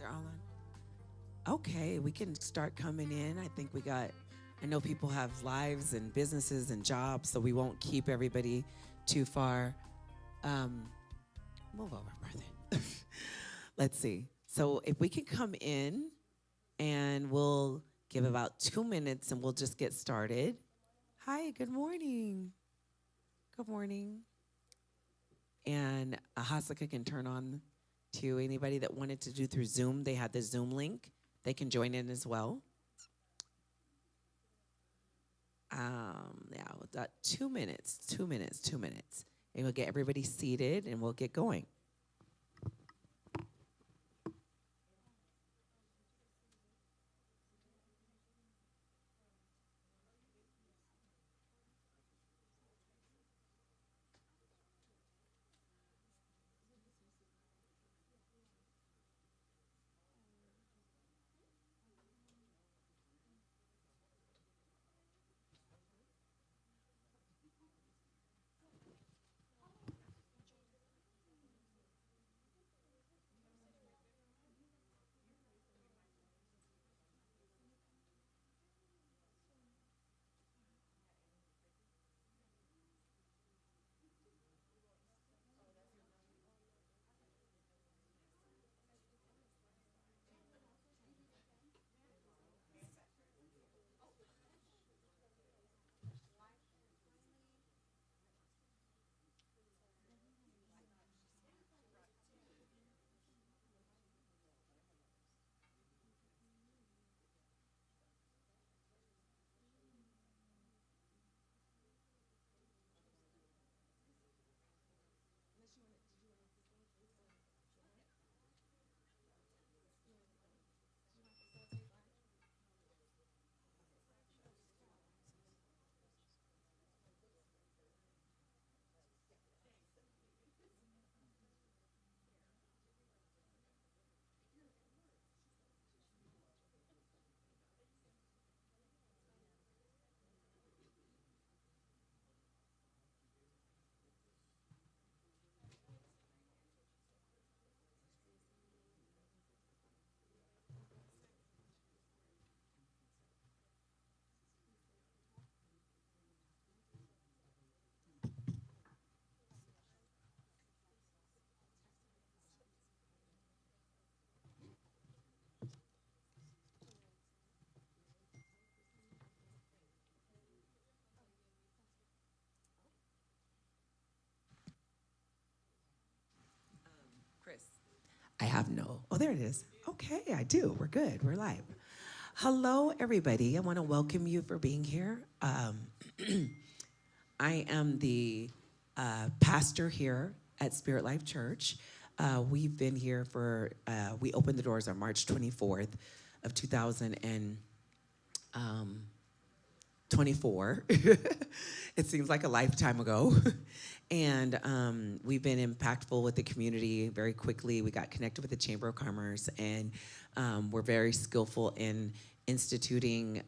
They're all on. Okay, we can start coming in. I know people have lives and businesses and jobs, so we won't keep everybody too far. Um, Move over, brother. Let's see. So if we can come in and we'll give about 2 minutes and we'll just get started. Hi, good morning. Good morning. And Hasaka can turn on to anybody that wanted to do through Zoom. They had the Zoom link. They can join in as well. We've got 2 minutes. And we'll get everybody seated and we'll get going. Chris. I have no. Oh, there it is. Okay, I do. We're good. We're live. Hello, everybody. I want to welcome you for being here. I am the pastor here at Spiritlife Church. We've been here we opened the doors on March 24th of 2024. It seems like a lifetime ago. And we've been impactful with the community very quickly. We got connected with the Chamber of Commerce, and we're very skillful in instituting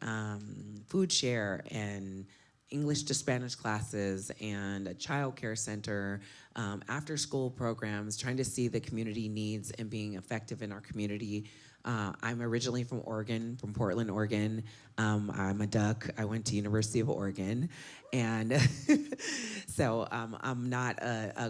food share and English to Spanish classes and a child care center, after school programs, trying to see the community needs and being effective in our community. I'm originally from Oregon, from Portland, Oregon. I'm a duck. I went to University of Oregon. And so I'm not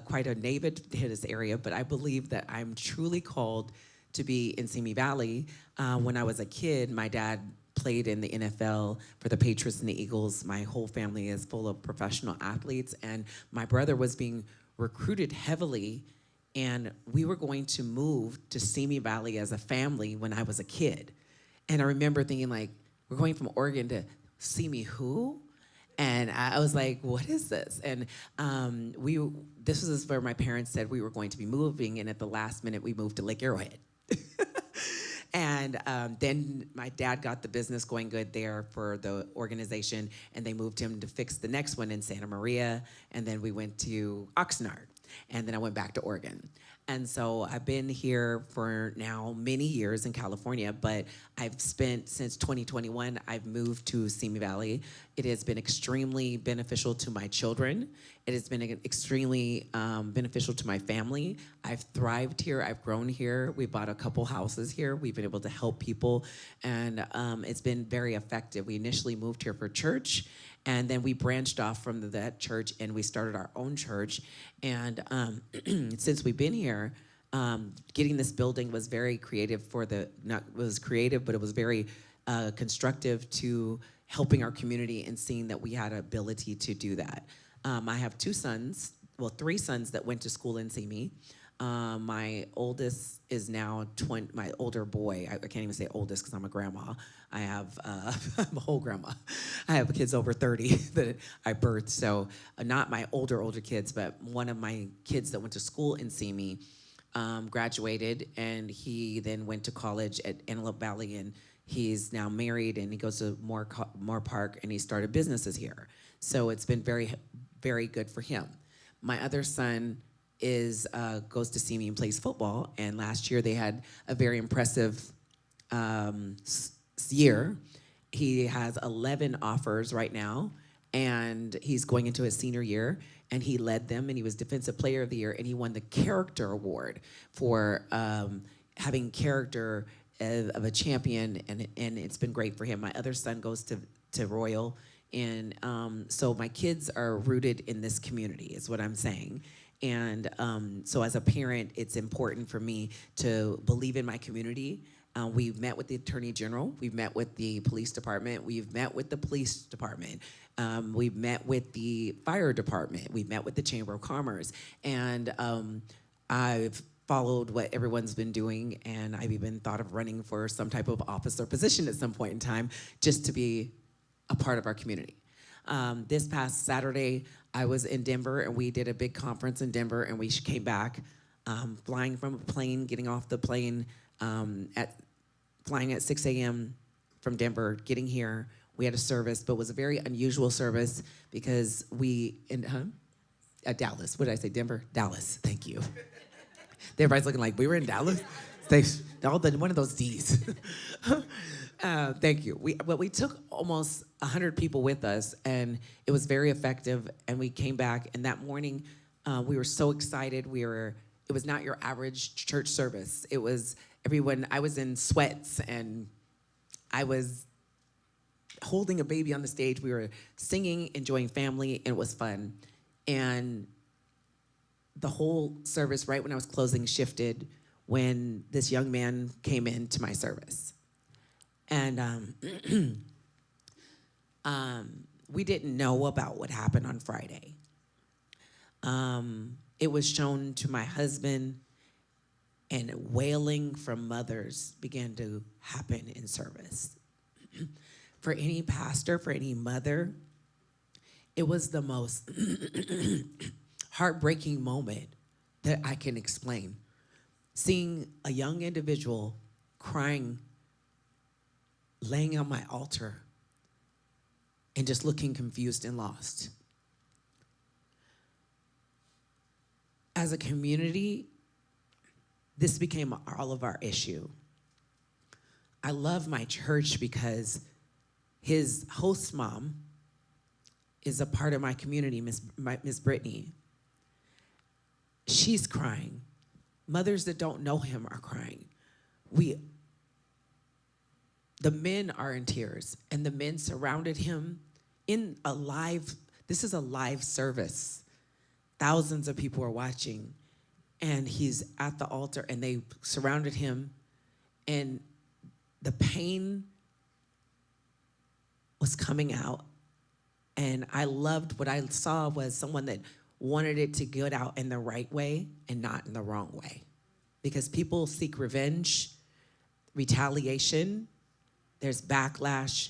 quite a native to this area, but I believe that I'm truly called to be in Simi Valley. When I was a kid, my dad played in the NFL for the Patriots and the Eagles. My whole family is full of professional athletes, and my brother was being recruited heavily, and we were going to move to Simi Valley as a family when I was a kid. And I remember thinking, like, we're going from Oregon to Simi who? And I was like, what is this? And this was where my parents said we were going to be moving, and at the last minute, we moved to Lake Arrowhead. And then my dad got the business going good there for the organization, and they moved him to fix the next one in Santa Maria, and then we went to Oxnard, and then I went back to Oregon. And so I've been here for now many years in California, but I've spent, since 2021, I've moved to Simi Valley. It has been extremely beneficial to my children. It has been extremely beneficial to my family. I've thrived here, I've grown here. We bought a couple houses here. We've been able to help people, and it's been very effective. We initially moved here for church, and then we branched off from that church and we started our own church. And since we've been here, getting this building was very creative but it was very constructive to helping our community and seeing that we had an ability to do that. I have three sons that went to school in Simi. My oldest is now my older boy. I can't even say oldest because I'm a grandma. I have I'm a whole grandma. I have kids over 30 that I birthed. So not my older kids, but one of my kids that went to school in Simi graduated, and he then went to college at Antelope Valley, and he's now married, and he goes to Moore Park, and he started businesses here. So it's been very, very good for him. My other son goes to Simi and plays football, and last year they had a very impressive year. He has 11 offers right now, and he's going into his senior year, and he led them, and he was Defensive Player of the Year, and he won the Character Award for having character of a champion, and it's been great for him. My other son goes to Royal, and so my kids are rooted in this community, is what I'm saying. And so as a parent, it's important for me to believe in my community. We've met with the Attorney General. We've met with the police department. We've met with the police department. We've met with the fire department. We've met with the Chamber of Commerce. And I've followed what everyone's been doing, and I've even thought of running for some type of office or position at some point in time just to be a part of our community. This past Saturday, I was in Denver, and we did a big conference in Denver, and we came back flying from a plane, getting off the plane flying at 6 a.m. from Denver, getting here. We had a service, but it was a very unusual service because Dallas. What did I say? Denver? Dallas. Thank you. Everybody's looking like, we were in Dallas? One of those D's. Thank you. We took almost 100 people with us, and it was very effective, and we came back, and that morning, we were so excited. It was not your average church service. It was everyone. I was in sweats, and I was holding a baby on the stage. We were singing, enjoying family, and it was fun. And the whole service, right when I was closing, shifted when this young man came into my service. And we didn't know about what happened on Friday. It was shown to my husband, and wailing from mothers began to happen in service. For any pastor, for any mother, it was the most heartbreaking moment that I can explain. Seeing a young individual crying, laying on my altar, and just looking confused and lost. As a community, this became all of our issue. I love my church because his host mom is a part of my community, Miss Brittany. She's crying. Mothers that don't know him are crying. The men are in tears, and the men surrounded him this is a live service. Thousands of people are watching, and he's at the altar, and they surrounded him, and the pain was coming out. And I loved what I saw was someone that wanted it to get out in the right way and not in the wrong way. Because people seek revenge, retaliation, there's backlash,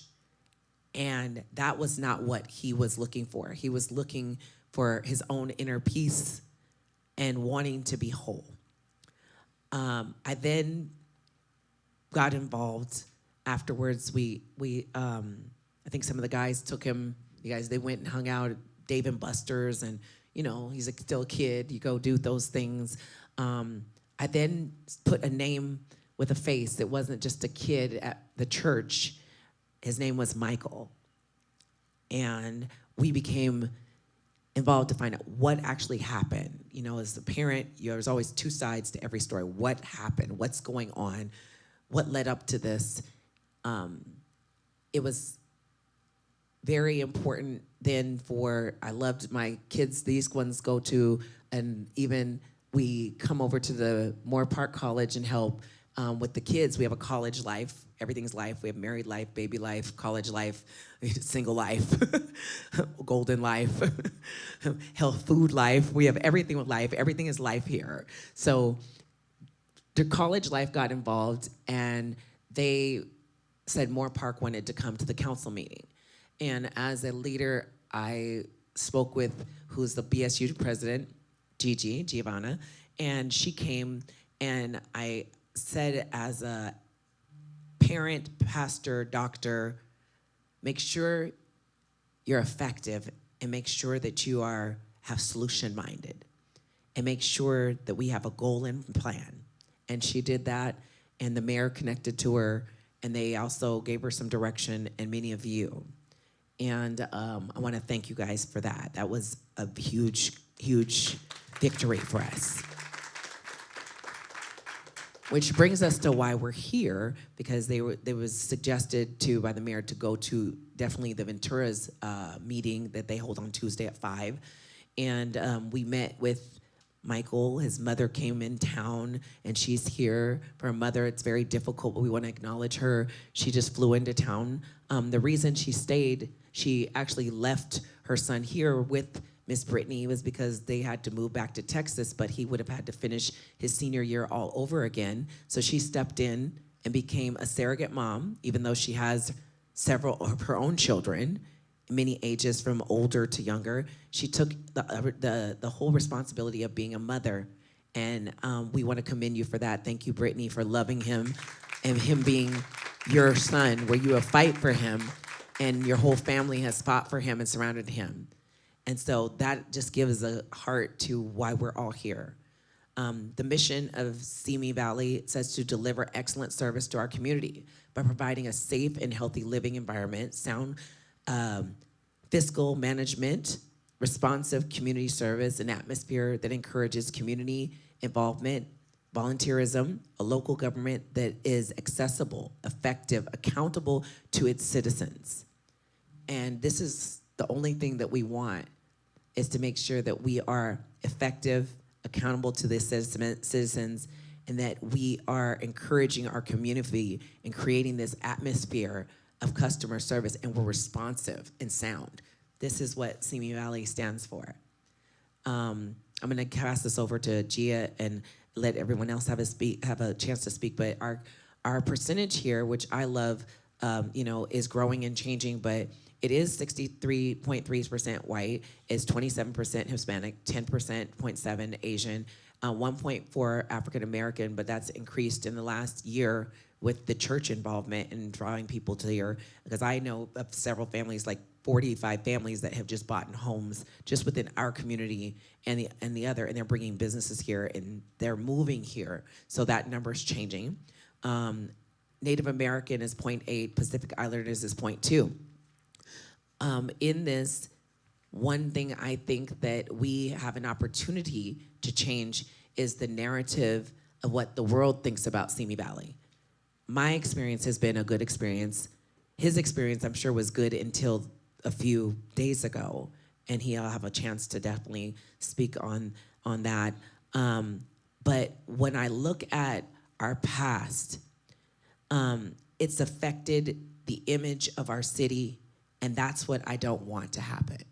and that was not what he was looking for. He was looking for his own inner peace and wanting to be whole. I then got involved. Afterwards, I think some of the guys took him. They went and hung out at Dave and Buster's, and he's still a kid. You go do those things. I then put a name with a face. It wasn't just a kid at the church. His name was Michael. And we became involved to find out what actually happened. You know, as a parent, there's always two sides to every story. What happened? What's going on? What led up to this? It was very important then I loved my kids, these ones go to, and even we come over to the Moore Park College and help with the kids. We have a college life. Everything's life. We have married life, baby life, college life, single life, golden life, health, food life. We have everything with life. Everything is life here. So the college life got involved, and they said Moore Park wanted to come to the council meeting. And as a leader, I spoke with who's the BSU president, Giovanna, and she came, and I said as a parent, pastor, doctor, make sure you're effective and make sure that you have solution-minded and make sure that we have a goal and plan. And she did that, and the mayor connected to her, and they also gave her some direction, and many of you. And I want to thank you guys for that. That was a huge, huge victory for us. Which brings us to why we're here, because they was suggested by the mayor to go to definitely the Ventura's meeting that they hold on Tuesday at 5. And we met with Michael. His mother came in town, and she's here. For her mother, it's very difficult, but we want to acknowledge her. She just flew into town. The reason she stayed, she actually left her son here with Miss Brittany, was because they had to move back to Texas, but he would have had to finish his senior year all over again. So she stepped in and became a surrogate mom, even though she has several of her own children, many ages from older to younger. She took the whole responsibility of being a mother, and we want to commend you for that. Thank you, Brittany, for loving him and him being your son, where you have fight for him, and your whole family has fought for him and surrounded him. And so that just gives a heart to why we're all here. The mission of Simi Valley says to deliver excellent service to our community by providing a safe and healthy living environment, sound fiscal management, responsive community service, an atmosphere that encourages community involvement, volunteerism, a local government that is accessible, effective, accountable to its citizens. And this is the only thing that we want, is to make sure that we are effective, accountable to the citizens, and that we are encouraging our community and creating this atmosphere of customer service, and we're responsive and sound. This is what Simi Valley stands for. I'm gonna pass this over to Gia and let everyone else have a chance to speak, but our percentage here, which I love, is growing and changing, but it is 63.3% white, is 27% Hispanic, 10.7% Asian, 1.4 African American, but that's increased in the last year with the church involvement and drawing people to here. Because I know of several families, like 45 families that have just bought homes just within our community and they're bringing businesses here and they're moving here. So that number is changing. Native American is 0.8, Pacific Islanders is 0.2. In this, one thing I think that we have an opportunity to change is the narrative of what the world thinks about Simi Valley. My experience has been a good experience. His experience, I'm sure, was good until a few days ago, and he'll have a chance to definitely speak on that. But when I look at our past, it's affected the image of our city, and that's what I don't want to happen.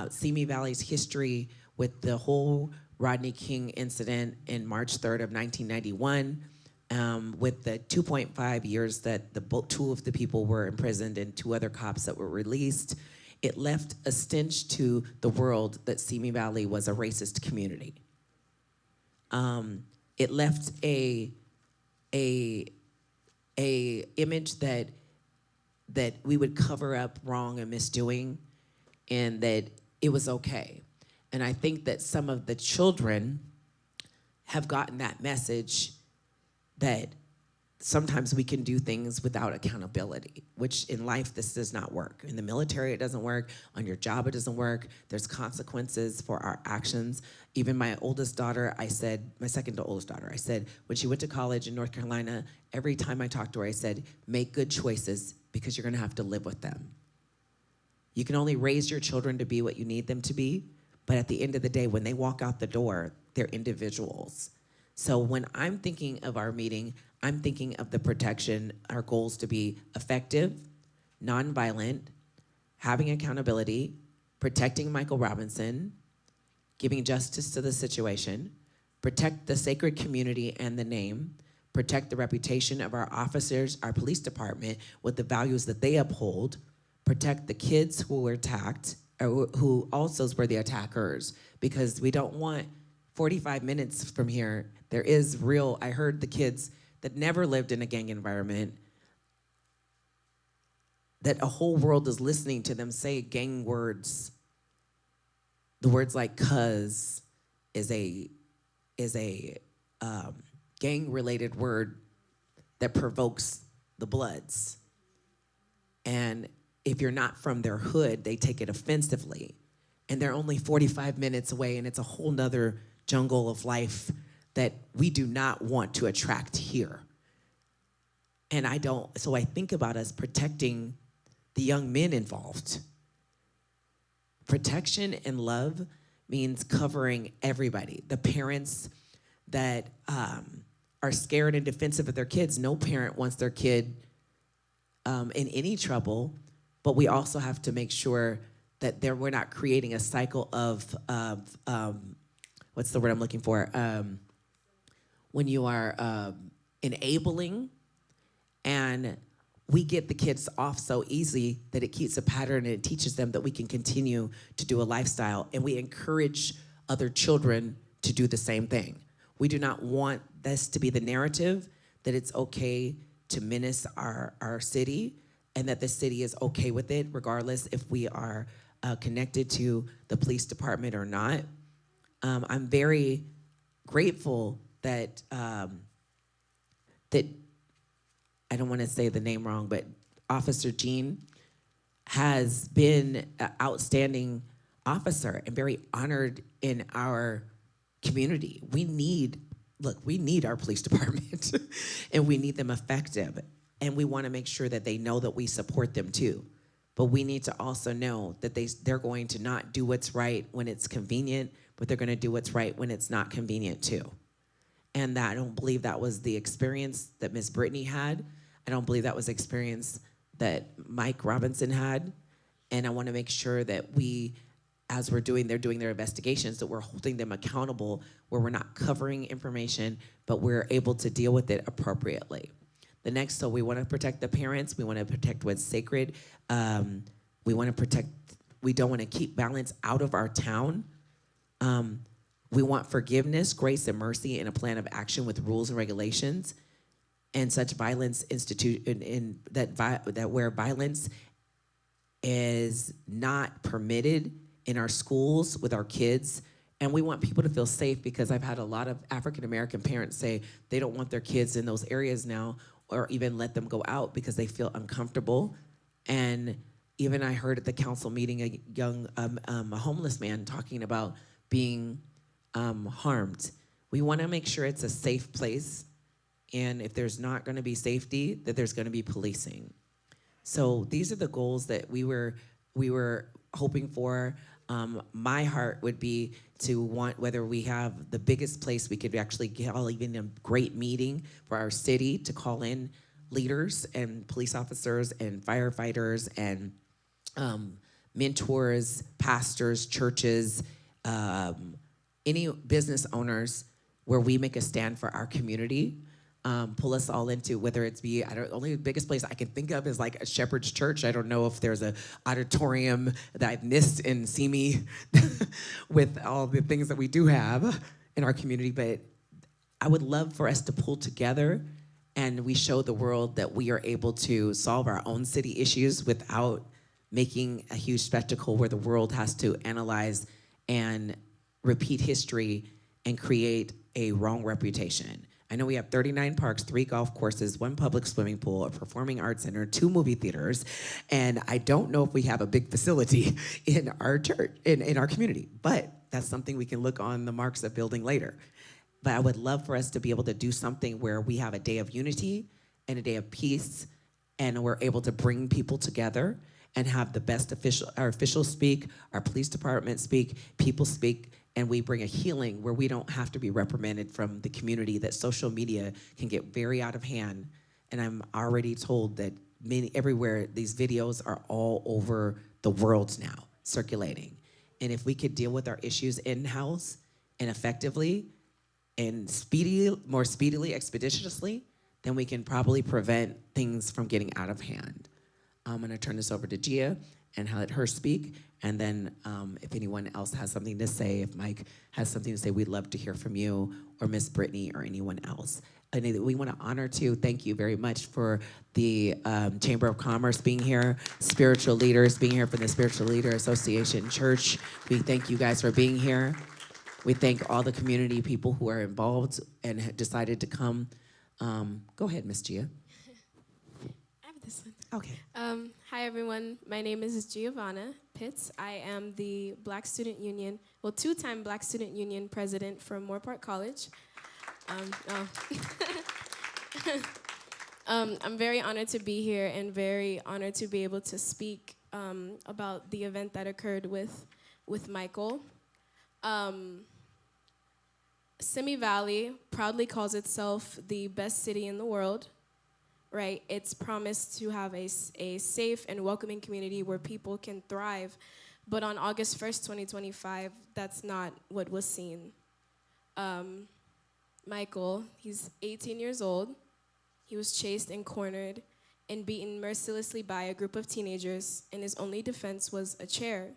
Simi Valley's history with the whole Rodney King incident in March 3rd of 1991, with the 2.5 years that two of the people were imprisoned and 2 other cops that were released, it left a stench to the world that Simi Valley was a racist community. It left a image that we would cover up wrong and misdoing, and that it was okay. And I think that some of the children have gotten that message that sometimes we can do things without accountability, which in life, this does not work. In the military, it doesn't work. On your job, it doesn't work. There's consequences for our actions. Even my oldest daughter, I said, my second to oldest daughter, I said, when she went to college in North Carolina, every time I talked to her, I said, make good choices because you're gonna have to live with them. You can only raise your children to be what you need them to be, but at the end of the day, when they walk out the door, they're individuals. So when I'm thinking of our meeting, I'm thinking of the protection, our goals to be effective, nonviolent, having accountability, protecting Michael Robinson, giving justice to the situation, protect the sacred community and the name, protect the reputation of our officers, our police department with the values that they uphold, protect the kids who were attacked, or who also were the attackers, because we don't want 45 minutes from here. There is real, I heard the kids that never lived in a gang environment, that a whole world is listening to them say gang words. The words like cuz is a gang-related word that provokes the Bloods. And if you're not from their hood, they take it offensively. And they're only 45 minutes away, and it's a whole nother jungle of life that we do not want to attract here. And so I think about us protecting the young men involved. Protection and love means covering everybody. The parents that are scared and defensive of their kids, no parent wants their kid in any trouble, but we also have to make sure that we're not creating a cycle of what's the word I'm looking for? When you are enabling, and we get the kids off so easy that it keeps a pattern and it teaches them that we can continue to do a lifestyle, and we encourage other children to do the same thing. We do not want this to be the narrative that it's okay to menace our city, and that the city is okay with it, regardless if we are connected to the police department or not. I'm very grateful that that I don't want to say the name wrong, but Officer Jean has been an outstanding officer and very honored in our community. We need our police department and we need them effective. And we want to make sure that they know that we support them too. But we need to also know that they're going to not do what's right when it's convenient, but they're going to do what's right when it's not convenient too. And I don't believe that was the experience that Miss Brittany had. I don't believe that was the experience that Mike Robinson had. And I want to make sure that we, as they're doing their investigations, that we're holding them accountable, where we're not covering information, but we're able to deal with it appropriately. The next, so we want to protect the parents. We want to protect what's sacred. We want to protect, we don't want to keep violence out of our town. We want forgiveness, grace, and mercy, and a plan of action with rules and regulations. And such violence that where violence is not permitted in our schools with our kids. And we want people to feel safe, because I've had a lot of African American parents say they don't want their kids in those areas now, or even let them go out because they feel uncomfortable. And even I heard at the council meeting a homeless man talking about being harmed. We want to make sure it's a safe place, and if there's not going to be safety, that there's going to be policing. So these are the goals that we were hoping for. My heart would be to want, whether we have the biggest place we could actually call even a great meeting for our city, to call in leaders and police officers and firefighters and mentors, pastors, churches, any business owners, where we make a stand for our community. Pull us all into, whether it's be, only the biggest place I can think of is like a Shepherd's Church. I don't know if there's an auditorium that I've missed in Simi with all the things that we do have in our community, but I would love for us to pull together and we show the world that we are able to solve our own city issues without making a huge spectacle where the world has to analyze and repeat history and create a wrong reputation. I know we have 39 parks, 3 golf courses, 1 public swimming pool, a performing arts center, 2 movie theaters, and I don't know if we have a big facility in our church, in our community, but that's something we can look on the marks of building later. But I would love for us to be able to do something where we have a day of unity and a day of peace, and we're able to bring people together and have the best our officials speak, our police department speak, people speak, and we bring a healing where we don't have to be reprimanded from the community that social media can get very out of hand. And I'm already told that everywhere, these videos are all over the world now, circulating. And if we could deal with our issues in-house and effectively and more speedily, expeditiously, then we can probably prevent things from getting out of hand. I'm gonna turn this over to Gia and let her speak. And then if anyone else has something to say, if Mike has something to say, we'd love to hear from you or Miss Brittany or anyone else. And we want to honor too, thank you very much for the Chamber of Commerce being here, spiritual leaders being here from the Spiritual Leader Association Church. We thank you guys for being here. We thank all the community people who are involved and decided to come. Go ahead, Miss Gia. I have this one. Okay. Hi, everyone. My name is Giovanna Pitts. I am the Black Student Union, well, 2-time Black Student Union president from Moorpark College. I'm very honored to be here and very honored to be able to speak about the event that occurred with Michael. Simi Valley proudly calls itself the best city in the world. Right, it's promised to have a safe and welcoming community where people can thrive. But on August 1st, 2025, that's not what was seen. Michael, he's 18 years old. He was chased and cornered and beaten mercilessly by a group of teenagers, and his only defense was a chair.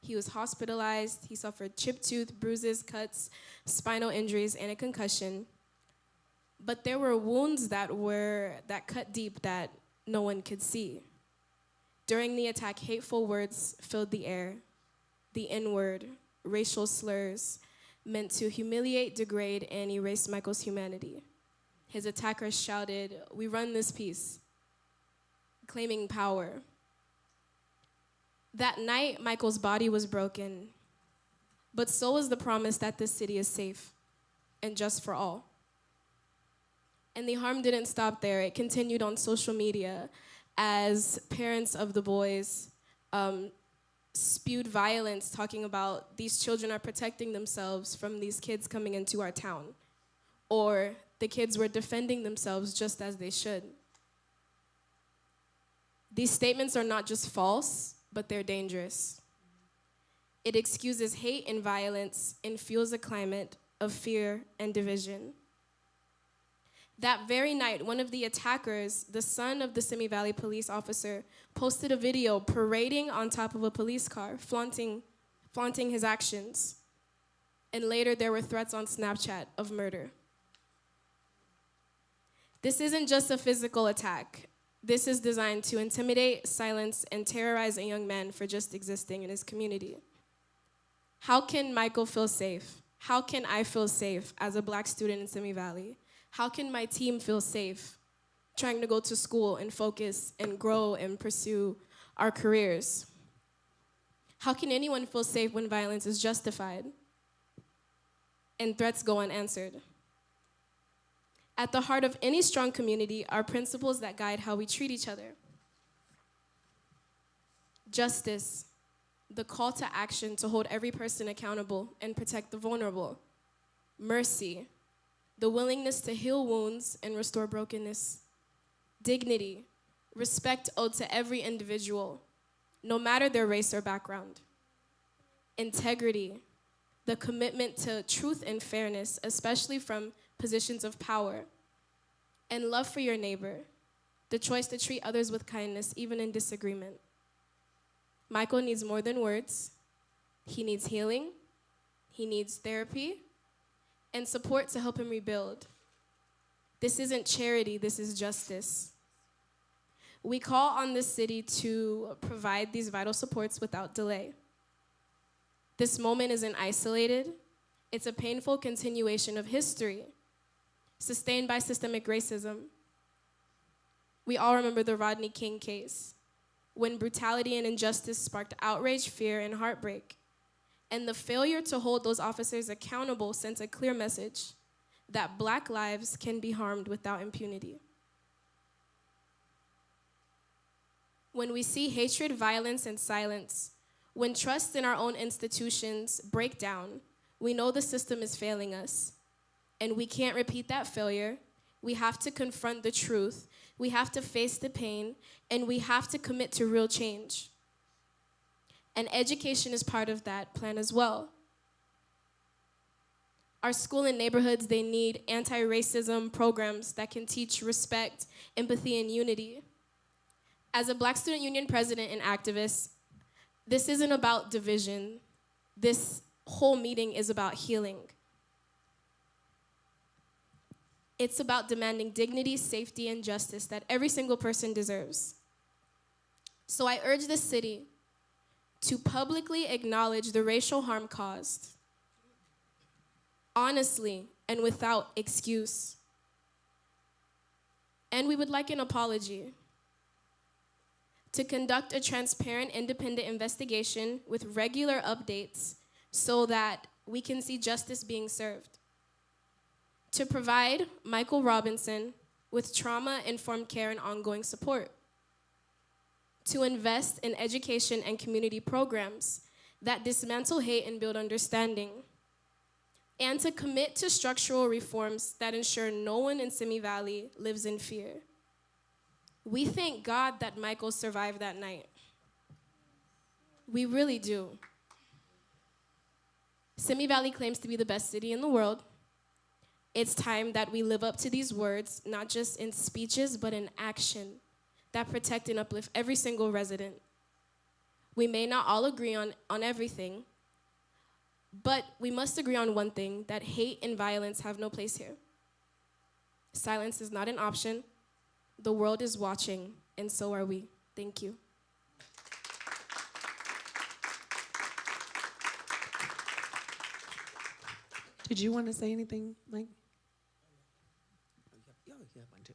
He was hospitalized. He suffered chipped tooth, bruises, cuts, spinal injuries, and a concussion. But there were wounds that cut deep that no one could see. During the attack, hateful words filled the air. The N-word, racial slurs, meant to humiliate, degrade, and erase Michael's humanity. His attackers shouted, "We run this piece," claiming power. That night, Michael's body was broken, but so was the promise that this city is safe and just for all. And the harm didn't stop there. It continued on social media as parents of the boys spewed violence, talking about these children are protecting themselves from these kids coming into our town, or the kids were defending themselves just as they should. These statements are not just false, but they're dangerous. It excuses hate and violence and fuels a climate of fear and division. That very night, one of the attackers, the son of the Simi Valley police officer, posted a video parading on top of a police car, flaunting his actions. And later, there were threats on Snapchat of murder. This isn't just a physical attack. This is designed to intimidate, silence, and terrorize a young man for just existing in his community. How can Michael feel safe? How can I feel safe as a Black student in Simi Valley? How can my team feel safe trying to go to school and focus and grow and pursue our careers? How can anyone feel safe when violence is justified and threats go unanswered? At the heart of any strong community are principles that guide how we treat each other. Justice, the call to action to hold every person accountable and protect the vulnerable. Mercy, the willingness to heal wounds and restore brokenness. Dignity, respect owed to every individual, no matter their race or background. Integrity, the commitment to truth and fairness, especially from positions of power. And love for your neighbor, the choice to treat others with kindness, even in disagreement. Michael needs more than words. He needs healing. He needs therapy and support to help him rebuild. This isn't charity, this is justice. We call on this city to provide these vital supports without delay. This moment isn't isolated. It's a painful continuation of history, sustained by systemic racism. We all remember the Rodney King case, when brutality and injustice sparked outrage, fear, and heartbreak. And the failure to hold those officers accountable sent a clear message that Black lives can be harmed without impunity. When we see hatred, violence, and silence, when trust in our own institutions break down, we know the system is failing us. And we can't repeat that failure. We have to confront the truth. We have to face the pain, and we have to commit to real change. And education is part of that plan as well. Our school and neighborhoods, they need anti-racism programs that can teach respect, empathy, and unity. As a Black Student Union president and activist, this isn't about division. This whole meeting is about healing. It's about demanding dignity, safety, and justice that every single person deserves. So I urge the city to publicly acknowledge the racial harm caused, honestly and without excuse. And we would like an apology. To conduct a transparent, independent investigation with regular updates so that we can see justice being served. To provide Michael Robinson with trauma-informed care and ongoing support. To invest in education and community programs that dismantle hate and build understanding. And to commit to structural reforms that ensure no one in Simi Valley lives in fear. We thank God that Michael survived that night. We really do. Simi Valley claims to be the best city in the world. It's time that we live up to these words, not just in speeches, but in action, that protect and uplift every single resident. We may not all agree on everything, but we must agree on one thing, that hate and violence have no place here. Silence is not an option. The world is watching, and so are we. Thank you. Did you want to say anything, Mike? Oh, yeah, one too.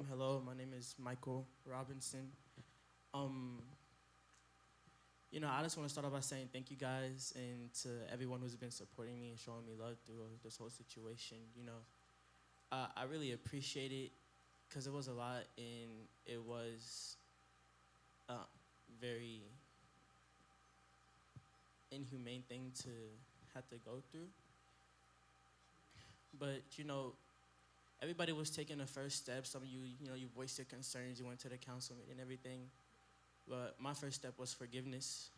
Hello, my name is Michael Robinson. I just want to start off by saying thank you guys and to everyone who's been supporting me and showing me love through this whole situation. I really appreciate it because it was a lot and it was very inhumane thing to have to go through. But, everybody was taking the first step. Some of you, you voiced your concerns, you went to the council meeting and everything. But my first step was forgiveness.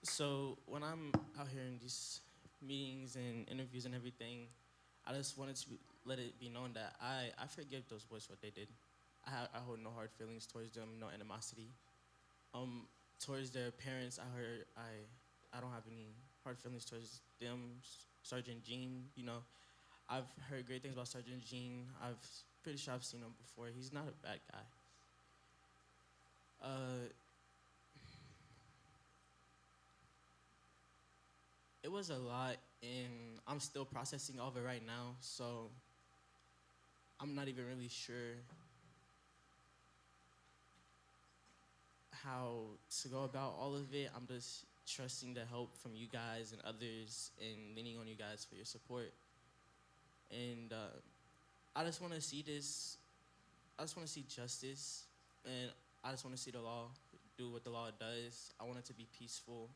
So when I'm out here in these meetings and interviews and everything, I just wanted to let it be known that I forgive those boys what they did. I hold no hard feelings towards them, no animosity. Towards their parents, I don't have any hard feelings towards them. Sergeant Jean, I've heard great things about Sergeant Jean. Pretty sure I've seen him before. He's not a bad guy. It was a lot, and I'm still processing all of it right now, so I'm not even really sure how to go about all of it. I'm just trusting the help from you guys and others and leaning on you guys for your support. And I just want to see this. I just want to see justice, and I just want to see the law do what the law does. I want it to be peaceful.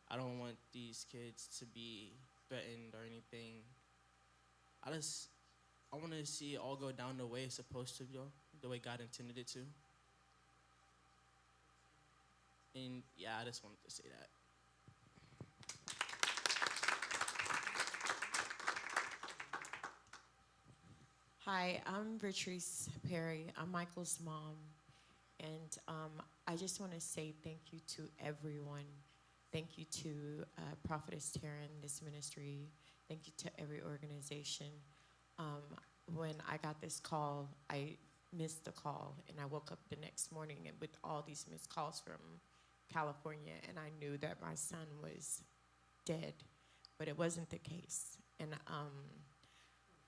I don't want these kids to be threatened or anything. I want to see it all go down the way it's supposed to go, the way God intended it to. And yeah, I just wanted to say that. Hi, I'm Patrice Perry. I'm Michael's mom. And I just want to say thank you to everyone. thank you to Prophetess Taryn, this ministry. Thank you to every organization. When I got this call, I missed the call, and I woke up the next morning and with all these missed calls from California, and I knew that my son was dead, but it wasn't the case. And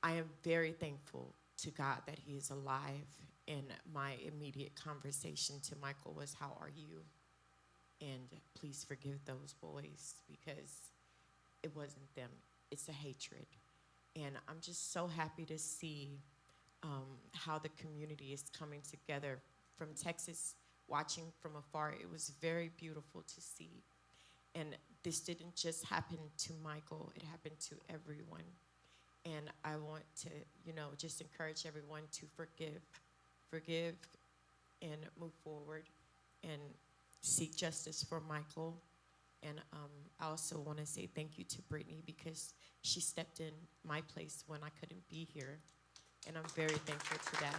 I am very thankful to God that he is alive. And my immediate conversation to Michael was, "How are you? And please forgive those boys, because it wasn't them. It's a hatred." And I'm just so happy to see how the community is coming together. From Texas, watching from afar, it was very beautiful to see. And this didn't just happen to Michael, it happened to everyone. And I want to, just encourage everyone to forgive and move forward and seek justice for Michael. And I also want to say thank you to Brittany, because she stepped in my place when I couldn't be here. And I'm very thankful to that.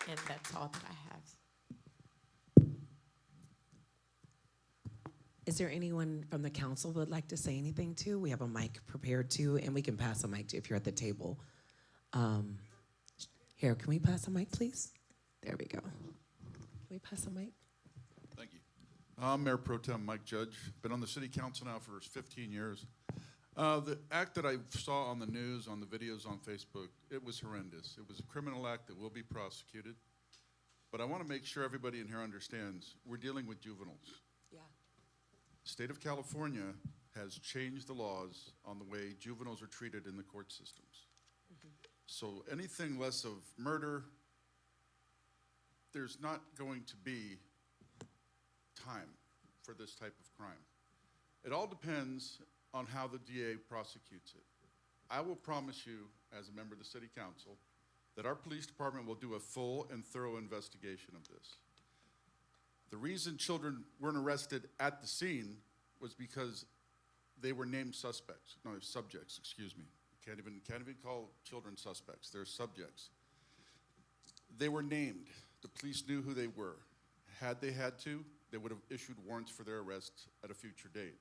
And that's all that I have. Is there anyone from the council who would like to say anything too? We have a mic prepared too, and we can pass a mic to if you're at the table. Here, can we pass a mic, please? There we go. Can we pass a mic? Thank you. I'm Mayor Pro Tem Mike Judge. Been on the city council now for 15 years. The act that I saw on the news, on the videos on Facebook, it was horrendous. It was a criminal act that will be prosecuted. But I want to make sure everybody in here understands we're dealing with juveniles. Yeah. The state of California has changed the laws on the way juveniles are treated in the court systems. So anything less of murder, there's not going to be time for this type of crime. It all depends on how the DA prosecutes it. I will promise you, as a member of the city council, that our police department will do a full and thorough investigation of this. The reason children weren't arrested at the scene was because they were named subjects, excuse me. Can't even call children suspects, they're subjects. They were named, the police knew who they were. Had they had to, they would have issued warrants for their arrest at a future date.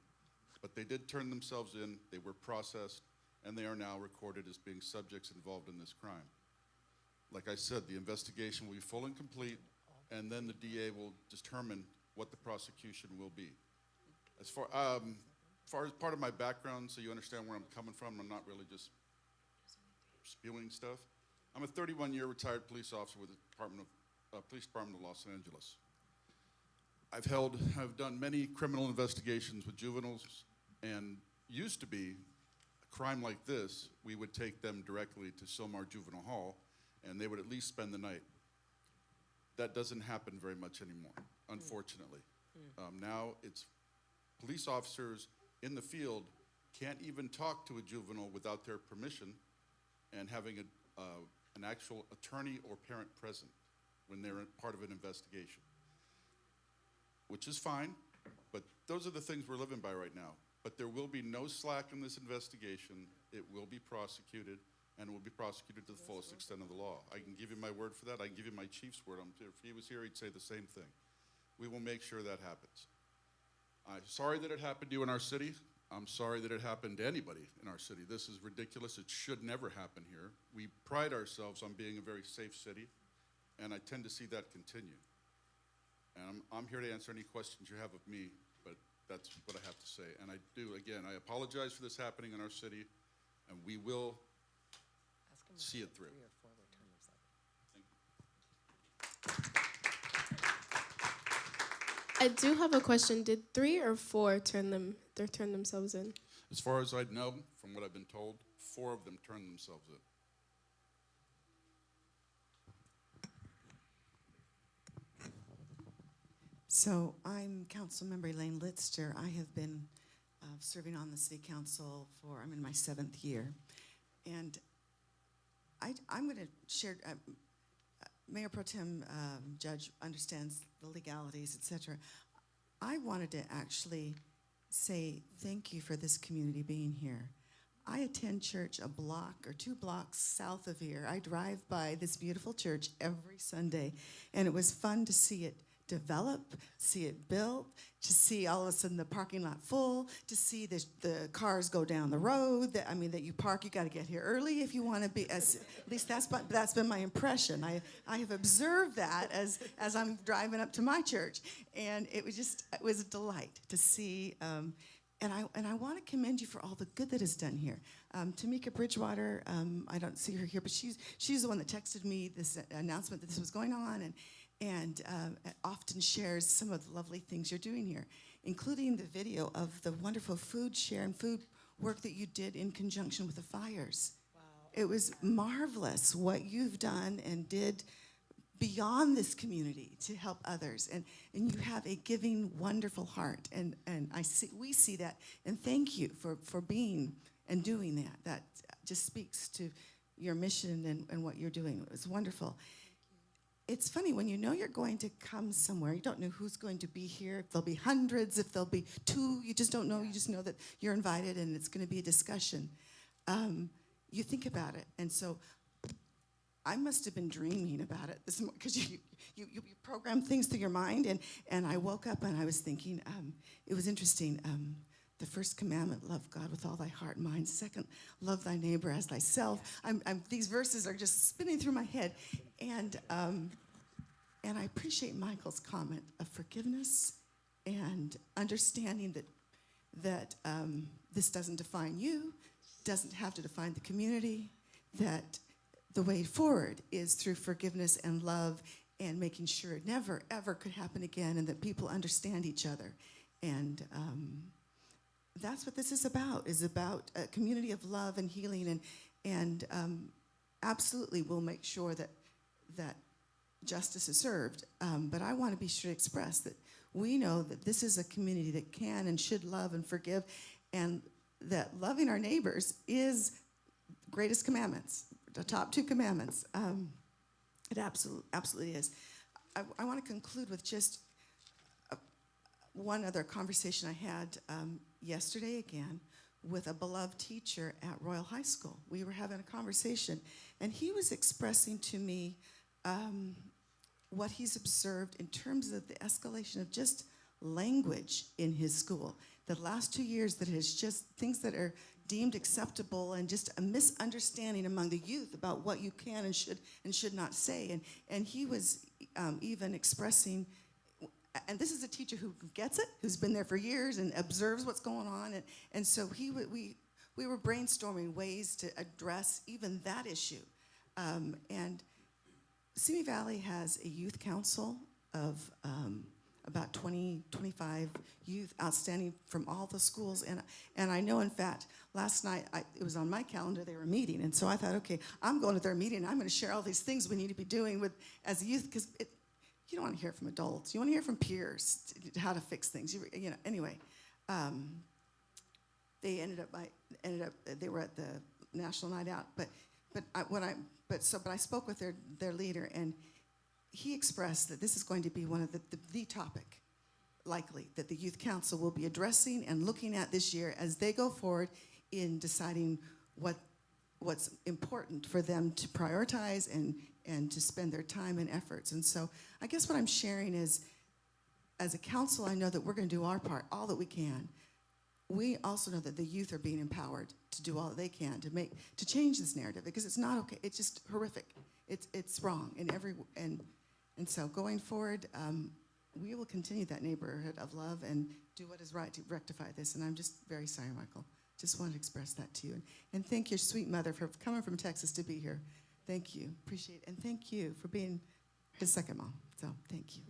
But they did turn themselves in, they were processed, and they are now recorded as being subjects involved in this crime. Like I said, the investigation will be full and complete, and then the DA will determine what the prosecution will be. As far as part of my background, so you understand where I'm coming from, I'm not really just spewing stuff. I'm a 31-year retired police officer with the Police Department of Los Angeles. I've done many criminal investigations with juveniles, and used to be a crime like this, we would take them directly to Sylmar Juvenile Hall, and they would at least spend the night. That doesn't happen very much anymore, unfortunately. Now it's police officers in the field can't even talk to a juvenile without their permission and having an actual attorney or parent present when they're part of an investigation, which is fine, but those are the things we're living by right now. But there will be no slack in this investigation. It will be prosecuted, and it will be prosecuted to the fullest extent of the law. I can give you my word for that. I can give you my chief's word. If he was here, he'd say the same thing. We will make sure that happens. I'm sorry that it happened to you in our city. I'm sorry that it happened to anybody in our city. This is ridiculous. It should never happen here. We pride ourselves on being a very safe city, and I tend to see that continue. And I'm here to answer any questions you have of me, but that's what I have to say. And I do, again, I apologize for this happening in our city, and we will see it through. I do have a question. Did 3 or 4 turn themselves in? As far as I know, from what I've been told, 4 of them turned themselves in. So I'm Councilmember Elaine Litster. I have been serving on the City Council I'm in my 7th year. And I'm going to share, Mayor Pro Tem Judge understands the legalities, et cetera. I wanted to actually say thank you for this community being here. I attend church a block or 2 blocks south of here. I drive by this beautiful church every Sunday, and it was fun to see it develop, see it build, to see all of a sudden the parking lot full, to see the cars go down the road, that you park, you got to get here early if you want to be, at least that's been my impression. I have observed that as I'm driving up to my church, and it was a delight to see. And I want to commend you for all the good that is done here. Tamika Bridgewater, I don't see her here, but she's the one that texted me this announcement that this was going on, and often shares some of the lovely things you're doing here, including the video of the wonderful food share and food work that you did in conjunction with the fires. Wow. It was marvelous what you've done and did beyond this community to help others, and you have a giving, wonderful heart, and we see that, and thank you for being and doing that. That just speaks to your mission and what you're doing. It was wonderful. It's funny, when you know you're going to come somewhere, you don't know who's going to be here, if there'll be hundreds, if there'll be 2, you just don't know. You just know that you're invited and it's going to be a discussion. You think about it, and so I must have been dreaming about it this morning, because you program things through your mind, and I woke up and I was thinking, it was interesting. The first commandment, love God with all thy heart and mind. Second, love thy neighbor as thyself. These verses are just spinning through my head, and I appreciate Michael's comment of forgiveness and understanding that this doesn't define you, doesn't have to define the community, that the way forward is through forgiveness and love and making sure it never, ever could happen again, and that people understand each other. And that's what this is about a community of love and healing, and absolutely we'll make sure that justice is served. But I want to be sure to express that we know that this is a community that can and should love and forgive, and that loving our neighbors is greatest commandments, the top 2 commandments. It absolutely is. I want to conclude with just one other conversation I had yesterday again with a beloved teacher at Royal High School. We were having a conversation, and he was expressing to me what he's observed in terms of the escalation of just language in his school. The last 2 years, that is just things that are deemed acceptable, and just a misunderstanding among the youth about what you can and should not say. And he was even expressing, and this is a teacher who gets it, who's been there for years and observes what's going on. And so we were brainstorming ways to address even that issue. And Simi Valley has a youth council of about 25 youth outstanding from all the schools. And I know, in fact, last night, it was on my calendar, they were meeting. And so I thought, okay, I'm going to their meeting, and I'm going to share all these things we need to be doing as a youth, because you don't want to hear from adults. You want to hear from peers, how to fix things. Anyway, they they were at the National Night Out. But I spoke with their leader, and he expressed that this is going to be one of the topic, likely, that the Youth Council will be addressing and looking at this year as they go forward in deciding what's important for them to prioritize and to spend their time and efforts. And so I guess what I'm sharing is, as a council, I know that we're going to do our part, all that we can. We also know that the youth are being empowered to do all that they can to change this narrative, because it's not okay. It's just horrific. It's wrong and so going forward, we will continue that neighborhood of love and do what is right to rectify this. And I'm just very sorry, Michael. Just wanted to express that to you. And thank your sweet mother for coming from Texas to be here. Thank you. Appreciate it. And thank you for being his second mom. So thank you.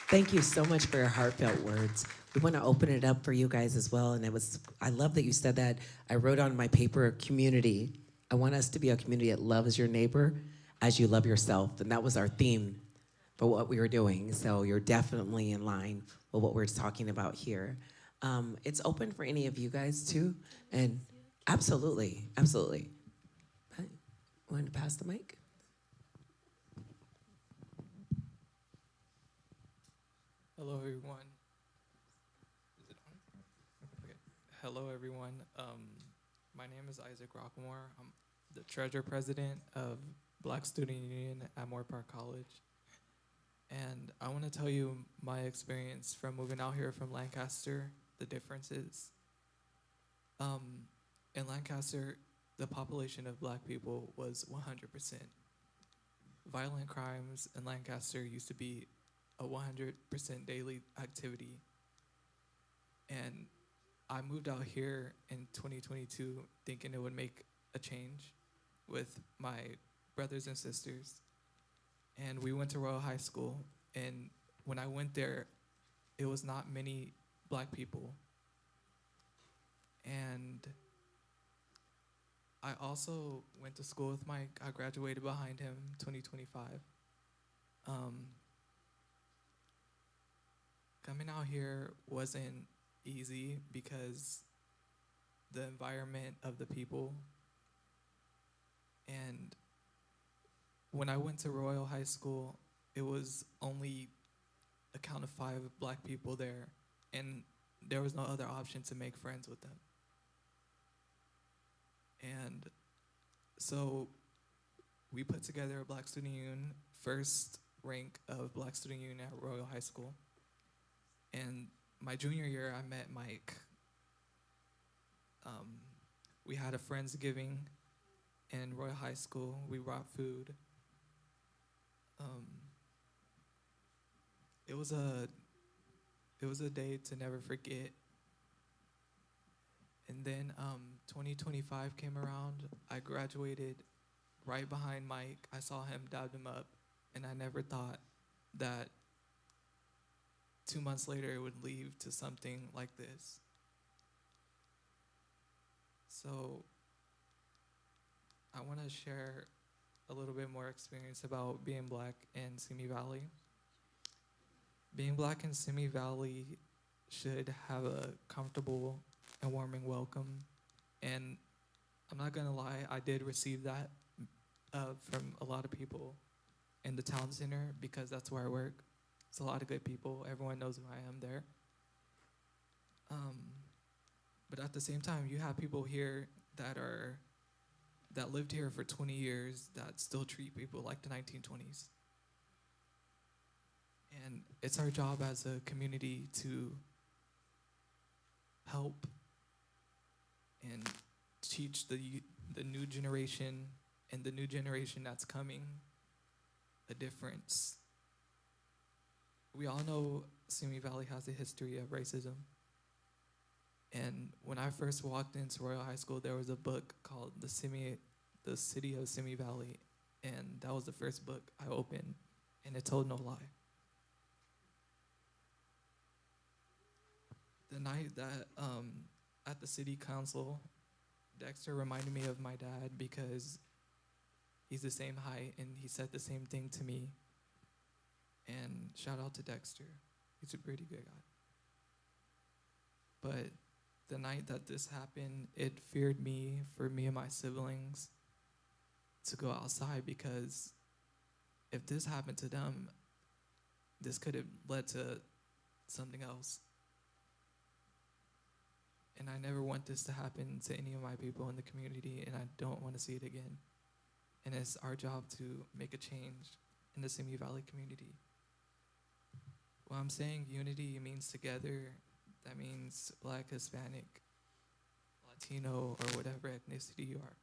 Thank you so much for your heartfelt words. We want to open it up for you guys as well. And I love that you said that. I wrote on my paper, community. I want us to be a community that loves your neighbor as you love yourself. And that was our theme for what we were doing. So you're definitely in line with what we're talking about here. It's open for any of you guys too. And absolutely. Want to pass the mic? Hello, everyone. Is it on? Okay. Hello, everyone. My name is Isaac Rockmore. I'm the treasurer president of Black Student Union at Moore Park College. And I want to tell you my experience from moving out here from Lancaster, the differences. In Lancaster, the population of black people was 100%. Violent crimes in Lancaster used to be a 100% daily activity. And I moved out here in 2022 thinking it would make a change with my brothers and sisters. And we went to Royal High School, and when I went there, it was not many black people. And I also went to school with Mike. I graduated behind him 2025. Coming out here wasn't easy because the environment of the people. And when I went to Royal High School, it was only a count of 5 black people there, and there was no other option to make friends with them. And so we put together a Black Student Union, first rank of Black Student Union at Royal High School. And my junior year, I met Mike. We had a Friendsgiving in Royal High School. We brought food. It was a day to never forget. And then 2025 came around. I graduated right behind Mike. I saw him, dabbed him up, and I never thought that 2 months later it would lead to something like this. So I want to share a little bit more experience about being black in Simi Valley. Being black in Simi Valley should have a comfortable and warming welcome. And I'm not gonna lie, I did receive that from a lot of people in the town center because that's where I work. It's a lot of good people. Everyone knows who I am there. But at the same time, you have people here that lived here for 20 years that still treat people like the 1920s. And it's our job as a community to help and teach the new generation and the new generation that's coming a difference. We all know Simi Valley has a history of racism. And when I first walked into Royal High School, there was a book called The City of Simi Valley. And that was the first book I opened, and it told no lie. The night that at the city council, Dexter reminded me of my dad because he's the same height and he said the same thing to me. And shout out to Dexter. He's a pretty good guy. But the night that this happened, it feared me for me and my siblings to go outside because if this happened to them, this could have led to something else. And I never want this to happen to any of my people in the community, and I don't want to see it again. And it's our job to make a change in the Simi Valley community. When I'm saying unity, it means together. That means Black, Hispanic, Latino, or whatever ethnicity you are.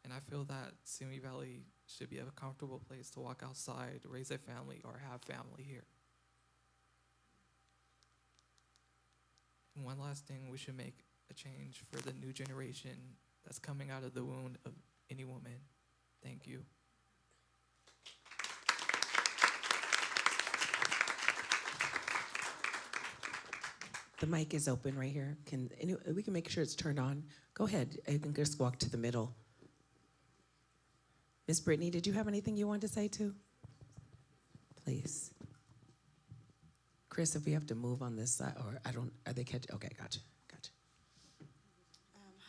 And I feel that Simi Valley should be a comfortable place to walk outside, raise a family, or have family here. And one last thing, we should make a change for the new generation that's coming out of the wound of any woman. Thank you. The mic is open right here. We can make sure it's turned on. Go ahead. I can just walk to the middle. Miss Brittany, did you have anything you wanted to say too? Please. Chris, if we have to move on this side, or are they catching? Okay, gotcha.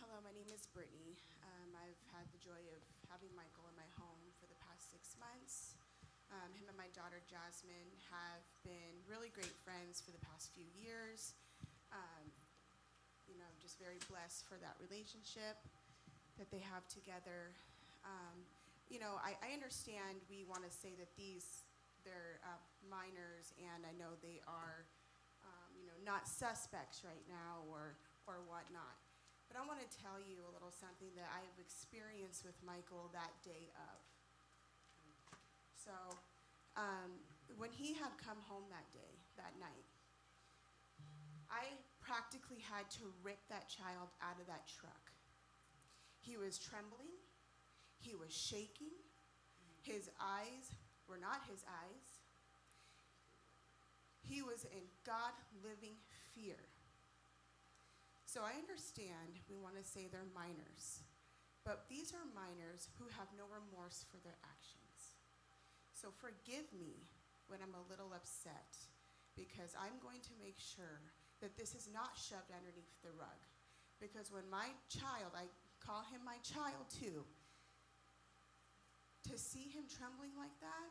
Hello, my name is Brittany. I've had the joy of having Michael in my home for the past 6 months. Him and my daughter Jasmine have been really great friends for the past few years. I'm just very blessed for that relationship that they have together. I understand we want to say that these they're minors, and I know they are, not suspects right now or whatnot. But I want to tell you a little something that I've experienced with Michael that day of. So, when he had come home that day, that night, I practically had to rip that child out of that truck. He was trembling. He was shaking. His eyes were not his eyes. He was in God-living fear. So I understand we want to say they're minors, but these are minors who have no remorse for their actions. So forgive me when I'm a little upset, because I'm going to make sure that this is not shoved underneath the rug. Because when my child, I call him my child too, to see him trembling like that,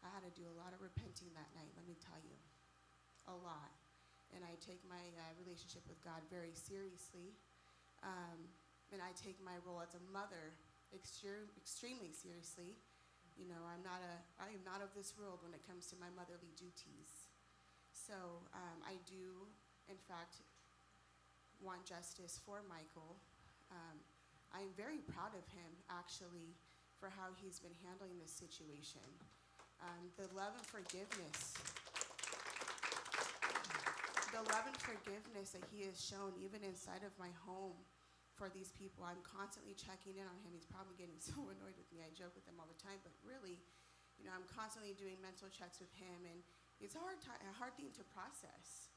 I had to do a lot of repenting that night, let me tell you, a lot. And I take my relationship with God very seriously. And I take my role as a mother extremely seriously. You know, I am not of this world when it comes to my motherly duties. So I do, in fact, want justice for Michael. I am very proud of him, actually, for how he's been handling this situation. The love and forgiveness that he has shown, even inside of my home, for these people. I'm constantly checking in on him. He's probably getting so annoyed with me. I joke with him all the time, but really, I'm constantly doing mental checks with him, and it's a hard thing to process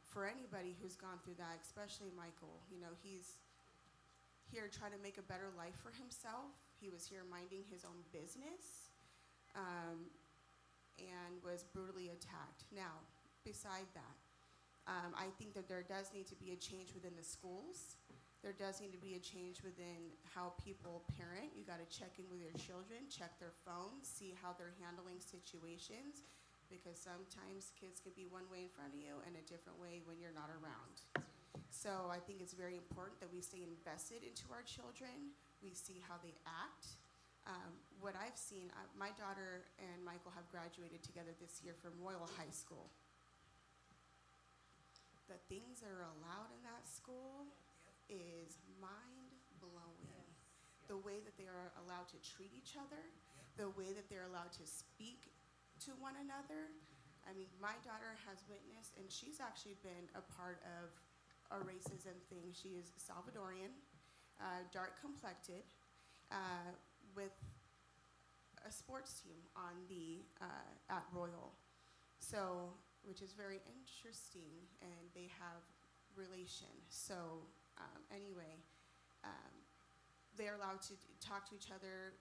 for anybody who's gone through that, especially Michael. He's here trying to make a better life for himself. He was here minding his own business, and was brutally attacked. Now, beside that, I think that there does need to be a change within the schools. There does need to be a change within how people parent. You got to check in with your children, check their phones, see how they're handling situations, because sometimes kids can be one way in front of you and a different way when you're not around. So I think it's very important that we stay invested into our children. We see how they act. What I've seen, my daughter and Michael have graduated together this year from Royal High School. The things that are allowed in that school is mind-blowing. The way that they are allowed to treat each other, the way that they're allowed to speak to one another. I mean, my daughter has witnessed, and she's actually been a part of a racism thing. She is Salvadorian, dark-complected, with a sports team on at Royal. So, which is very interesting, and they have relation. So anyway, they're allowed to talk to each other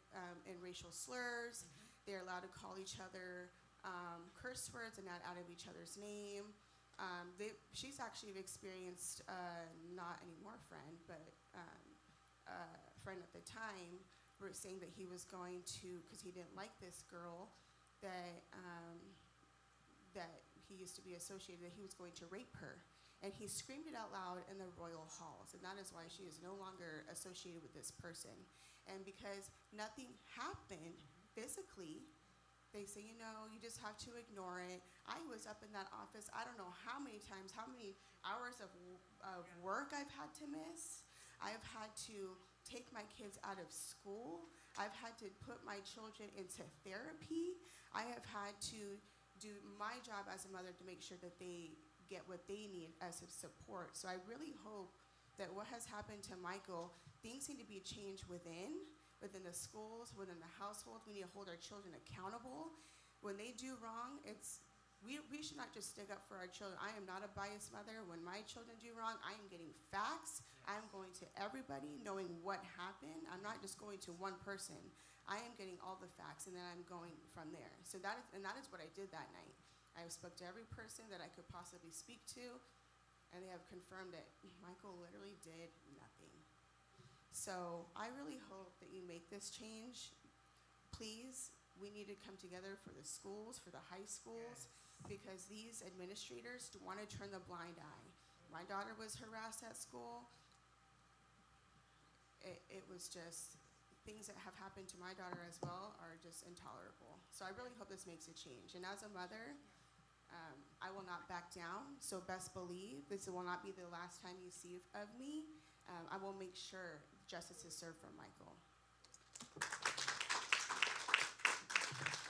in racial slurs. They're allowed to call each other curse words and not out of each other's name. She's actually experienced, not anymore friend, but a friend at the time, were saying that he was going to, because he didn't like this girl, that he used to be associated, that he was going to rape her. And he screamed it out loud in the royal halls, and that is why she is no longer associated with this person. And because nothing happened physically, they say, you just have to ignore it. I was up in that office, I don't know how many times, how many hours of work I've had to miss. I've had to take my kids out of school. I've had to put my children into therapy. I have had to do my job as a mother to make sure that they get what they need as a support. So I really hope that what has happened to Michael, things need to be changed within the schools, within the household. We need to hold our children accountable. When they do wrong, we should not just stick up for our children. I am not a biased mother. When my children do wrong, I am getting facts. I'm going to everybody, knowing what happened. I'm not just going to one person. I am getting all the facts, and then I'm going from there. So that is what I did that night. I spoke to every person that I could possibly speak to, and they have confirmed that Michael literally did nothing. So I really hope that you make this change. Please, we need to come together for the schools, for the high schools, because these administrators want to turn the blind eye. My daughter was harassed at school. It was just things that have happened to my daughter as well are just intolerable. So I really hope this makes a change. And as a mother, I will not back down. So best believe this will not be the last time you see of me. I will make sure justice is served for Michael.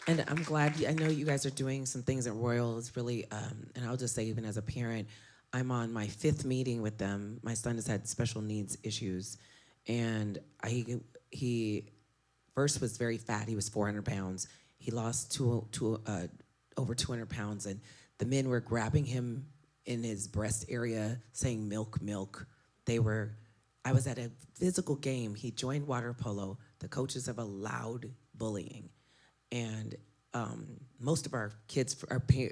And I'm glad, I know you guys are doing some things at Royal. It's really, and I'll just say, even as a parent, I'm on my 5th meeting with them. My son has had special needs issues. And he first was very fat. He was 400 pounds. He lost over 200 pounds. And the men were grabbing him in his breast area, saying, milk, milk. I was at a physical game. He joined water polo. The coaches have allowed bullying. And most of our kids,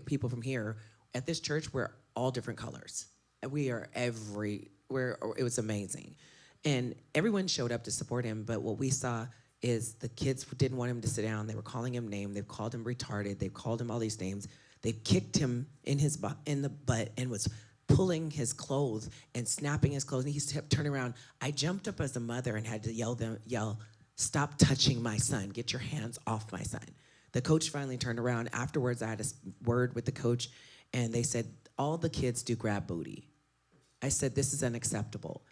people from here, at this church, we're all different colors. We are it was amazing. And everyone showed up to support him, but what we saw is the kids didn't want him to sit down. They were calling him names. They've called him retarded. They've called him all these names. They kicked him in the butt and was pulling his clothes and snapping his clothes. And he kept turning around. I jumped up as a mother and had to yell, stop touching my son. Get your hands off my son. The coach finally turned around. Afterwards, I had a word with the coach, and they said, all the kids do grab booty. I said, this is unacceptable.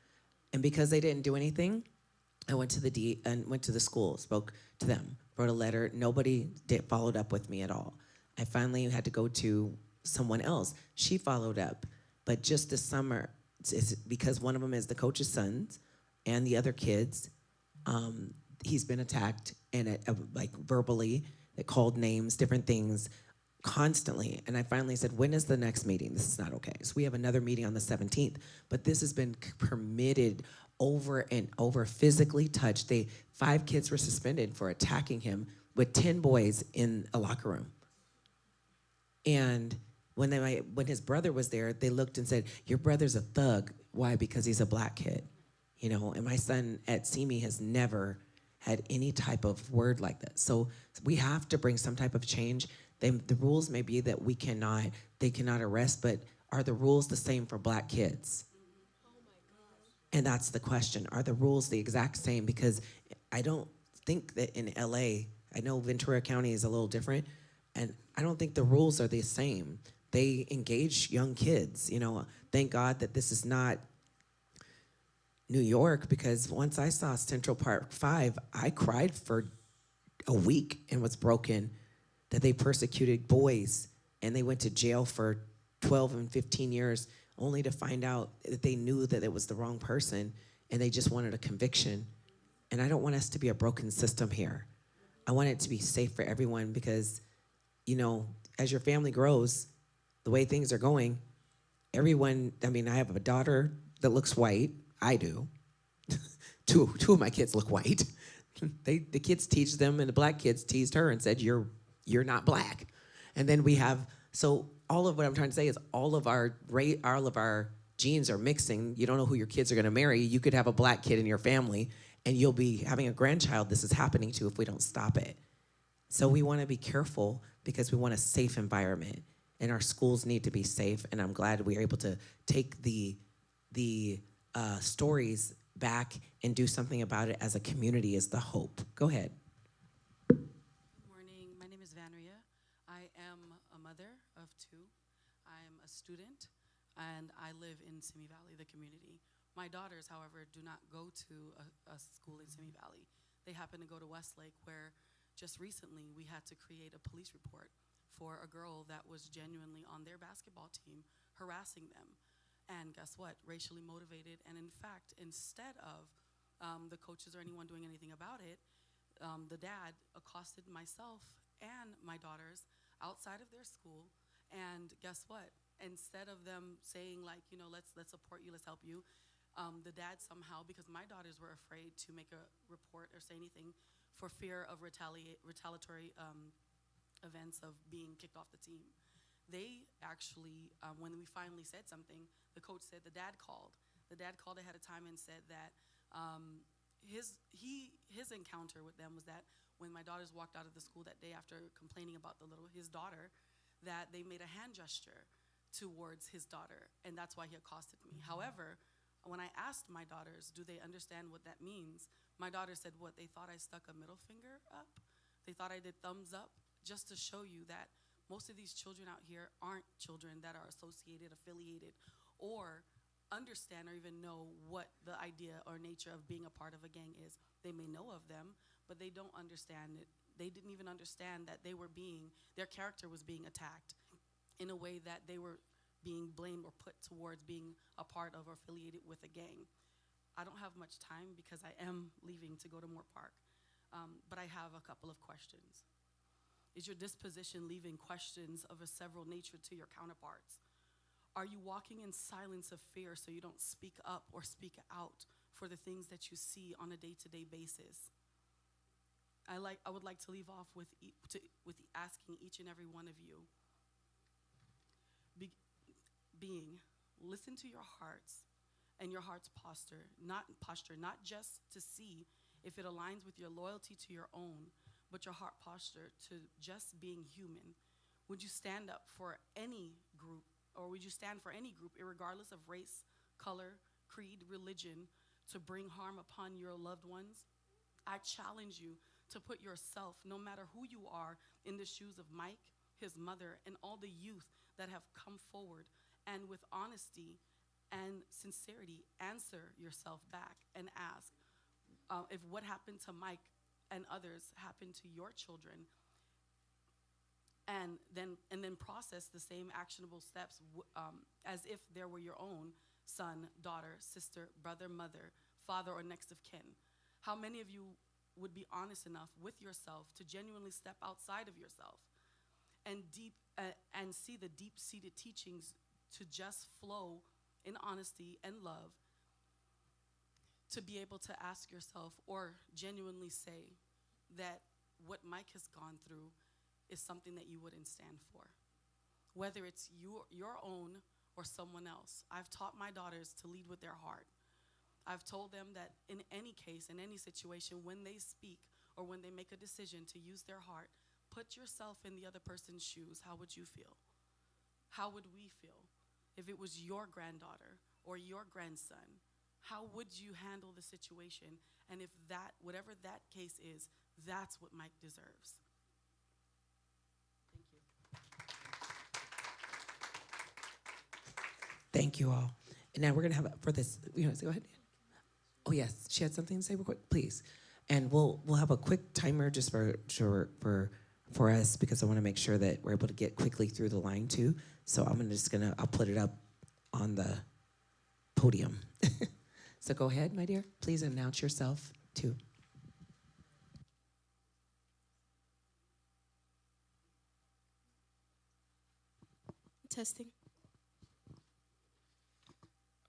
And because they didn't do anything, I went to the school, spoke to them, wrote a letter. Nobody followed up with me at all. I finally had to go to someone else. She followed up. But just this summer, because one of them is the coach's sons and the other kids, he's been attacked and like verbally, they called names, different things constantly. And I finally said, when is the next meeting? This is not okay. So we have another meeting on the 17th, but this has been permitted over and over, physically touched. 5 kids were suspended for attacking him with 10 boys in a locker room. And when his brother was there, they looked and said, your brother's a thug. Why? Because he's a black kid. You know, and my son at Simi has never had any type of word like that. So we have to bring some type of change. The rules may be that they cannot arrest, but are the rules the same for black kids? And that's the question. Are the rules the exact same? Because I don't think that in LA, I know Ventura County is a little different, and I don't think the rules are the same. They engage young kids, you know. Thank God that this is not New York, because once I saw Central Park 5, I cried for a week and was broken that they persecuted boys and they went to jail for 12 and 15 years only to find out that they knew that it was the wrong person and they just wanted a conviction. And I don't want us to be a broken system here. I want it to be safe for everyone because, you know, as your family grows, the way things are going, everyone, I mean, I have a daughter that looks white. I do. Two of my kids look white. The kids teach them, and the black kids teased her and said, you're not black. And then we have, so all of what I'm trying to say is all of our genes are mixing. You don't know who your kids are going to marry. You could have a black kid in your family, and you'll be having a grandchild this is happening to if we don't stop it. So we want to be careful because we want a safe environment, and our schools need to be safe, and I'm glad we are able to take the stories back and do something about it as a community is the hope. Go ahead. Good morning. My name is Vanria. I am a mother of 2. I'm a student, and I live in Simi Valley, the community. My daughters, however, do not go to a school in Simi Valley. They happen to go to Westlake, where just recently we had to create a police report for a girl that was genuinely on their basketball team harassing them. And guess what? Racially motivated. And in fact, instead of the coaches or anyone doing anything about it, the dad accosted myself and my daughters outside of their school. And guess what? Instead of them saying, like, you know, let's support you, let's help you, the dad somehow, because my daughters were afraid to make a report or say anything for fear of retaliatory events of being kicked off the team. They actually, when we finally said something, the coach said the dad called. The dad called ahead of time and said that his encounter with them was that when my daughters walked out of the school that day after complaining about his daughter, that they made a hand gesture towards his daughter, and that's why he accosted me. However, when I asked my daughters, do they understand what that means? My daughter said, what, they thought I stuck a middle finger up? They thought I did thumbs up? Just to show you that most of these children out here aren't children that are associated, affiliated, or understand or even know what the idea or nature of being a part of a gang is. They may know of them, but they don't understand it. They didn't even understand that their character was being attacked in a way that they were being blamed or put towards being a part of or affiliated with a gang. I don't have much time because I am leaving to go to Moore Park, but I have a couple of questions. Is your disposition leaving questions of a several nature to your counterparts? Are you walking in silence of fear so you don't speak up or speak out for the things that you see on a day-to-day basis? I would like to leave off with asking each and every one of you, listen to your hearts and your heart's posture, not just to see if it aligns with your loyalty to your own, but your heart posture to just being human. Would you stand up for any group, or would you stand for any group, regardless of race, color, creed, religion, to bring harm upon your loved ones? I challenge you to put yourself, no matter who you are, in the shoes of Mike, his mother, and all the youth that have come forward, and with honesty and sincerity, answer yourself back and ask if what happened to Mike and others happened to your children, and then process the same actionable steps as if there were your own son, daughter, sister, brother, mother, father, or next of kin. How many of you would be honest enough with yourself to genuinely step outside of yourself and see the deep-seated teachings to just flow in honesty and love, to be able to ask yourself or genuinely say that what Mike has gone through is something that you wouldn't stand for, whether it's your own or someone else. I've taught my daughters to lead with their heart. I've told them that in any case, in any situation, when they speak or when they make a decision to use their heart, put yourself in the other person's shoes. How would you feel? How would we feel if it was your granddaughter or your grandson? How would you handle the situation? And if whatever that case is, that's what Mike deserves. Thank you. Thank you all. And now we're going to have, for this, go ahead. Oh, yes, she had something to say real quick, please. And we'll have a quick timer just for us, because I want to make sure that we're able to get quickly through the line too. So I'll put it up on the podium. So go ahead, my dear. Please announce yourself too. Testing.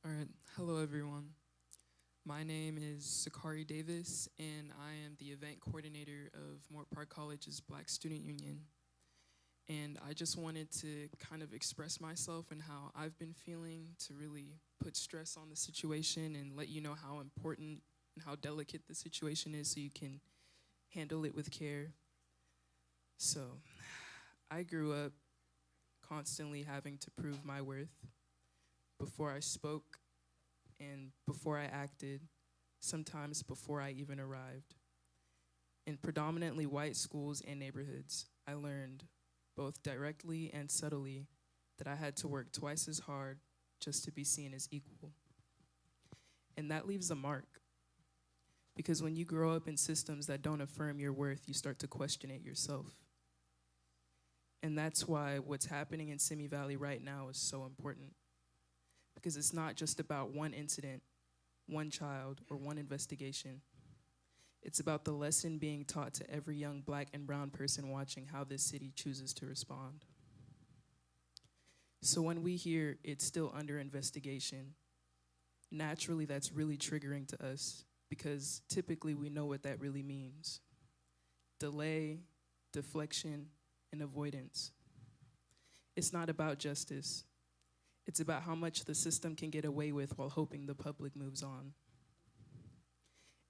All right. Hello, everyone. My name is Sakari Davis, and I am the event coordinator of Moore Park College's Black Student Union. And I just wanted to kind of express myself and how I've been feeling, to really put stress on the situation and let you know how important and how delicate the situation is so you can handle it with care. So I grew up constantly having to prove my worth before I spoke and before I acted, sometimes before I even arrived. In predominantly white schools and neighborhoods, I learned, both directly and subtly, that I had to work twice as hard just to be seen as equal. And that leaves a mark, because when you grow up in systems that don't affirm your worth, you start to question it yourself. And that's why what's happening in Simi Valley right now is so important, because it's not just about one incident, one child, or one investigation. It's about the lesson being taught to every young Black and brown person watching how this city chooses to respond. So when we hear it's still under investigation, naturally that's really triggering to us, because typically we know what that really means. Delay, deflection, and avoidance. It's not about justice. It's about how much the system can get away with while hoping the public moves on.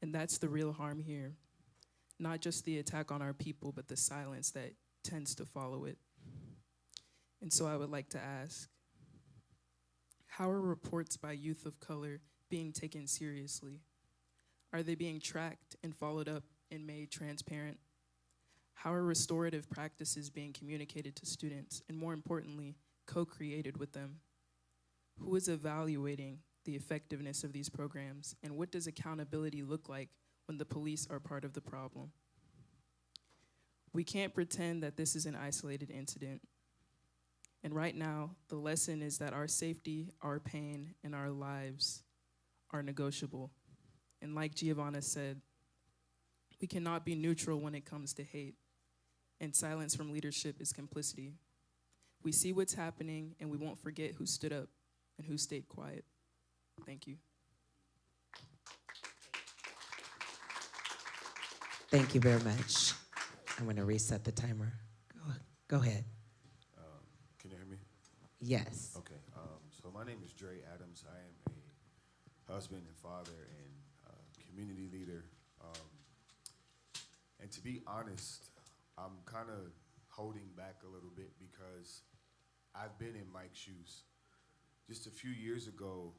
And that's the real harm here. Not just the attack on our people, but the silence that tends to follow it. And so I would like to ask, how are reports by youth of color being taken seriously? Are they being tracked and followed up and made transparent? How are restorative practices being communicated to students and, more importantly, co-created with them? Who is evaluating the effectiveness of these programs, and what does accountability look like when the police are part of the problem? We can't pretend that this is an isolated incident. And right now, the lesson is that our safety, our pain, and our lives are negotiable. And like Giovanna said, we cannot be neutral when it comes to hate. And silence from leadership is complicity. We see what's happening, and we won't forget who stood up and who stayed quiet. Thank you. Thank you very much. I'm going to reset the timer. Go ahead. Can you hear me? Yes. Okay. So my name is Dre Adams. I am a husband and father and community leader. And to be honest, I'm kind of holding back a little bit because I've been in Mike's shoes. Just a few years ago,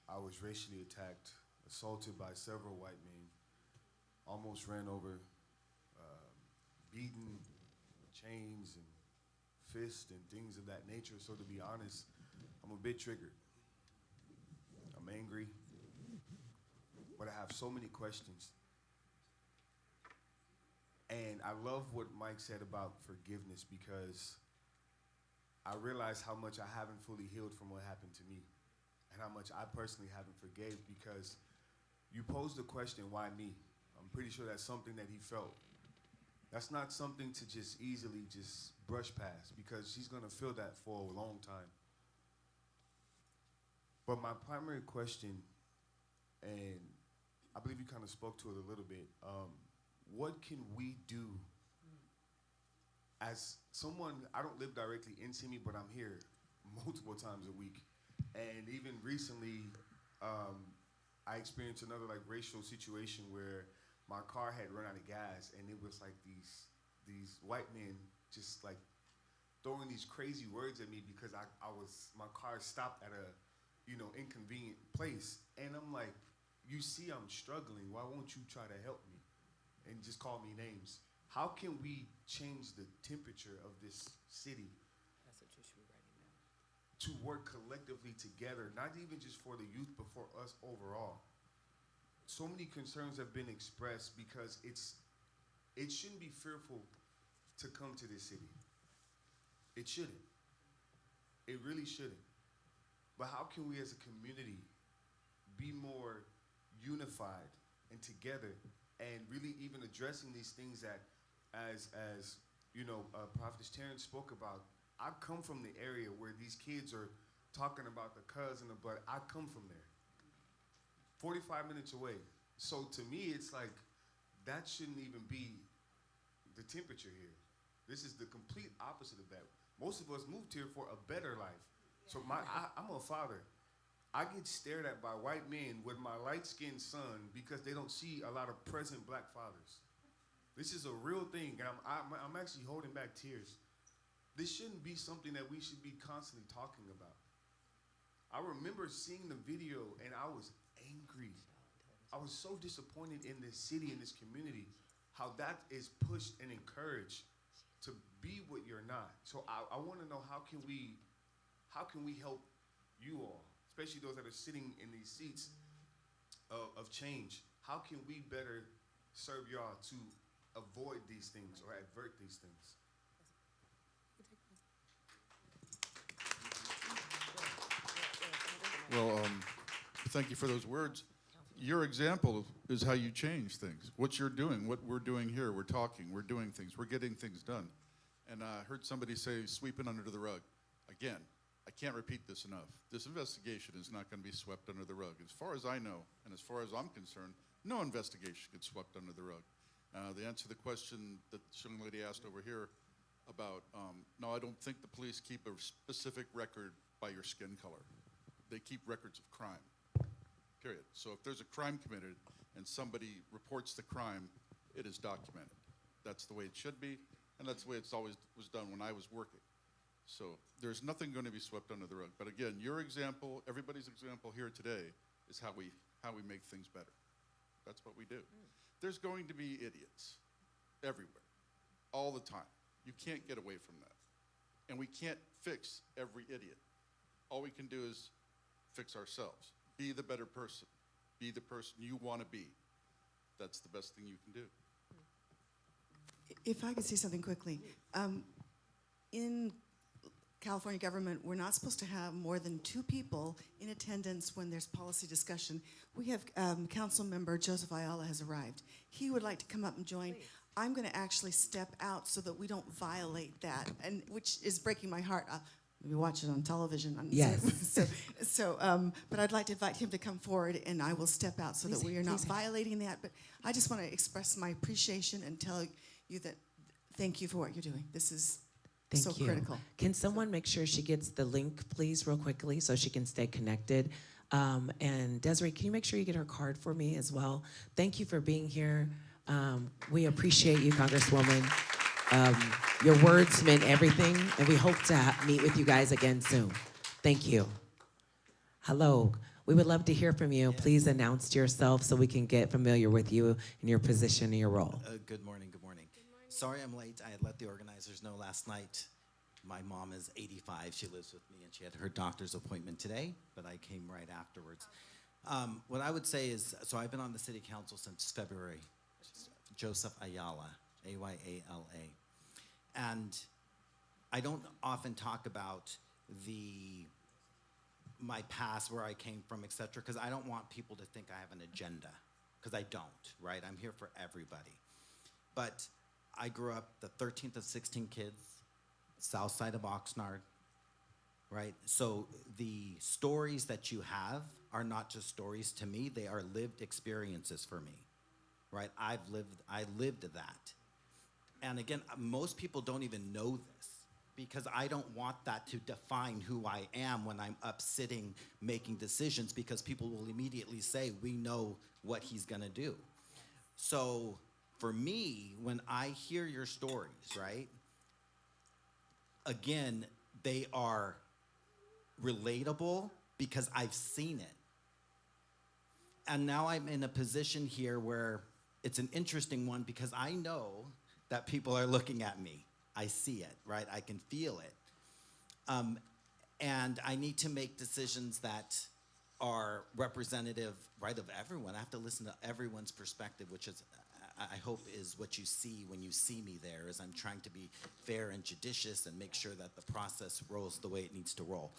I was racially attacked, assaulted by several white men, almost ran over, beaten, chains and fists and things of that nature. So to be honest, I'm a bit triggered. I'm angry, but I have so many questions. And I love what Mike said about forgiveness, because I realize how much I haven't fully healed from what happened to me, and how much I personally haven't forgave, because you posed the question, why me? I'm pretty sure that's something that he felt. That's not something to just easily just brush past, because he's gonna feel that for a long time. But my primary question, and I believe you kind of spoke to it a little bit, what can we do as someone, I don't live directly in Simi, but I'm here multiple times a week. And even recently, I experienced another like racial situation where my car had run out of gas, and it was like these white men just like throwing these crazy words at me because my car stopped at a, inconvenient place. And I'm like, you see I'm struggling, why won't you try to help me? And just call me names. How can we change the temperature of this city? That's what you should be writing down. To work collectively together, not even just for the youth, but for us overall. So many concerns have been expressed because it shouldn't be fearful to come to this city. It shouldn't. It really shouldn't. But how can we as a community be more unified and together, and really even addressing these things that, as Prophetess Taryn spoke about. I come from the area where these kids are talking about the cousin, but I come from there, 45 minutes away. So to me, it's like, that shouldn't even be the temperature here. This is the complete opposite of that. Most of us moved here for a better life. So I'm a father. I get stared at by white men with my light-skinned son because they don't see a lot of present black fathers. This is a real thing, and I'm actually holding back tears. This shouldn't be something that we should be constantly talking about. I remember seeing the video, and I was angry. I was so disappointed in this city, in this community, how that is pushed and encouraged to be what you're not. So I want to know, how can we help you all, especially those that are sitting in these seats of change? How can we better serve y'all to avoid these things or avert these things? Well, thank you for those words. Your example is how you change things. What you're doing, what we're doing here, we're talking, we're doing things, we're getting things done. And I heard somebody say sweeping under the rug. Again, I can't repeat this enough. This investigation is not going to be swept under the rug. As far as I know, and as far as I'm concerned, no investigation gets swept under the rug. The answer to the question that the young lady asked over here about, no, I don't think the police keep a specific record by your skin color. They keep records of crime, period. So if there's a crime committed and somebody reports the crime, it is documented. That's the way it should be, and that's the way it's always was done when I was working. So there's nothing going to be swept under the rug. But again, your example, everybody's example here today is how we make things better. That's what we do. There's going to be idiots everywhere, all the time. You can't get away from that. And we can't fix every idiot. All we can do is fix ourselves. Be the better person. Be the person you want to be. That's the best thing you can do. If I could say something quickly. In California government, we're not supposed to have more than 2 people in attendance when there's policy discussion. We have council member Joseph Ayala has arrived. He would like to come up and join. Please. I'm going to actually step out so that we don't violate that, and which is breaking my heart. Maybe watch it on television. Yes. But I'd like to invite him to come forward, and I will step out so that we are not violating that. But I just want to express my appreciation and tell you that thank you for what you're doing. This is so critical. Can someone make sure she gets the link, please, real quickly, so she can stay connected? And Desiree, can you make sure you get her card for me as well? Thank you for being here. We appreciate you, Congresswoman. Your words meant everything, and we hope to meet with you guys again soon. Thank you. Hello. We would love to hear from you. Yes. Please announce yourself so we can get familiar with you and your position and your role. Good morning, good morning. Sorry I'm late. I had let the organizers know last night. My mom is 85. She lives with me, and she had her doctor's appointment today, but I came right afterwards. What I would say is, so I've been on the city council since February. Joseph Ayala, A-Y-A-L-A. And I don't often talk about my past, where I came from, et cetera, because I don't want people to think I have an agenda, because I don't, right? I'm here for everybody. But I grew up the 13th of 16 kids, south side of Oxnard, right? So the stories that you have are not just stories to me, they are lived experiences for me, right? I lived that. And again, most people don't even know this, because I don't want that to define who I am when I'm up sitting making decisions, because people will immediately say, we know what he's gonna do. So for me, when I hear your stories, right, again, they are relatable because I've seen it. And now I'm in a position here where it's an interesting one, because I know that people are looking at me. I see it, right? I can feel it. And I need to make decisions that are representative, right, of everyone. I have to listen to everyone's perspective, which is, I hope, is what you see when you see me there, is I'm trying to be fair and judicious and make sure that the process rolls the way it needs to roll.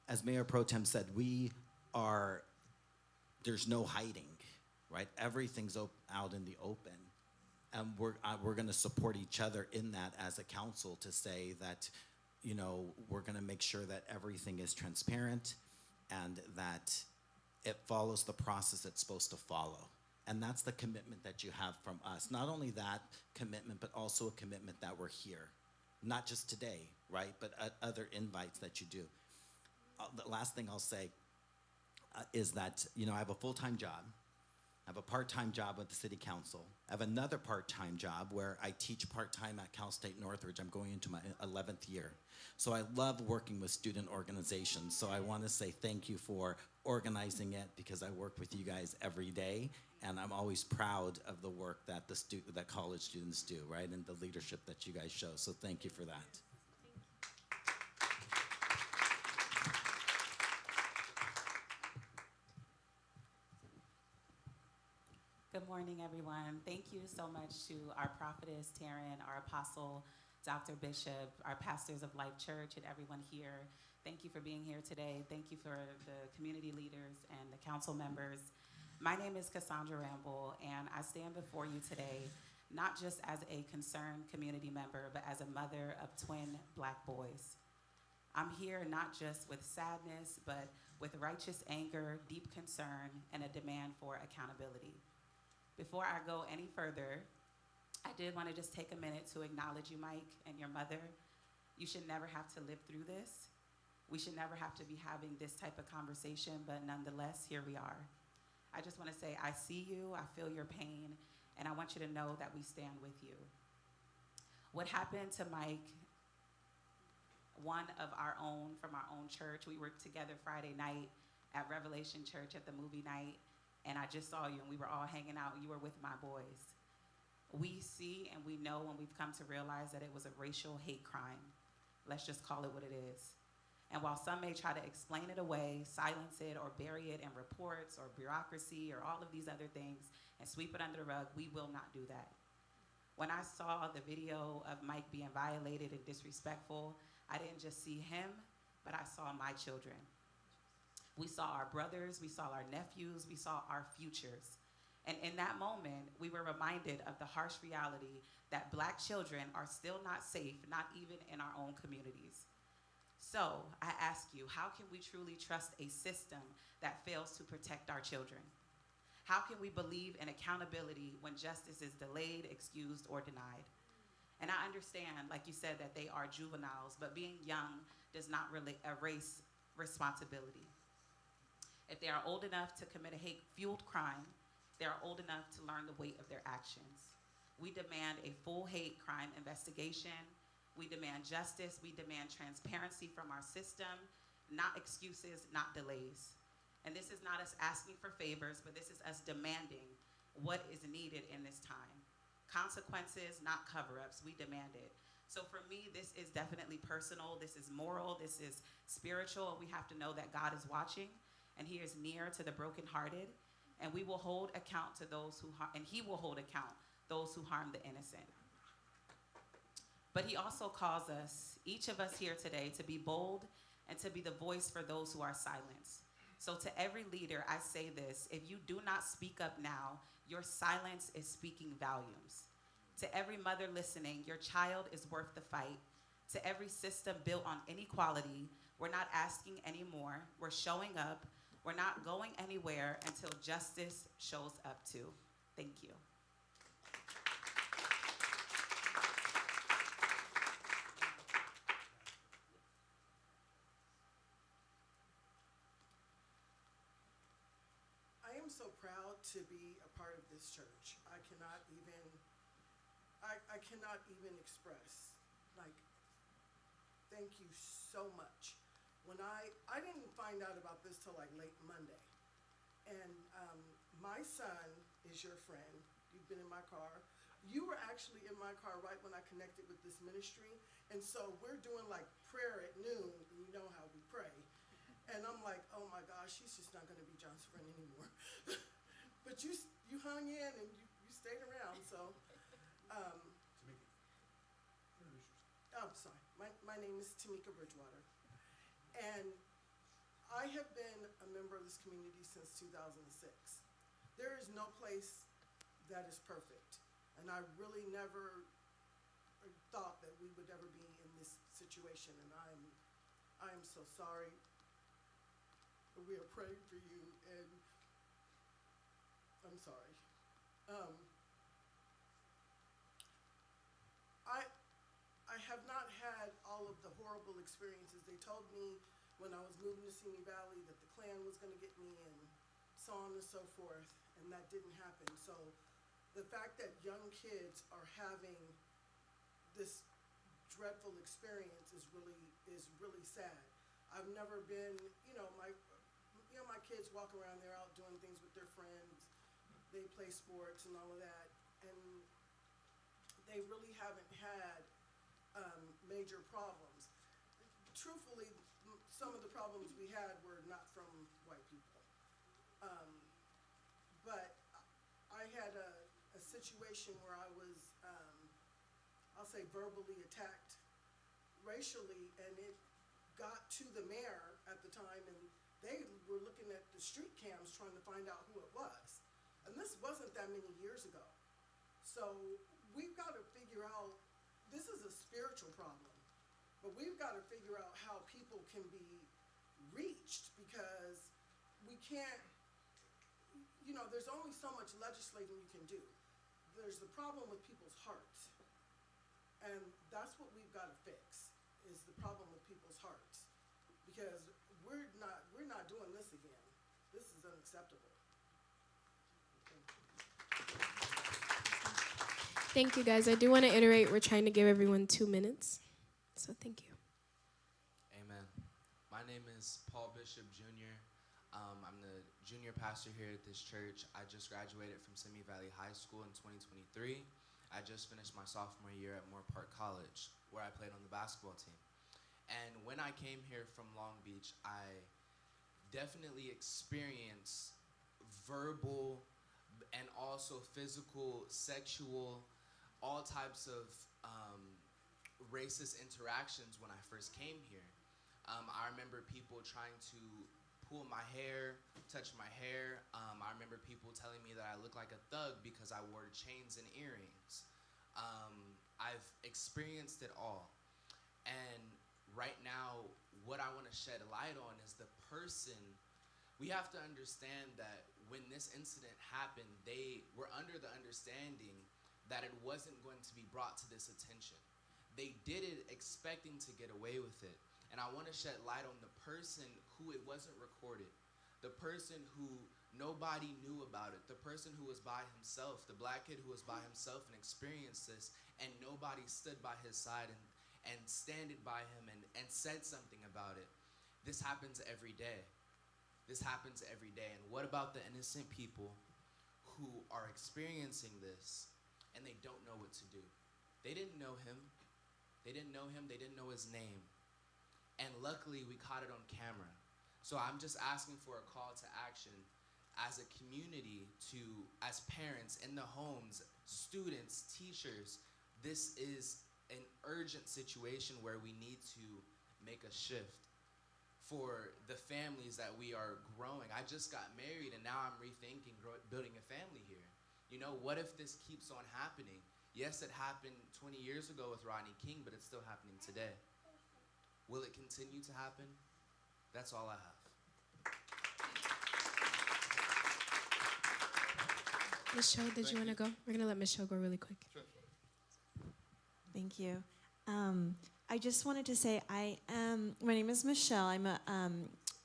As Mayor Pro Tem said, there's no hiding, right? Everything's out in the open. And we're going to support each other in that as a council, to say that, you know, we're going to make sure that everything is transparent and that it follows the process it's supposed to follow. And that's the commitment that you have from us. Not only that commitment, but also a commitment that we're here. Not just today, right, but other invites that you do. The last thing I'll say is that, you know, I have a full-time job. I have a part-time job with the city council. I have another part-time job where I teach part-time at Cal State Northridge. I'm going into my 11th year. So I love working with student organizations. So I want to say thank you for organizing it, because I work with you guys every day, and I'm always proud of the work that that college students do, right, and the leadership that you guys show. So thank you for that. Good morning, everyone. Thank you so much to our prophetess, Taryn, our apostle, Dr. Bishop, our pastors of Life Church, and everyone here. Thank you for being here today. Thank you for the community leaders and the council members. My name is Cassandra Ramble, and I stand before you today not just as a concerned community member, but as a mother of twin Black boys. I'm here not just with sadness, but with righteous anger, deep concern, and a demand for accountability. Before I go any further, I did want to just take a minute to acknowledge you, Mike, and your mother. You should never have to live through this. We should never have to be having this type of conversation, but nonetheless, here we are. I just want to say I see you, I feel your pain, and I want you to know that we stand with you. What happened to Mike, one of our own from our own church, we were together Friday night at Revelation Church at the movie night, and I just saw you, and we were all hanging out, and you were with my boys. We see and we know, and we've come to realize that it was a racial hate crime. Let's just call it what it is. And while some may try to explain it away, silence it, or bury it in reports or bureaucracy or all of these other things and sweep it under the rug, we will not do that. When I saw the video of Mike being violated and disrespectful, I didn't just see him, but I saw my children. We saw our brothers, we saw our nephews, we saw our futures. And in that moment, we were reminded of the harsh reality that Black children are still not safe, not even in our own communities. So I ask you, how can we truly trust a system that fails to protect our children? How can we believe in accountability when justice is delayed, excused, or denied? And I understand, like you said, that they are juveniles, but being young does not really erase responsibility. If they are old enough to commit a hate-fueled crime, they are old enough to learn the weight of their actions. We demand a full hate crime investigation. We demand justice. We demand transparency from our system, not excuses, not delays. And this is not us asking for favors, but this is us demanding what is needed in this time. Consequences, not cover-ups. We demand it. So for me, this is definitely personal. This is moral. This is spiritual. And we have to know that God is watching, and He is near to the brokenhearted. And we will hold account to those who harm, and He will hold account those who harm the innocent. But He also calls us, each of us here today, to be bold and to be the voice for those who are silenced. So to every leader, I say this: if you do not speak up now, your silence is speaking volumes. To every mother listening, your child is worth the fight. To every system built on inequality, we're not asking anymore. We're showing up. We're not going anywhere until justice shows up too. Thank you. I am so proud to be a part of this church. I cannot even express, like, thank you so much. When I didn't find out about this till like late Monday. And my son is your friend. You've been in my car. You were actually in my car right when I connected with this ministry. And so we're doing like prayer at noon, and you know how we pray. And I'm like, oh my gosh, she's just not gonna be John's friend anymore. But you hung in and you stayed around, so. I'm sorry, my name is Tamika Bridgewater. And I have been a member of this community since 2006. There is no place that is perfect. And I really never thought that we would ever be in this situation. And I am so sorry. We are praying for you, and I'm sorry. I have not had all of the horrible experiences. They told me when I was moving to Simi Valley that the Klan was gonna get me, and so on and so forth, and that didn't happen. So the fact that young kids are having this dreadful experience is really sad. I've never been, my kids walk around, they're out doing things with their friends, they play sports and all of that, and they really haven't had major problems. Truthfully, some of the problems we had were not from white people. But I had a situation where I was, I'll say, verbally attacked racially, and it got to the mayor at the time, and they were looking at the street cams trying to find out who it was. And this wasn't that many years ago. So we've got to figure out, this is a spiritual problem, but we've got to figure out how people can be reached, because we can't, there's only so much legislating you can do. There's the problem with people's hearts. And that's what we've got to fix, is the problem with people's hearts. Because we're not doing this again. This is unacceptable. Thank you, guys. I do want to iterate, we're trying to give everyone 2 minutes. So thank you. Amen. My name is Paul Bishop Jr. I'm the junior pastor here at this church. I just graduated from Simi Valley High School in 2023. I just finished my sophomore year at Moore Park College, where I played on the basketball team. And when I came here from Long Beach, I definitely experienced verbal and also physical, sexual, all types of racist interactions when I first came here. I remember people trying to pull my hair, touch my hair. I remember people telling me that I look like a thug because I wore chains and earrings. I've experienced it all. And right now, what I want to shed light on is the person. We have to understand that when this incident happened, they were under the understanding that it wasn't going to be brought to this attention. They did it expecting to get away with it. And I want to shed light on the person who it wasn't recorded, the person who nobody knew about it, the person who was by himself, the black kid who was by himself and experienced this, and nobody stood by his side and standed by him and said something about it. This happens every day. This happens every day. And what about the innocent people who are experiencing this and they don't know what to do? They didn't know him. They didn't know him. They didn't know his name. And luckily, we caught it on camera. So I'm just asking for a call to action as a community to, as parents in the homes, students, teachers. This is an urgent situation where we need to make a shift for the families that we are growing. I just got married, and now I'm rethinking building a family here. You know, what if this keeps on happening? Yes, it happened 20 years ago with Rodney King, but it's still happening today. Will it continue to happen? That's all I have. Michelle, did you want to go? We're going to let Michelle go really quick. Sure. Thank you. I just wanted to say my name is Michelle.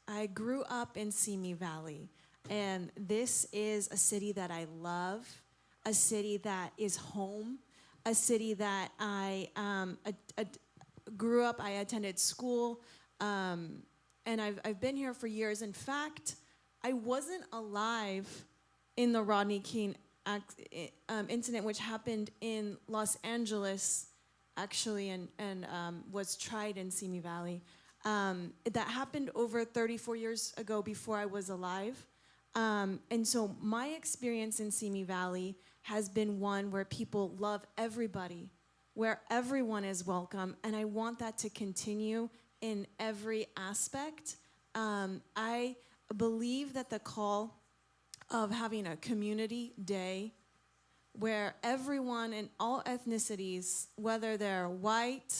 I grew up in Simi Valley, and this is a city that I love, a city that is home, a city that I grew up. I attended school, and I've been here for years. In fact, I wasn't alive in the Rodney King incident, which happened in Los Angeles, actually, and was tried in Simi Valley. That happened over 34 years ago before I was alive. And so my experience in Simi Valley has been one where people love everybody, where everyone is welcome, and I want that to continue in every aspect. I believe that the call of having a community day where everyone in all ethnicities, whether they're white,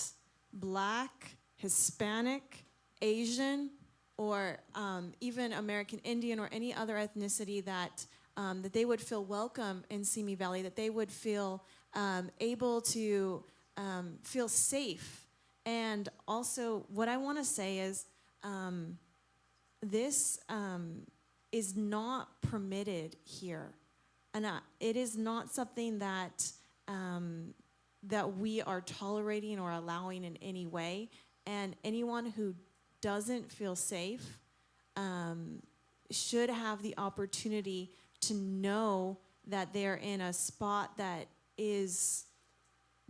black, Hispanic, Asian, or even American Indian or any other ethnicity, that they would feel welcome in Simi Valley, that they would feel able to feel safe. And also, what I want to say is this is not permitted here. And it is not something that that we are tolerating or allowing in any way. And anyone who doesn't feel safe should have the opportunity to know that they're in a spot that is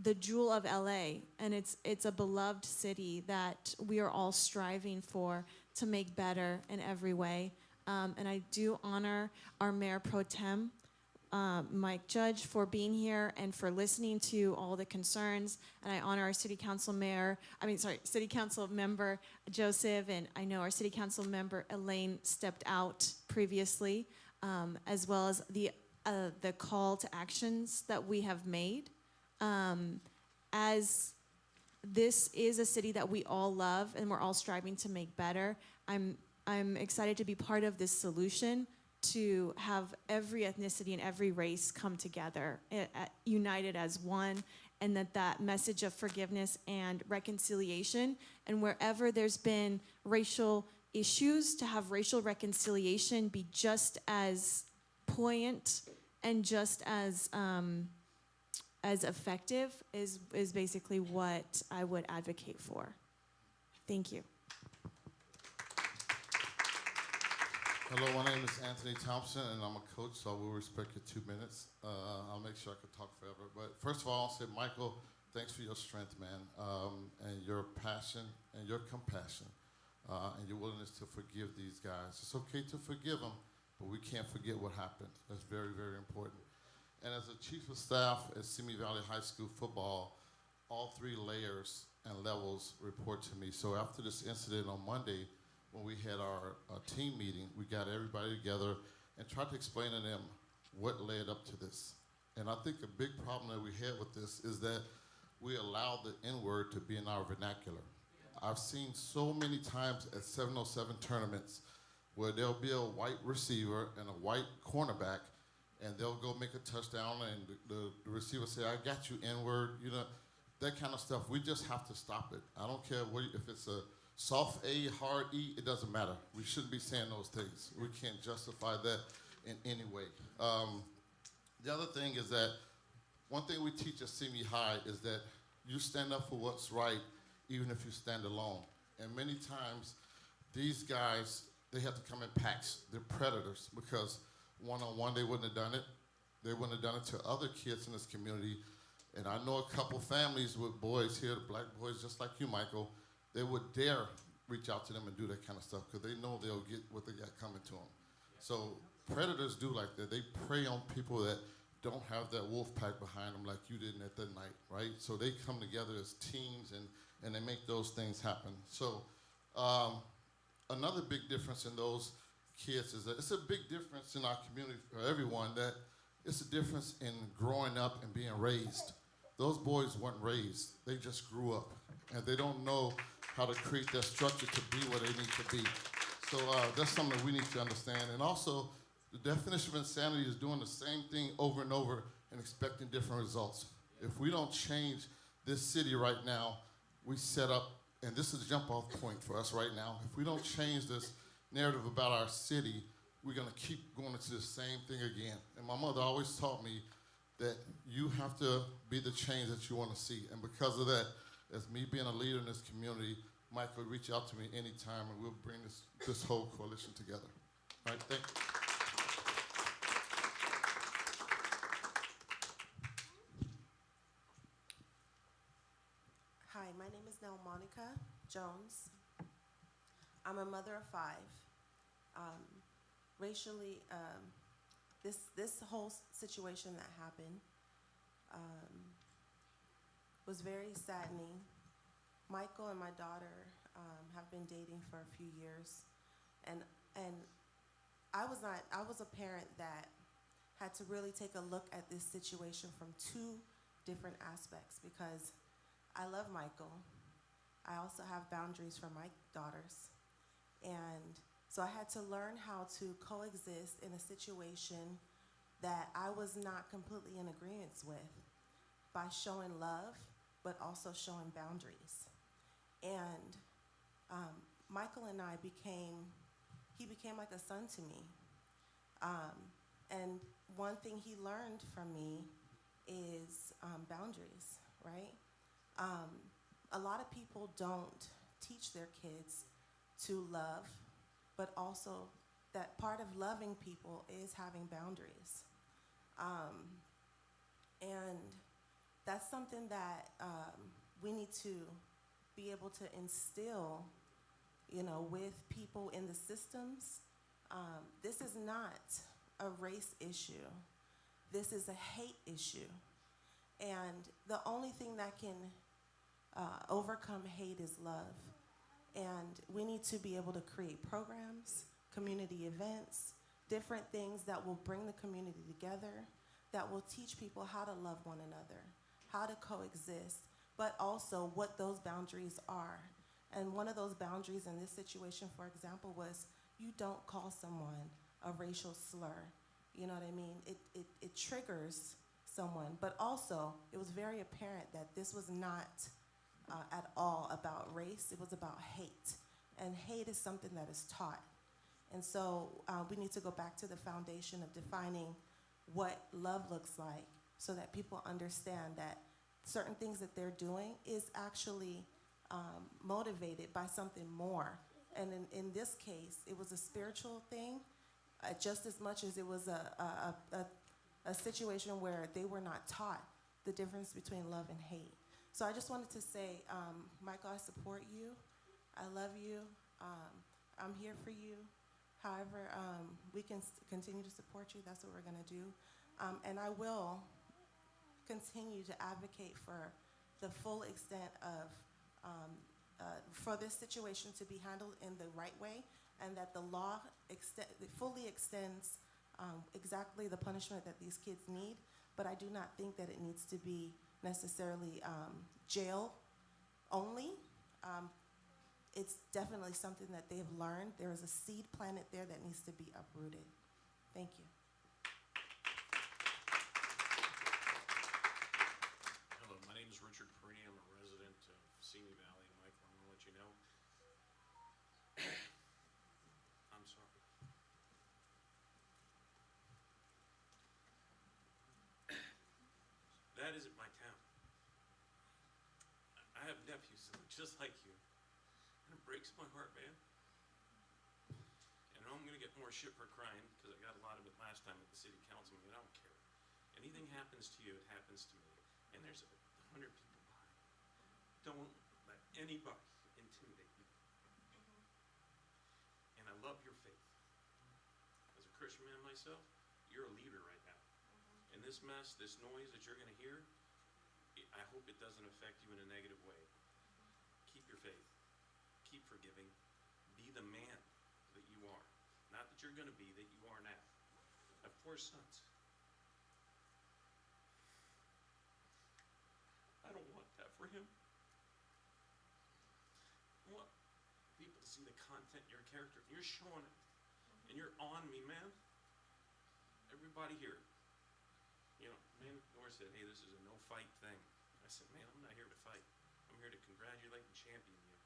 the jewel of LA, and it's a beloved city that we are all striving for to make better in every way. And I do honor our Mayor Pro Tem, Mike Judge, for being here and for listening to all the concerns. And I honor our City Council member Joseph, and I know our City Council member Elaine stepped out previously, as well as the call to actions that we have made. As this is a city that we all love and we're all striving to make better, I'm excited to be part of this solution, to have every ethnicity and every race come together, united as one, and that message of forgiveness and reconciliation, and wherever there's been racial issues, to have racial reconciliation be just as poignant and just as effective is basically what I would advocate for. Thank you. Hello, my name is Anthony Thompson, and I'm a coach, so I will respect your 2 minutes. I'll make sure I can talk forever. But first of all, I'll say, Michael, thanks for your strength, man, and your passion and your compassion, and your willingness to forgive these guys. It's okay to forgive them, but we can't forget what happened. That's very, very important. And as a chief of staff at Simi Valley High School football, all 3 layers and levels report to me. So after this incident on Monday, when we had our team meeting, we got everybody together and tried to explain to them what led up to this. And I think a big problem that we had with this is that we allowed the N-word to be in our vernacular. I've seen so many times at 707 tournaments where there'll be a white receiver and a white cornerback, and they'll go make a touchdown, and the receiver say, "I got you, N-word," you know, that kind of stuff. We just have to stop it. I don't care if it's a soft A, hard E, it doesn't matter. We shouldn't be saying those things. We can't justify that in any way. The other thing is that one thing we teach at Simi High is that you stand up for what's right even if you stand alone. And many times these guys, they have to come in packs. They're predators because one-on-one they wouldn't have done it. They wouldn't have done it to other kids in this community. And I know a couple families with boys here, the black boys just like you, Michael, they would dare reach out to them and do that kind of stuff because they know they'll get what they got coming to them. So predators do like that. They prey on people that don't have that wolf pack behind them like you didn't at that night, right? So they come together as teams and they make those things happen. So another big difference in those kids is that it's a big difference in our community for everyone, that it's a difference in growing up and being raised. Those boys weren't raised. They just grew up, and they don't know how to create that structure to be where they need to be. So that's something that we need to understand. And also, the definition of insanity is doing the same thing over and over and expecting different results. If we don't change this city right now, we set up, and this is a jump-off point for us right now. If we don't change this narrative about our city, we're gonna keep going into the same thing again. And my mother always taught me that you have to be the change that you wanna see. And because of that, as me being a leader in this community, Mike would reach out to me anytime and we'll bring this whole coalition together. All right, thank you. Hi, my name is now Monica Jones. I'm a mother of 5. Racially, this whole situation that happened was very saddening. Michael and my daughter have been dating for a few years, and I was a parent that had to really take a look at this situation from 2 different aspects, because I love Michael. I also have boundaries for my daughters, and so I had to learn how to coexist in a situation that I was not completely in agreement with, by showing love, but also showing boundaries. And Michael and I he became like a son to me. And one thing he learned from me is boundaries, right? A lot of people don't teach their kids to love, but also that part of loving people is having boundaries. And that's something that we need to be able to instill, with people in the systems. This is not a race issue. This is a hate issue. And the only thing that can overcome hate is love. And we need to be able to create programs, community events, different things that will bring the community together, that will teach people how to love one another, how to coexist, but also what those boundaries are. And one of those boundaries in this situation, for example, was you don't call someone a racial slur. You know what I mean? It triggers someone, but also it was very apparent that this was not at all about race. It was about hate. And hate is something that is taught. And so we need to go back to the foundation of defining what love looks like, so that people understand that certain things that they're doing is actually motivated by something more. And in this case, it was a spiritual thing, just as much as it was a situation where they were not taught the difference between love and hate. So I just wanted to say, Michael, I support you. I love you. I'm here for you. However, we can continue to support you. That's what we're going to do. And I will continue to advocate for the full extent of, for this situation to be handled in the right way, and that the law fully extends exactly the punishment that these kids need. But I do not think that it needs to be necessarily jail only. It's definitely something that they've learned. There is a seed planted there that needs to be uprooted. Thank you. Hello, my name is Richard Perini. I'm a resident of Simi Valley. Michael, I'm going to let you know. I'm sorry. That isn't my town. I have nephews that look just like you. And it breaks my heart, man. And I know I'm going to get more shit for crying, because I got a lot of it last time at the city council meeting. I don't care. Anything happens to you, it happens to me. And there's 100 people behind. Don't let anybody intimidate you. And I love your faith. As a Christian man myself, you're a leader right now. And this mess, this noise that you're going to hear, I hope it doesn't affect you in a negative way. Keep your faith. Keep forgiving. Be the man that you are. Not that you're going to be, that you are now. I have 4 sons. I don't want that for him. I want people to see the content in your character. You're showing it. And you're on me, man. Everybody here. You know, man North said, hey, this is a no-fight thing. I said, man, I'm not here to fight. I'm here to congratulate and champion you.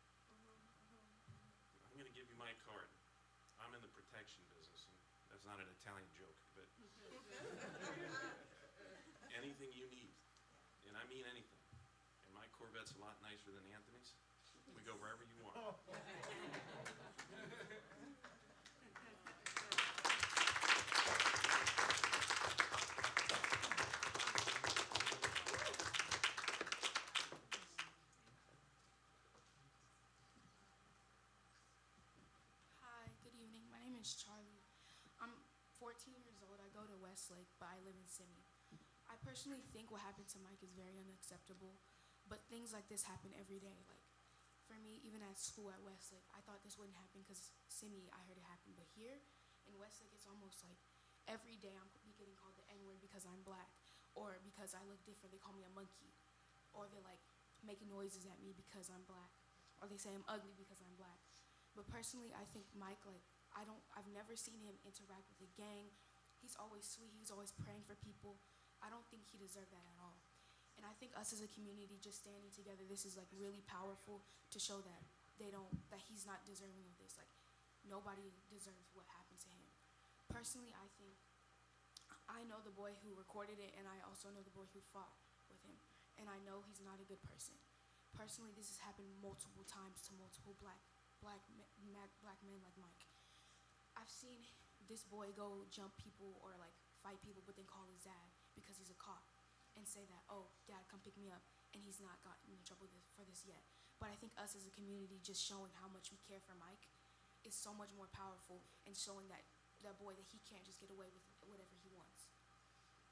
I'm going to give you my card. I'm in the protection business, and that's not an Italian joke, but anything you need, and I mean anything. And my Corvette's a lot nicer than Anthony's. We go wherever you want. Charlie. I'm 14 years old. I go to Westlake, but I live in Simi. I personally think what happened to Mike is very unacceptable, but things like this happen every day. Like, for me, even at school at Westlake, I thought this wouldn't happen because Simi, I heard it happen, but here in Westlake, it's almost like every day I'm getting called the N-word because I'm black, or because I look different, they call me a monkey, or they're like making noises at me because I'm black, or they say I'm ugly because I'm black. But personally, I think Mike, like, I've never seen him interact with a gang. He's always sweet, he's always praying for people. I don't think he deserved that at all. And I think us as a community just standing together, this is like really powerful to show that that he's not deserving of this. Like, nobody deserves what happened to him. Personally, I know the boy who recorded it, and I also know the boy who fought with him. And I know he's not a good person. Personally, this has happened multiple times to multiple black men like Mike. I've seen this boy go jump people or like fight people, but then call his dad because he's a cop and say that, oh, dad, come pick me up, and he's not gotten in trouble for this yet. But I think us as a community just showing how much we care for Mike is so much more powerful, and showing that boy that he can't just get away with whatever he wants.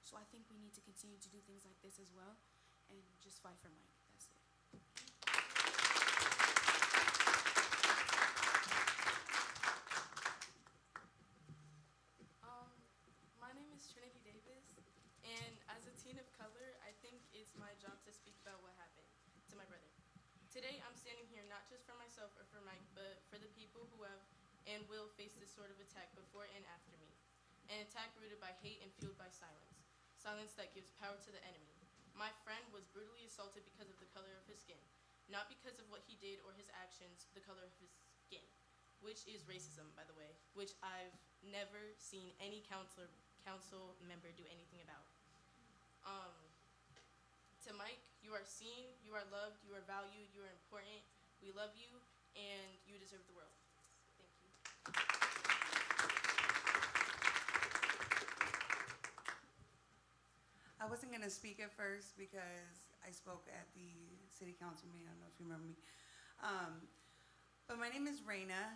So I think we need to continue to do things like this as well and just fight for Mike. That's it. My name is Trinity Davis, and as a teen of color, I think it's my job to speak about what happened to my brother. Today, I'm standing here not just for myself or for Mike, but for the people who have and will face this sort of attack before and after me. An attack rooted by hate and fueled by silence. Silence that gives power to the enemy. My friend was brutally assaulted because of the color of his skin. Not because of what he did or his actions, the color of his skin. Which is racism, by the way, which I've never seen any council member do anything about. To Mike, you are seen, you are loved, you are valued, you are important. We love you, and you deserve the world. Thank you. I wasn't going to speak at first because I spoke at the city council meeting. I don't know if you remember me. But my name is Raina.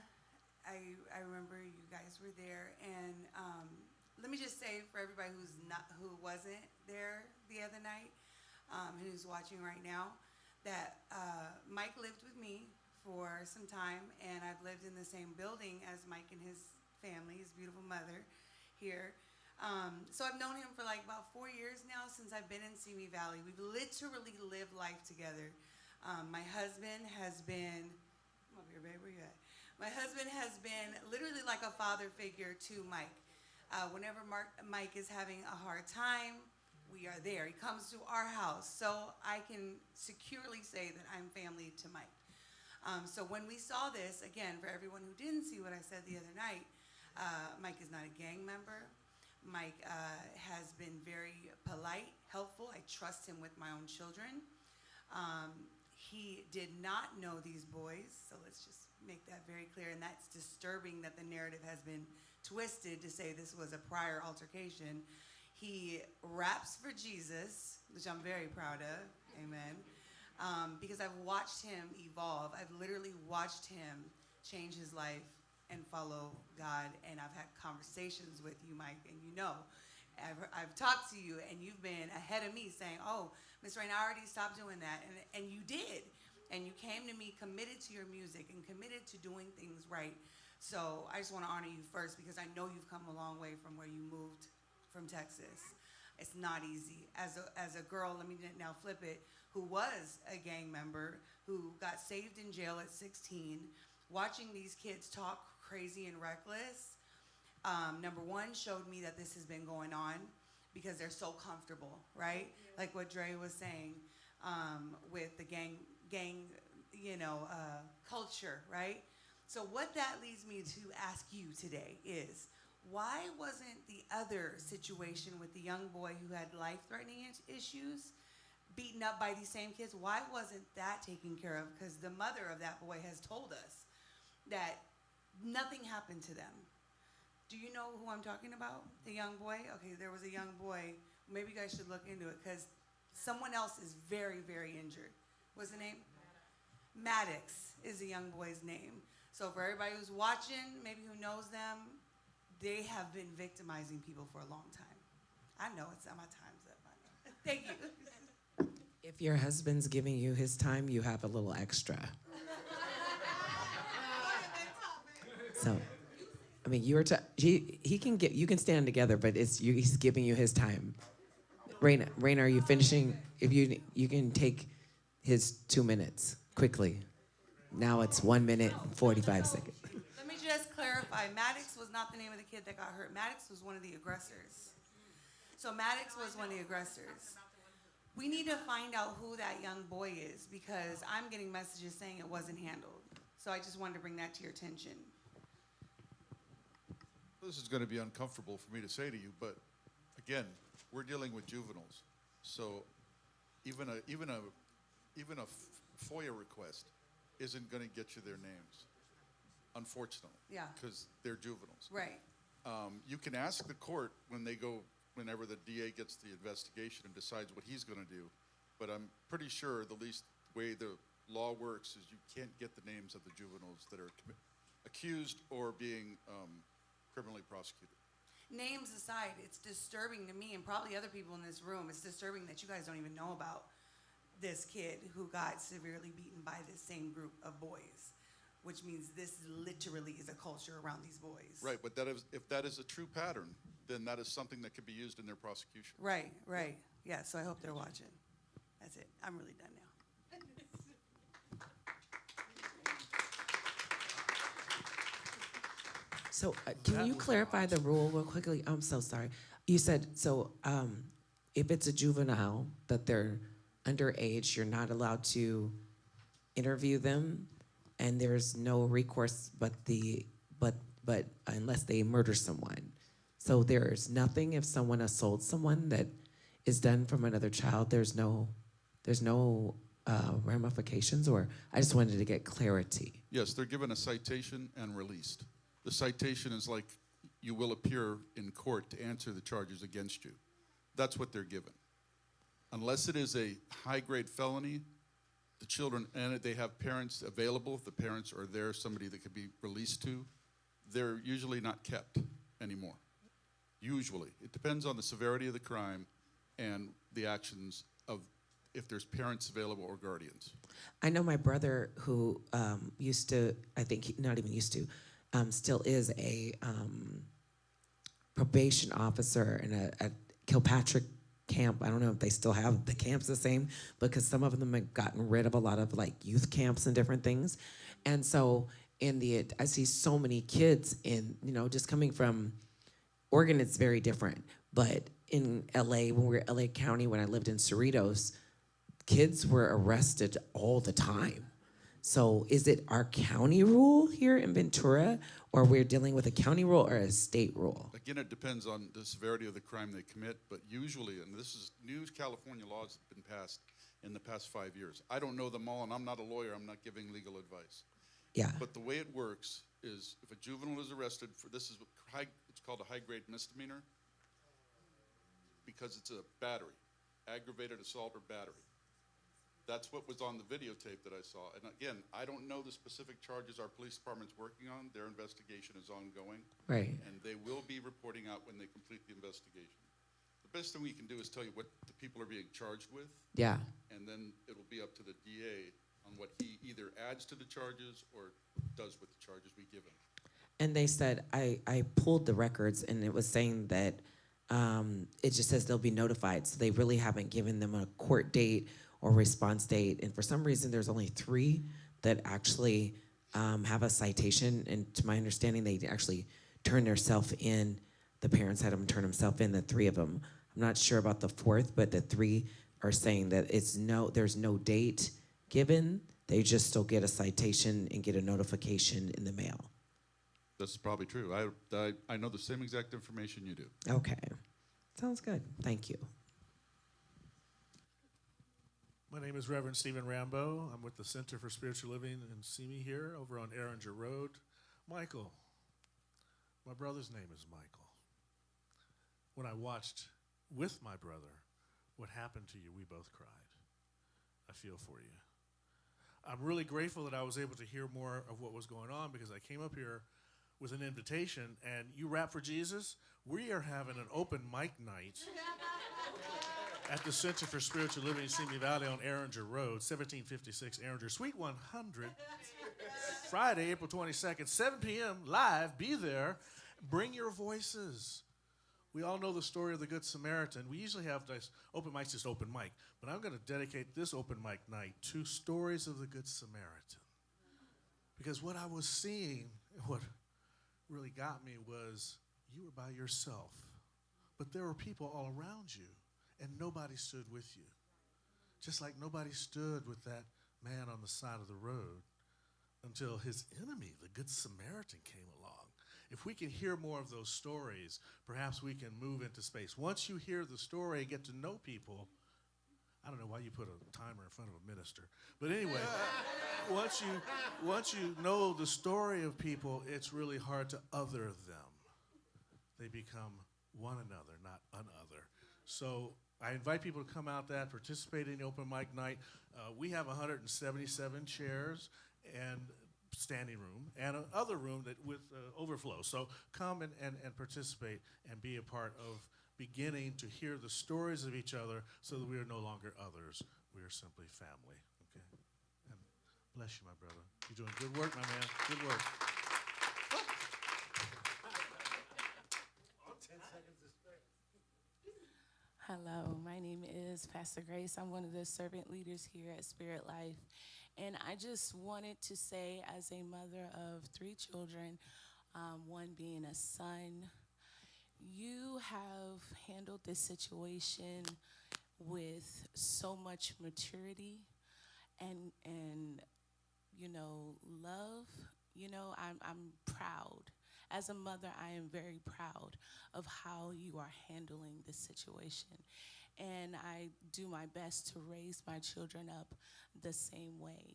I remember you guys were there. And let me just say for everybody who wasn't there the other night, who's watching right now, that Mike lived with me for some time, and I've lived in the same building as Mike and his family, his beautiful mother here. So I've known him for like about 4 years now since I've been in Simi Valley. We've literally lived life together. My husband has been, come up here, babe, where you at? My husband has been literally like a father figure to Mike. Whenever Mike is having a hard time, we are there. He comes to our house. So I can securely say that I'm family to Mike. So when we saw this, again, for everyone who didn't see what I said the other night, Mike is not a gang member. Mike has been very polite, helpful. I trust him with my own children. He did not know these boys, so let's just make that very clear. And that's disturbing that the narrative has been twisted to say this was a prior altercation. He raps for Jesus, which I'm very proud of, amen. Because I've watched him evolve. I've literally watched him change his life and follow God. And I've had conversations with you, Mike, and you know, I've talked to you, and you've been ahead of me saying, oh, Miss Rain, I already stopped doing that. And you did. And you came to me committed to your music and committed to doing things right. So I just want to honor you first because I know you've come a long way from where you moved from Texas. It's not easy. As a girl, let me now flip it, who was a gang member, who got saved in jail at 16, watching these kids talk crazy and reckless, number one, showed me that this has been going on because they're so comfortable, right? Yeah. Like what Dre was saying with the gang culture, right? So what that leads me to ask you today is, why wasn't the other situation with the young boy who had life-threatening issues beaten up by these same kids, why wasn't that taken care of? Because the mother of that boy has told us that nothing happened to them. Do you know who I'm talking about? The young boy? Okay, there was a young boy. Maybe you guys should look into it because someone else is very, very injured. What's the name? Maddox is the young boy's name. So for everybody who's watching, maybe who knows them, they have been victimizing people for a long time. I know it's my time's up. I know. Thank you. If your husband's giving you his time, you have a little extra. So, I mean, he can get, you can stand together, but he's giving you his time. Raina, are you finishing? If you can take his 2 minutes quickly. Now it's 1 minute and 45 seconds. Let me just clarify. Maddox was not the name of the kid that got hurt. Maddox was one of the aggressors. So Maddox was one of the aggressors. We need to find out who that young boy is because I'm getting messages saying it wasn't handled. So I just wanted to bring that to your attention. This is going to be uncomfortable for me to say to you, but again, we're dealing with juveniles. So even a FOIA request isn't going to get you their names, unfortunately. Yeah. Because they're juveniles. Right. You can ask the court whenever the DA gets the investigation and decides what he's going to do, but I'm pretty sure the least way the law works is you can't get the names of the juveniles that are accused or being criminally prosecuted. Names aside, it's disturbing to me and probably other people in this room. It's disturbing that you guys don't even know about this kid who got severely beaten by this same group of boys, which means this literally is a culture around these boys. Right, but if that is a true pattern, then that is something that could be used in their prosecution. Right. Yeah, so I hope they're watching. That's it. I'm really done now. So can you clarify the rule real quickly? I'm so sorry. You said, if it's a juvenile that they're underage, you're not allowed to interview them, and there's no recourse but unless they murder someone. So there's nothing if someone assaults someone that is done from another child. There's no ramifications, or I just wanted to get clarity. Yes, they're given a citation and released. The citation is like you will appear in court to answer the charges against you. That's what they're given. unless it is a high-grade felony, the children, and they have parents available, if the parents are there, somebody that could be released to, they're usually not kept anymore. Usually. It depends on the severity of the crime and the actions of if there's parents available or guardians. I know my brother who used to, I think, not even used to, still is a probation officer in a Kilpatrick camp. I don't know if they still have the camps the same, because some of them have gotten rid of a lot of like youth camps and different things. And so I see so many kids in, just coming from Oregon, it's very different. But in LA, when we were LA County, when I lived in Cerritos, kids were arrested all the time. So is it our county rule here in Ventura, or we're dealing with a county rule or a state rule? Again, it depends on the severity of the crime they commit, but usually, and this is new California laws that have been passed in the past 5 years. I don't know them all, and I'm not a lawyer, I'm not giving legal advice. Yeah. But the way it works is if a juvenile is arrested for, it's called a high-grade misdemeanor, because it's a battery, aggravated assault or battery. That's what was on the videotape that I saw. And again, I don't know the specific charges our police department's working on. Their investigation is ongoing. Right. And they will be reporting out when they complete the investigation. The best thing we can do is tell you what the people are being charged with. Yeah. And then it'll be up to the DA on what he either adds to the charges or does with the charges we give him. And they said, I pulled the records, and it was saying that it just says they'll be notified. So they really haven't given them a court date or response date. And for some reason, there's only 3 that actually have a citation. And to my understanding, they actually turned themselves in. The parents had them turn themselves in, the 3 of them. I'm not sure about the 4th, but the 3 are saying that there's no date given. They just still get a citation and get a notification in the mail. That's probably true. I know the same exact information you do. Okay. Sounds good. Thank you. My name is Reverend Stephen Rambo. I'm with the Center for Spiritual Living in Simi here over on Erringer Road. Michael, my brother's name is Michael. When I watched with my brother what happened to you, we both cried. I feel for you. I'm really grateful that I was able to hear more of what was going on, because I came up here with an invitation, and you rap for Jesus. We are having an open mic night at the Center for Spiritual Living in Simi Valley on Erringer Road, 1756 Erringer, Suite 100, Friday, April 22nd, 7 p.m. live. Be there. Bring your voices. We all know the story of the Good Samaritan. We usually have this open mic, just open mic, but I'm going to dedicate this open mic night to stories of the Good Samaritan. Because what I was seeing, what really got me, was you were by yourself, but there were people all around you, and nobody stood with you. Just like nobody stood with that man on the side of the road until his enemy, the Good Samaritan, came along. If we can hear more of those stories, perhaps we can move into space. Once you hear the story and get to know people, I don't know why you put a timer in front of a minister, but anyway, once you know the story of people, it's really hard to other them. They become one another, not another. So I invite people to come out that, participate in the open mic night. We have 177 chairs and standing room and another room that with overflow. So come and participate and be a part of beginning to hear the stories of each other, so that we are no longer others. We are simply family. Okay? And bless you, my brother. You're doing good work, my man. Good work. Hello, my name is Pastor Grace. I'm one of the servant leaders here at Spiritlife. And I just wanted to say, as a mother of 3 children, one being a son, you have handled this situation with so much maturity and love. I'm proud. As a mother, I am very proud of how you are handling this situation. And I do my best to raise my children up the same way,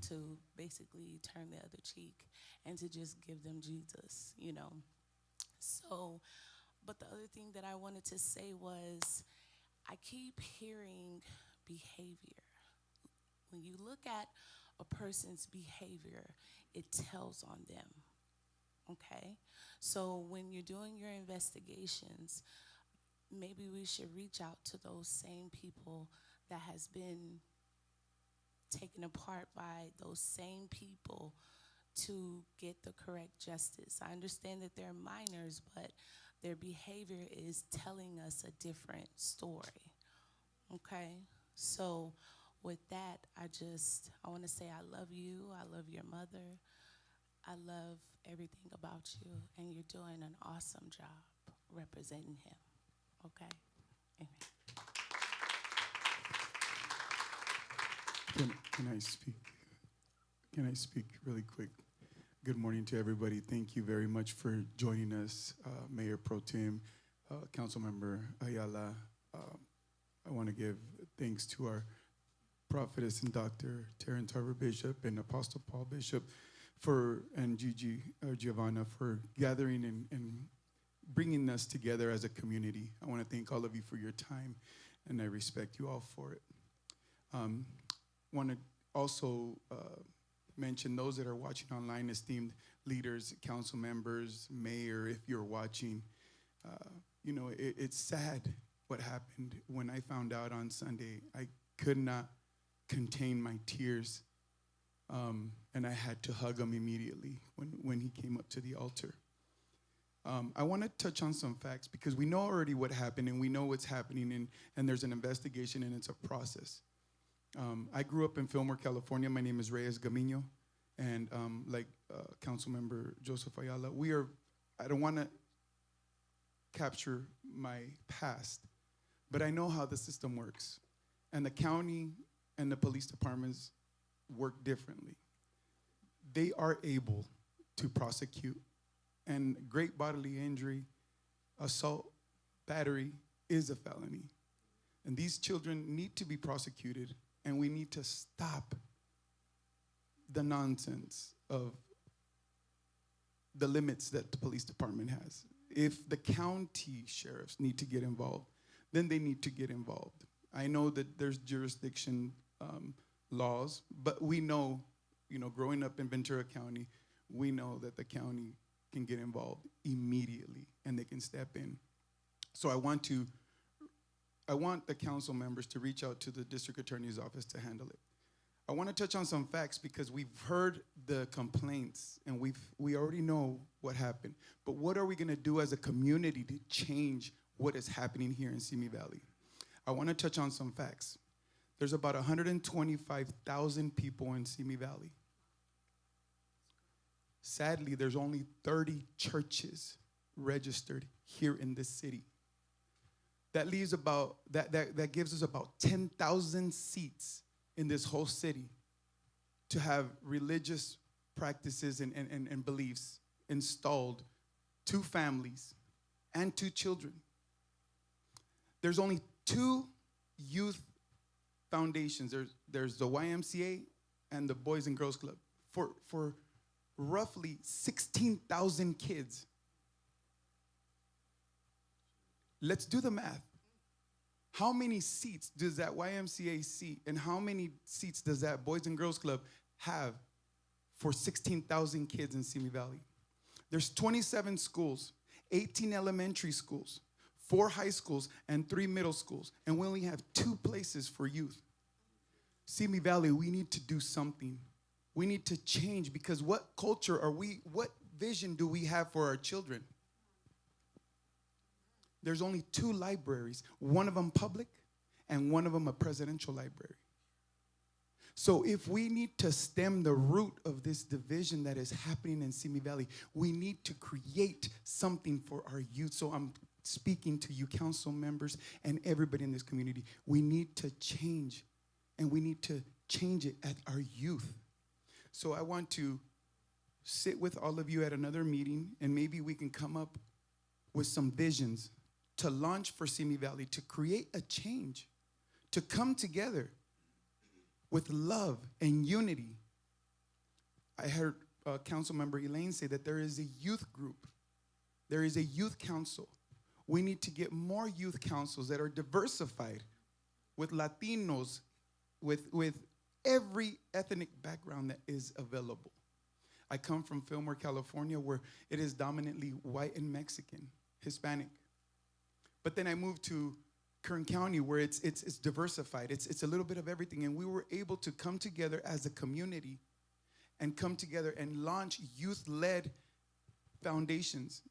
to basically turn the other cheek and to just give them Jesus, So, but the other thing that I wanted to say was, I keep hearing behavior. When you look at a person's behavior, it tells on them, okay? So when you're doing your investigations, maybe we should reach out to those same people that has been taken apart by those same people to get the correct justice. I understand that they're minors, but their behavior is telling us a different story, okay? So with that, I want to say I love you, I love your mother, I love everything about you, and you're doing an awesome job representing him, okay? Amen. Can I speak? Can I speak really quick? Good morning to everybody. Thank you very much for joining us, Mayor Pro Tem, Councilmember Ayala. I want to give thanks to our Prophetess and Dr. Taryn Tarver Bishop and Apostle Paul Bishop and Gigi Giovanna for gathering and bringing us together as a community. I want to thank all of you for your time, and I respect you all for it. Want to also mention those that are watching online, esteemed leaders, council members, mayor, if you're watching. It's sad what happened. When I found out on Sunday, I could not contain my tears, and I had to hug him immediately when he came up to the altar. I want to touch on some facts because we know already what happened, and we know what's happening, and there's an investigation, and it's a process. I grew up in Fillmore, California. My name is Reyes Gamino, and like Councilmember Joseph Ayala, I don't want to capture my past, but I know how the system works, and the county and the police departments work differently. They are able to prosecute, and great bodily injury, assault, battery is a felony, and these children need to be prosecuted. And we need to stop the nonsense of the limits that the police department has. If the county sheriffs need to get involved, then they need to get involved. I know that there's jurisdiction laws, but we know, growing up in Ventura County, we know that the county can get involved immediately and they can step in. So I want the council members to reach out to the district attorney's office to handle it. I want to touch on some facts because we've heard the complaints and we already know what happened. But what are we going to do as a community to change what is happening here in Simi Valley? I want to touch on some facts. There's about 125,000 people in Simi Valley. Sadly, there's only 30 churches registered here in this city. That leaves that gives us about 10,000 seats in this whole city to have religious practices and beliefs installed to families and to children. There's only 2 youth foundations. There's the YMCA and the Boys and Girls Club for roughly 16,000 kids. Let's do the math. How many seats does that YMCA seat and how many seats does that Boys and Girls Club have for 16,000 kids in Simi Valley? There's 27 schools, 18 elementary schools, 4 high schools, and 3 middle schools, and we only have 2 places for youth. Simi Valley, we need to do something. We need to change because what vision do we have for our children? There's only 2 libraries, one of them public and one of them a presidential library. So if we need to stem the root of this division that is happening in Simi Valley, we need to create something for our youth. So I'm speaking to you council members and everybody in this community. We need to change, and we need to change it at our youth. So I want to sit with all of you at another meeting, and maybe we can come up with some visions to launch for Simi Valley, to create a change, to come together with love and unity. I heard Council Member Elaine say that there is a youth group. There is a youth council. We need to get more youth councils that are diversified with Latinos, with every ethnic background that is available. I come from Fillmore, California, where it is dominantly white and Mexican, Hispanic. But then I moved to Kern County, where it's diversified. It's a little bit of everything. And we were able to come together as a community and come together and launch youth-led foundations.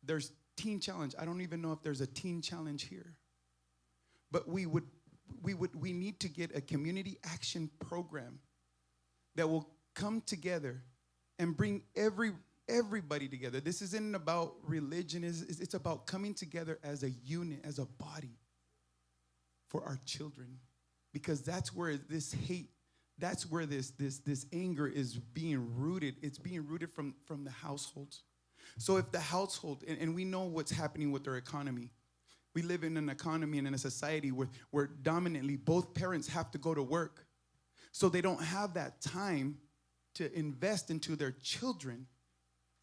There's Teen Challenge. I don't even know if there's a Teen Challenge here. But we need to get a community action program that will come together and bring everybody together. This isn't about religion. It's about coming together as a unit, as a body for our children. Because that's where this hate, that's where this anger is being rooted. It's being rooted from the households. So if the household, and we know what's happening with our economy. We live in an economy and in a society where dominantly both parents have to go to work. So they don't have that time to invest into their children,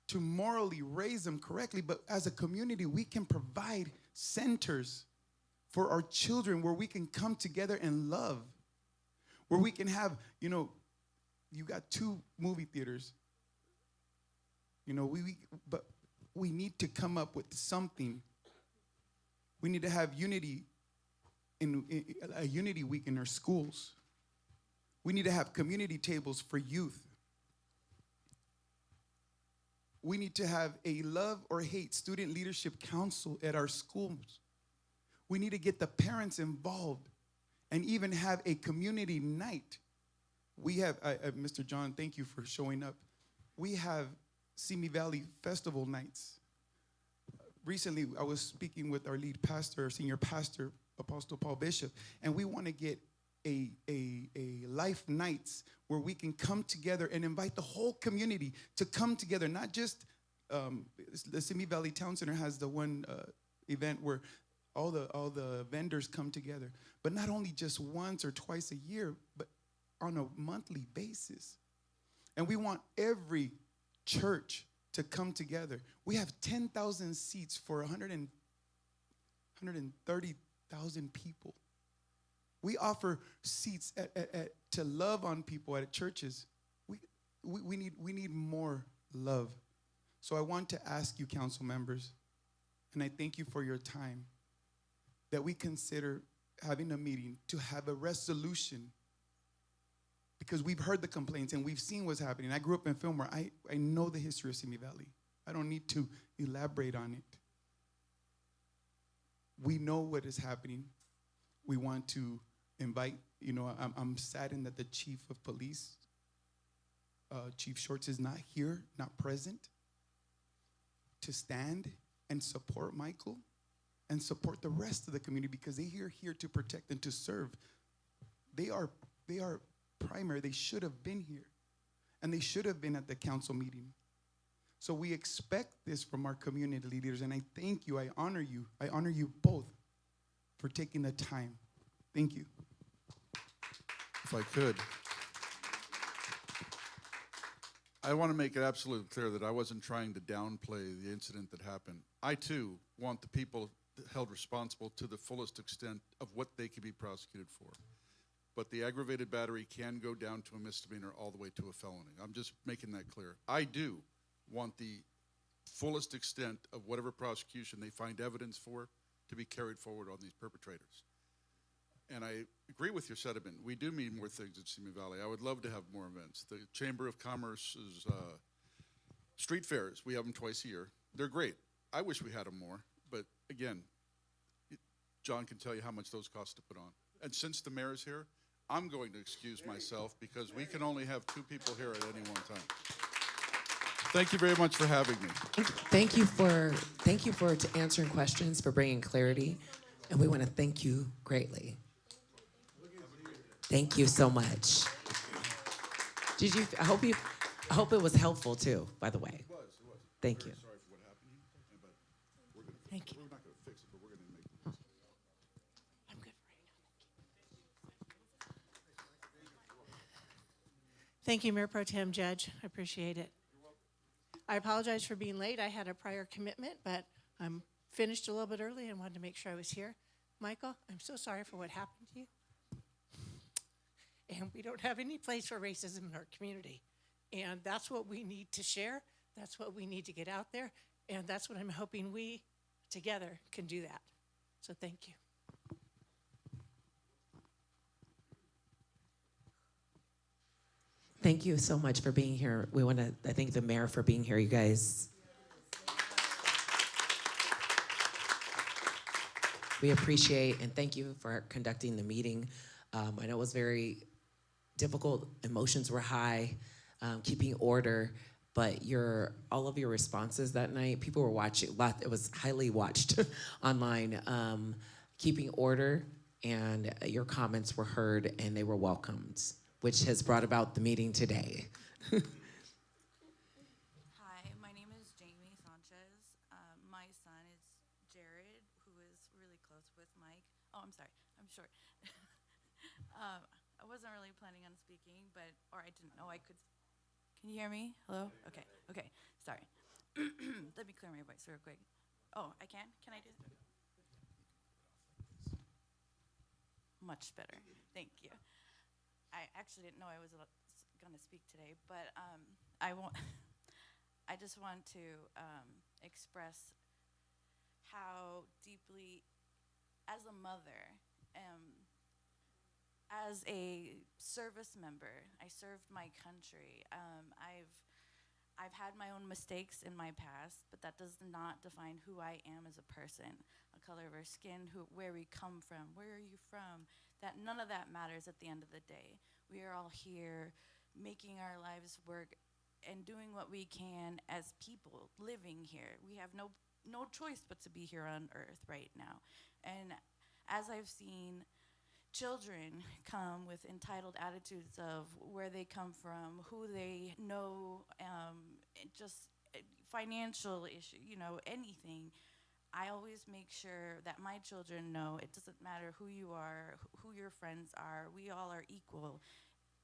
to morally raise them correctly. But as a community, we can provide centers for our children where we can come together and love, where we can have, you got 2 movie theaters. But we need to come up with something. We need to have unity, in a unity week in our schools. We need to have community tables for youth. We need to have a love or hate student leadership council at our schools. We need to get the parents involved and even have a community night. We have, Mr. John, thank you for showing up. We have Simi Valley Festival nights. Recently, I was speaking with our lead pastor, senior pastor, Apostle Paul Bishop, and we want to get a life nights where we can come together and invite the whole community to come together. Not just the Simi Valley Town Center has the one event where all the vendors come together, but not only just once or twice a year, but on a monthly basis. And we want every church to come together. We have 10,000 seats for 130,000 people. We offer seats to love on people at churches. We need more love. So I want to ask you, council members, and I thank you for your time, that we consider having a meeting to have a resolution, because we've heard the complaints and we've seen what's happening. I grew up in Fillmore. I know the history of Simi Valley. I don't need to elaborate on it. We know what is happening. We want to invite, I'm saddened that the chief of police, Chief Shorts, is not here, not present, to stand and support Michael and support the rest of the community, because they are here to protect and to serve. They are primary. They should have been here, and they should have been at the council meeting. So we expect this from our community leaders, and I thank you. I honor you. I honor you both for taking the time. Thank you. If I could, I want to make it absolutely clear that I wasn't trying to downplay the incident that happened. I, too, want the people held responsible to the fullest extent of what they could be prosecuted for. But the aggravated battery can go down to a misdemeanor all the way to a felony. I'm just making that clear. I do want the fullest extent of whatever prosecution they find evidence for to be carried forward on these perpetrators. And I agree with your sentiment. We do need more things in Simi Valley. I would love to have more events. The Chamber of Commerce's street fairs, we have them twice a year. They're great. I wish we had them more. But again, John can tell you how much those cost to put on. And since the mayor's here, I'm going to excuse myself because we can only have 2 people here at any one time. Thank you very much for having me. Thank you for answering questions, for bringing clarity, and we want to thank you greatly. Thank you so much. I hope it was helpful too, by the way. It was. Thank you. Sorry for what happened, but Thank you. we're not going to fix it, but we're going to make it. I'm good Thank you, Mayor Pro Tem, Judge. I appreciate it. I apologize for being late. I had a prior commitment, but I'm finished a little bit early and wanted to make sure I was here. Michael, I'm so sorry for what happened to you. And we don't have any place for racism in our community. And that's what we need to share. That's what we need to get out there. And that's what I'm hoping we together can do that. So thank you. Thank you so much for being here. We want to thank the mayor for being here, you guys. We appreciate and thank you for conducting the meeting. I know it was very difficult. Emotions were high, keeping order, but all of your responses that night, people were watching. It was highly watched online. Keeping order, and your comments were heard and they were welcomed, which has brought about the meeting today. Hi, my name is Jamie Sanchez. My son is Jared, who is really close with Mike. Oh, I'm sorry, I'm short. I wasn't really planning on speaking, or I didn't know I could. Can you hear me? Hello? Okay, sorry. Let me clear my voice real quick. Oh, I can? Can I do that? Much better, thank you. I actually didn't know I was going to speak today, but I just want to express how deeply, as a mother, as a service member, I served my country. I've had my own mistakes in my past, but that does not define who I am as a person. The color of our skin, where we come from, where are you from? None of that matters at the end of the day. We are all here making our lives work and doing what we can as people living here. We have no choice but to be here on earth right now. And as I've seen children come with entitled attitudes of where they come from, who they know, just financial issue, anything, I always make sure that my children know it doesn't matter who you are, who your friends are, we all are equal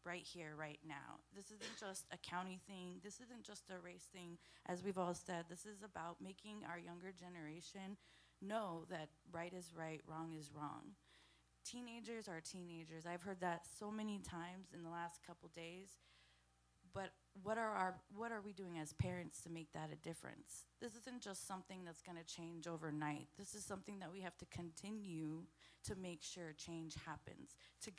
right here, right now. This isn't just a county thing, this isn't just a race thing, as we've all said, this is about making our younger generation know that right is right, wrong is wrong. Teenagers are teenagers. I've heard that so many times in the last couple days, but what are we doing as parents to make that a difference? This isn't just something that's gonna change overnight. This is something that we have to continue to make sure change happens, to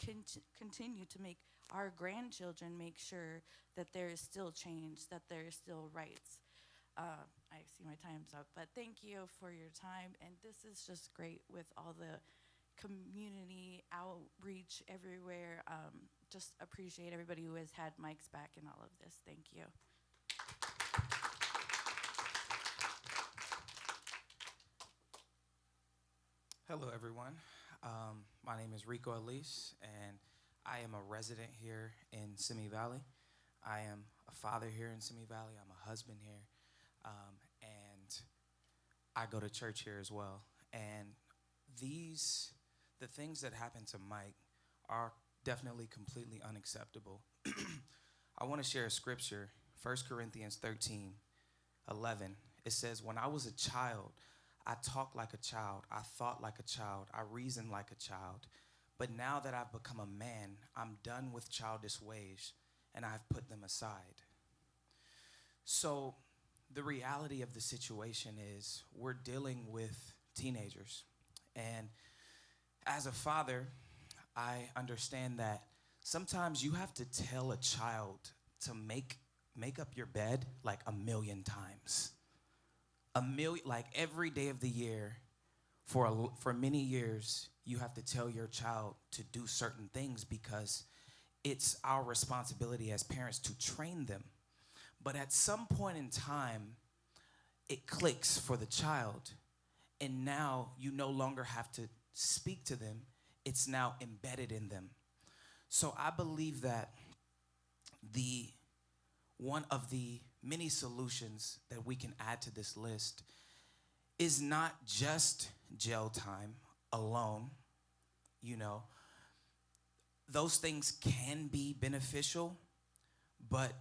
continue to make our grandchildren make sure that there is still change, that there is still rights. I see my time's up, but thank you for your time, and this is just great with all the community outreach everywhere. Just appreciate everybody who has had Mike's back in all of this. Thank you. Hello, everyone. My name is Rico Elise, and I am a resident here in Simi Valley. I am a father here in Simi Valley. I'm a husband here, and I go to church here as well. And the things that happened to Mike are definitely completely unacceptable. I want to share a scripture, 1 Corinthians 13:11. It says, "When I was a child, I talked like a child, I thought like a child, I reasoned like a child. But now that I've become a man, I'm done with childish ways, and I've put them aside." So the reality of the situation is we're dealing with teenagers. And as a father, I understand that sometimes you have to tell a child to make up your bed like 1,000,000 times. Like every day of the year, for many years, you have to tell your child to do certain things because it's our responsibility as parents to train them. But at some point in time, it clicks for the child, and now you no longer have to speak to them. It's now embedded in them. So I believe that one of the many solutions that we can add to this list is not just jail time alone. Those things can be beneficial, but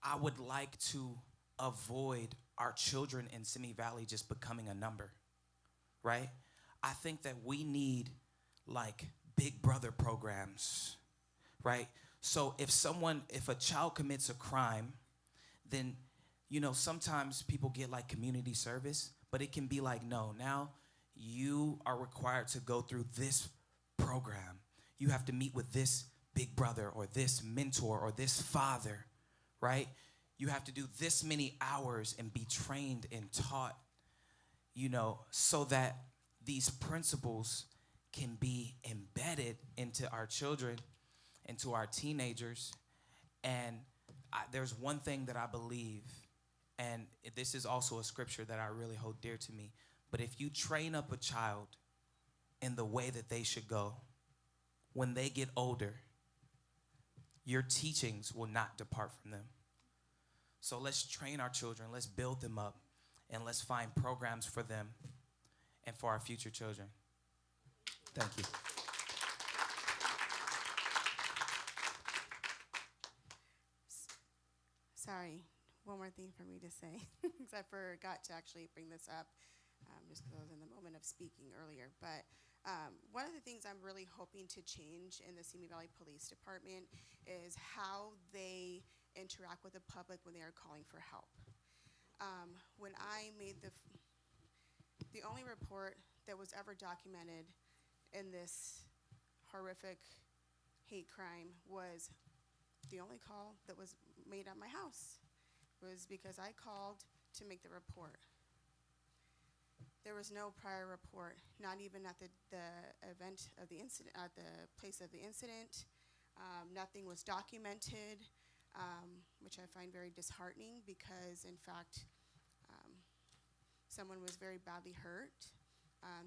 I would like to avoid our children in Simi Valley just becoming a number. right? I think that we need like big brother programs, right? So if a child commits a crime, then, sometimes people get like community service, but it can be like, no, now you are required to go through this program. You have to meet with this big brother or this mentor or this father, right? You have to do this many hours and be trained and taught, so that these principles can be embedded into our children, into our teenagers. And there's one thing that I believe, and this is also a scripture that I really hold dear to me, but if you train up a child in the way that they should go, when they get older, your teachings will not depart from them. So let's train our children, let's build them up, and let's find programs for them and for our future children. Thank you. Sorry, one more thing for me to say, because I forgot to actually bring this up, just because I was in the moment of speaking earlier. But one of the things I'm really hoping to change in the Simi Valley Police Department is how they interact with the public when they are calling for help. When I made the only report that was ever documented in this horrific hate crime was the only call that was made at my house was because I called to make the report. There was no prior report, not even at the event of the incident, at the place of the incident. Nothing was documented, which I find very disheartening because, in fact, someone was very badly hurt.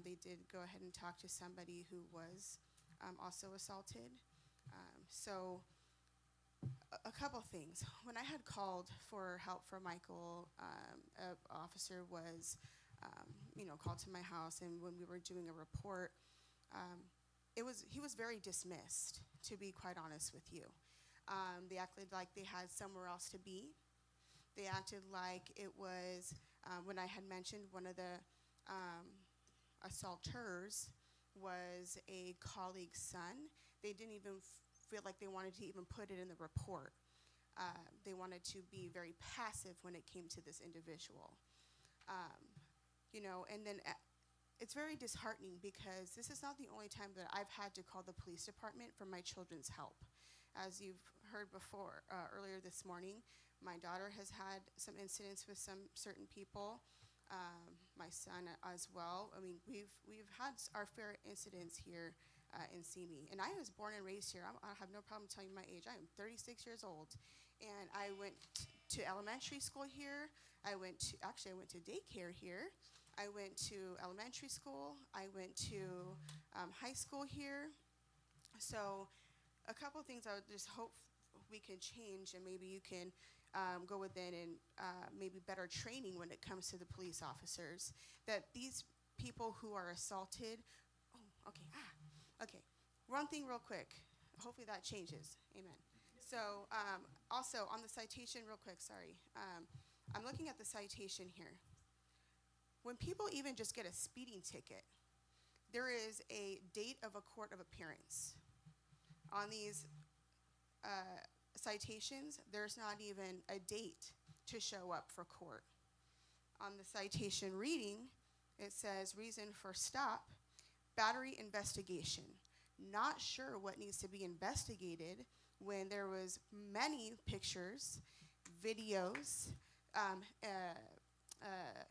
They did go ahead and talk to somebody who was also assaulted. So a couple things. When I had called for help for Michael, an officer was, called to my house, and when we were doing a report, he was very dismissed, to be quite honest with you. They acted like they had somewhere else to be. They acted like it was, when I had mentioned one of the assaulters was a colleague's son, they didn't even feel like they wanted to even put it in the report. They wanted to be very passive when it came to this individual. And then it's very disheartening because this is not the only time that I've had to call the police department for my children's help. As you've heard before, earlier this morning, my daughter has had some incidents with some certain people, my son as well. I mean, we've had our fair incidents here in Simi. And I was born and raised here. I have no problem telling you my age. I am 36 years old. And I went to elementary school here. I went to daycare here. I went to elementary school. I went to high school here. So a couple things I would just hope we can change, and maybe you can go within and maybe better training when it comes to the police officers, that these people who are assaulted, okay, one thing real quick. Hopefully that changes. Amen. So also on the citation real quick, sorry. I'm looking at the citation here. When people even just get a speeding ticket, there is a date of a court of appearance. On these citations, there's not even a date to show up for court. On the citation reading, it says reason for stop, battery investigation. Not sure what needs to be investigated when there was many pictures, videos,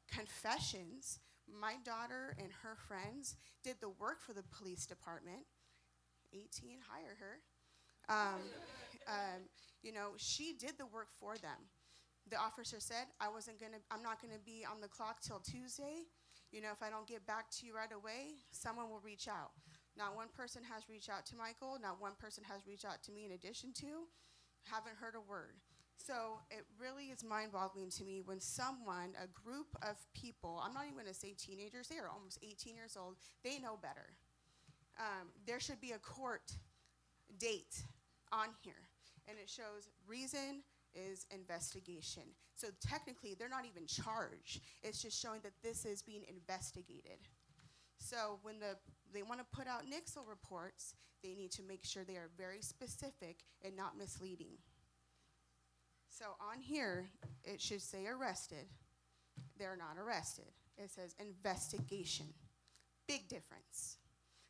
confessions. My daughter and her friends did the work for the police department. 18, hire her. She did the work for them. The officer said, I'm not gonna be on the clock till Tuesday. If I don't get back to you right away, someone will reach out. Not one person has reached out to Michael. Not one person has reached out to me in addition to. Haven't heard a word. So it really is mind-boggling to me when a group of people, I'm not even gonna say teenagers, they are almost 18 years old, they know better. There should be a court date on here, and it shows reason is investigation. So technically, they're not even charged. It's just showing that this is being investigated. So when they want to put out NICSL reports, they need to make sure they are very specific and not misleading. So on here, it should say arrested. They're not arrested. It says investigation. Big difference.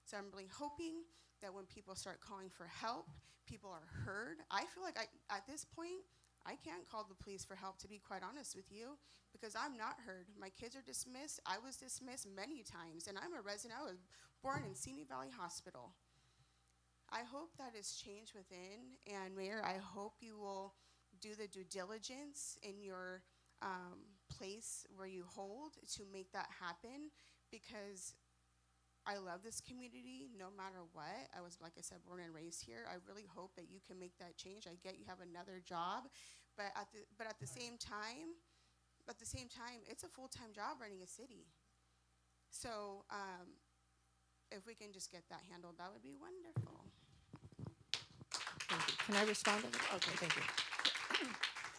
So I'm really hoping that when people start calling for help, people are heard. I feel like at this point, I can't call the police for help, to be quite honest with you, because I'm not heard. My kids are dismissed. I was dismissed many times, and I'm a resident. I was born in Simi Valley Hospital. I hope that is changed within, and Mayor, I hope you will do the due diligence in your place where you hold to make that happen, because I love this community no matter what. I was, like I said, born and raised here. I really hope that you can make that change. I get you have another job, but at the same time, it's a full-time job running a city. So if we can just get that handled, that would be wonderful. Thank you. Can I respond to that? Okay, thank you.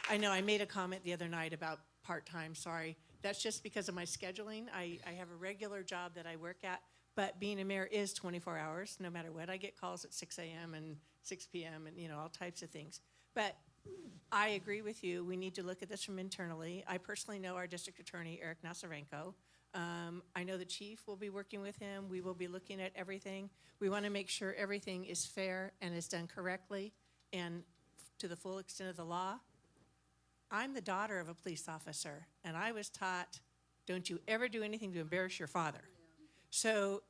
I know I made a comment the other night about part-time, sorry. That's just because of my scheduling. I have a regular job that I work at, but being a mayor is 24 hours, no matter what. I get calls at 6 a.m. and 6 p.m. and, all types of things. But I agree with you. We need to look at this from internally. I personally know our district attorney, Eric Nasarenko. I know the chief will be working with him. We will be looking at everything. We want to make sure everything is fair and is done correctly and to the full extent of the law. I'm the daughter of a police officer, and I was taught, don't you ever do anything to embarrass your father. So,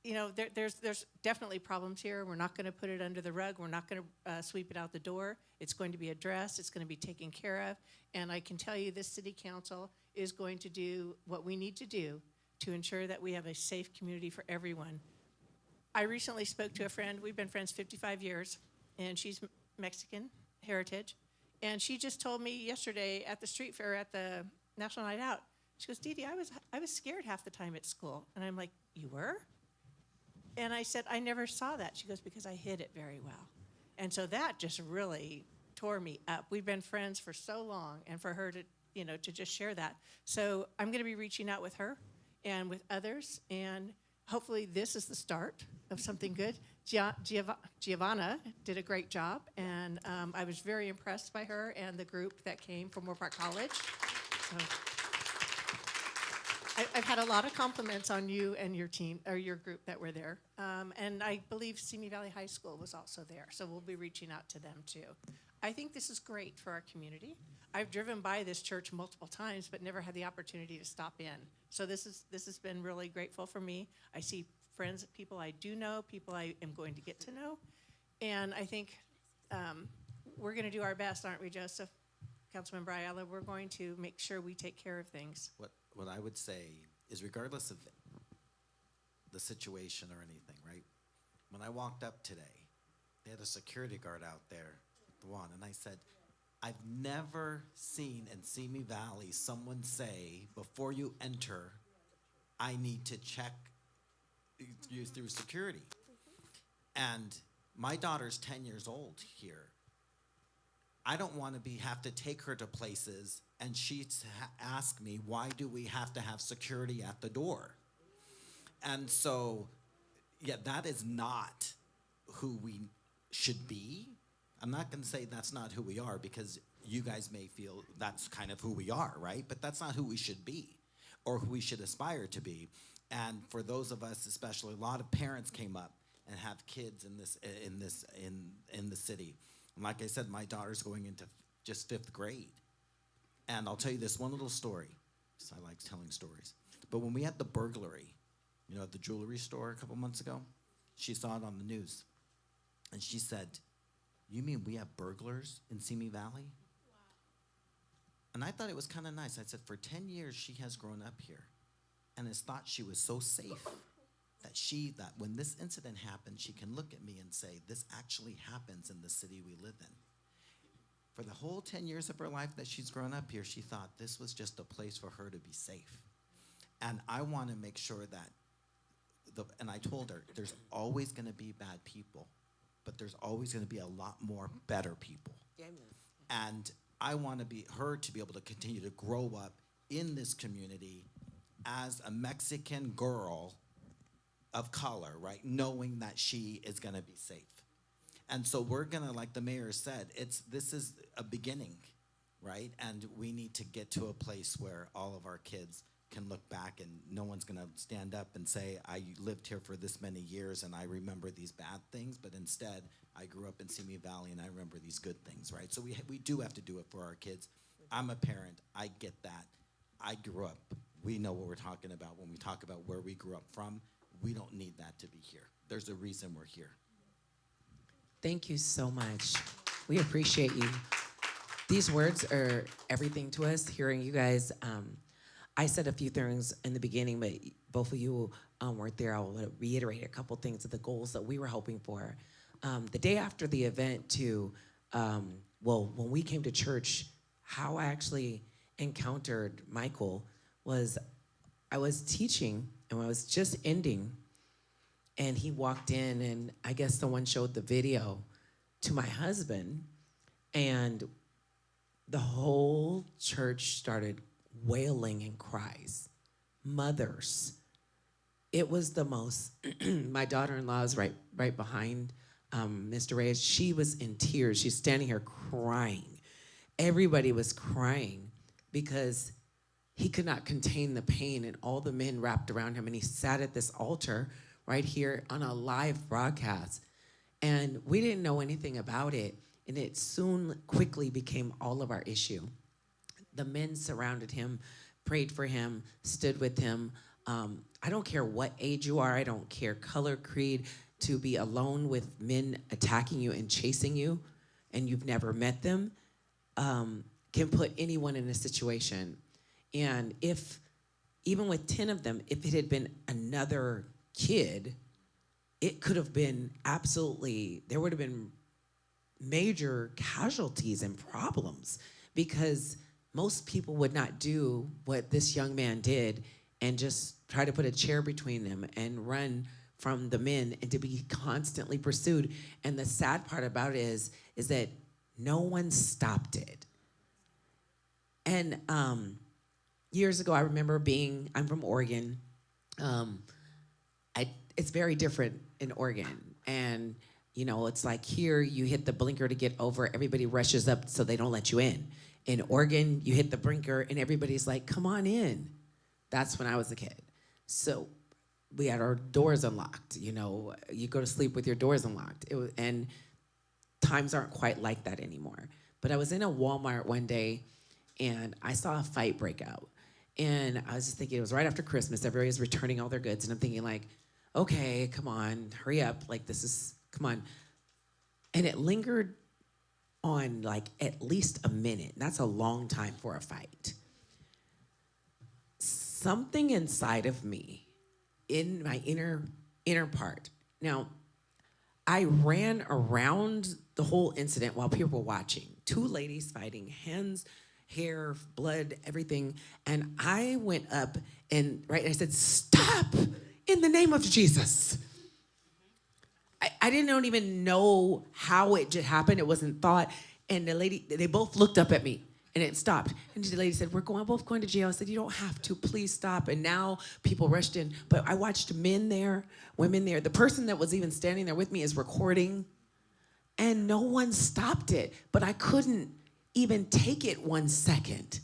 there's definitely problems here. We're not going to put it under the rug. We're not going to sweep it out the door. It's going to be addressed. It's going to be taken care of. And I can tell you this city council is going to do what we need to do to ensure that we have a safe community for everyone. I recently spoke to a friend. We've been friends 55 years, and she's Mexican heritage. And she just told me yesterday at the street fair at the National Night Out, she goes, Dee Dee, I was scared half the time at school. And I'm like, you were? And I said, I never saw that. She goes, because I hid it very well. And so that just really tore me up. We've been friends for so long, and for her to, to just share that. So I'm going to be reaching out with her and with others, and hopefully this is the start of something good. Giovanna did a great job, and I was very impressed by her and the group that came from Moore Park College. So I've had a lot of compliments on you and your team, or your group that were there. And I believe Simi Valley High School was also there, so we'll be reaching out to them too. I think this is great for our community. I've driven by this church multiple times, but never had the opportunity to stop in. So this has been really grateful for me. I see friends, people I do know, people I am going to get to know. And I think we're going to do our best, aren't we, Joseph? Councilmember Ayala, we're going to make sure we take care of things. What I would say is, regardless of the situation or anything, right? When I walked up today, they had a security guard out there, the one, and I said, I've never seen in Simi Valley someone say, before you enter, I need to check you through security. And my daughter's 10 years old here. I don't want to have to take her to places and she's ask me, why do we have to have security at the door? And so, yeah, that is not who we should be. I'm not going to say that's not who we are, because you guys may feel that's kind of who we are, right? But that's not who we should be or who we should aspire to be. And for those of us, especially, a lot of parents came up and have kids in the city. And like I said, my daughter's going into just 5th grade. And I'll tell you this one little story, because I like telling stories. But when we had the burglary, at the jewelry store a couple months ago, she saw it on the news. And she said, you mean we have burglars in Simi Valley? Wow. And I thought it was kind of nice. I said, for 10 years, she has grown up here and has thought she was so safe that when this incident happened, she can look at me and say, this actually happens in the city we live in. For the whole 10 years of her life that she's grown up here, she thought this was just a place for her to be safe. And I want to make sure that, and I told her, there's always going to be bad people, but there's always going to be a lot more better people. Amen. And I want her to be able to continue to grow up in this community as a Mexican girl of color, right? Knowing that she is going to be safe. And so we're going to, like the mayor said, this is a beginning, right? And we need to get to a place where all of our kids can look back and no one's going to stand up and say, I lived here for this many years and I remember these bad things, but instead I grew up in Simi Valley and I remember these good things, right? So we do have to do it for our kids. I'm a parent. I get that. I grew up. We know what we're talking about when we talk about where we grew up from. We don't need that to be here. There's a reason we're here. Thank you so much. We appreciate you. These words are everything to us, hearing you guys. I said a few things in the beginning, but both of you weren't there. I will reiterate a couple things of the goals that we were hoping for. The day after the event when we came to church, how I actually encountered Michael was I was teaching and I was just ending, and he walked in, and I guess someone showed the video to my husband, and the whole church started wailing in cries. Mothers. It was the most, my daughter-in-law is right behind Mr. Reyes. She was in tears. She's standing here crying. Everybody was crying because he could not contain the pain, and all the men wrapped around him, and he sat at this altar right here on a live broadcast. And we didn't know anything about it, and it soon quickly became all of our issue. The men surrounded him, prayed for him, stood with him. I don't care what age you are. I don't care color, creed. To be alone with men attacking you and chasing you, and you've never met them, can put anyone in a situation. And even with 10 of them, if it had been another kid, it could have been there would have been major casualties and problems, because most people would not do what this young man did and just try to put a chair between them and run from the men and to be constantly pursued. And the sad part about it is that no one stopped it. And years ago, I remember I'm from Oregon. It's very different in Oregon. And, it's like here, you hit the blinker to get over, everybody rushes up so they don't let you in. In Oregon, you hit the blinker and everybody's like, come on in. That's when I was a kid. So we had our doors unlocked. You go to sleep with your doors unlocked. And times aren't quite like that anymore. But I was in a Walmart one day and I saw a fight break out. And I was just thinking, it was right after Christmas. Everybody's returning all their goods. And I'm thinking like, okay, come on, hurry up. Like come on. And it lingered on like at least a minute. That's a long time for a fight. Something inside of me, in my inner part. Now, I ran around the whole incident while people were watching. 2 ladies fighting, hands, hair, blood, everything. And I went up and I said, stop in the name of Jesus. I didn't even know how it just happened. It wasn't thought. And they both looked up at me. And it stopped. And the lady said, we're both going to jail. I said, you don't have to. Please stop. And now people rushed in. But I watched men there, women there. The person that was even standing there with me is recording. And no one stopped it. But I couldn't even take it 1 second.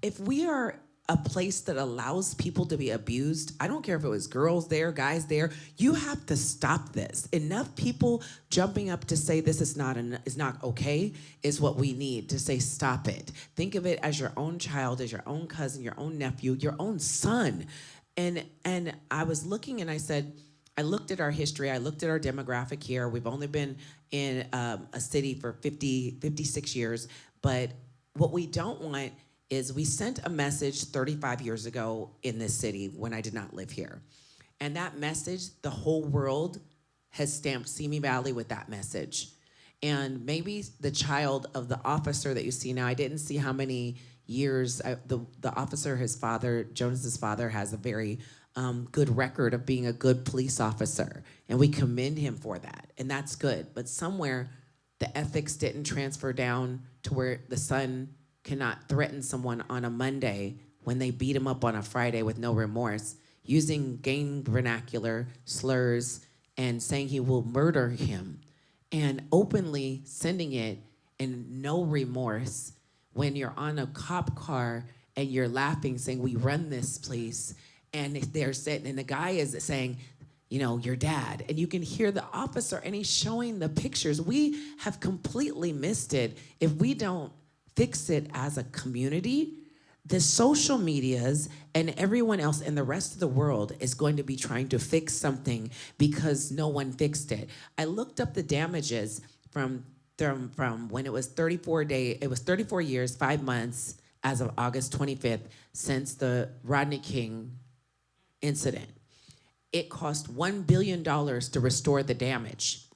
If we are a place that allows people to be abused, I don't care if it was girls there, guys there, you have to stop this. Enough people jumping up to say this is not okay is what we need to say stop it. Think of it as your own child, as your own cousin, your own nephew, your own son. And I was looking and I said, I looked at our history, I looked at our demographic here. We've only been in a city for 56 years, but what we don't want is we sent a message 35 years ago in this city when I did not live here. And that message, the whole world has stamped Simi Valley with that message. And maybe the child of the officer that you see now, I didn't see how many years, the officer, his father, Jonas's father, has a very good record of being a good police officer. And we commend him for that, and that's good. But somewhere, the ethics didn't transfer down to where the son cannot threaten someone on a Monday when they beat him up on a Friday with no remorse. using gang vernacular, slurs, and saying he will murder him, and openly sending it in no remorse when you're on a cop car and you're laughing, saying, we run this place, and they're sitting, and the guy is saying, you know, your dad, and you can hear the officer, and he's showing the pictures. We have completely missed it if we don't fix it as a community. The social medias and everyone else in the rest of the world is going to be trying to fix something because no one fixed it. I looked up the damages from when it was 34 years, 5 months as of August 25th since the Rodney King incident. It cost $1 billion to restore the damage.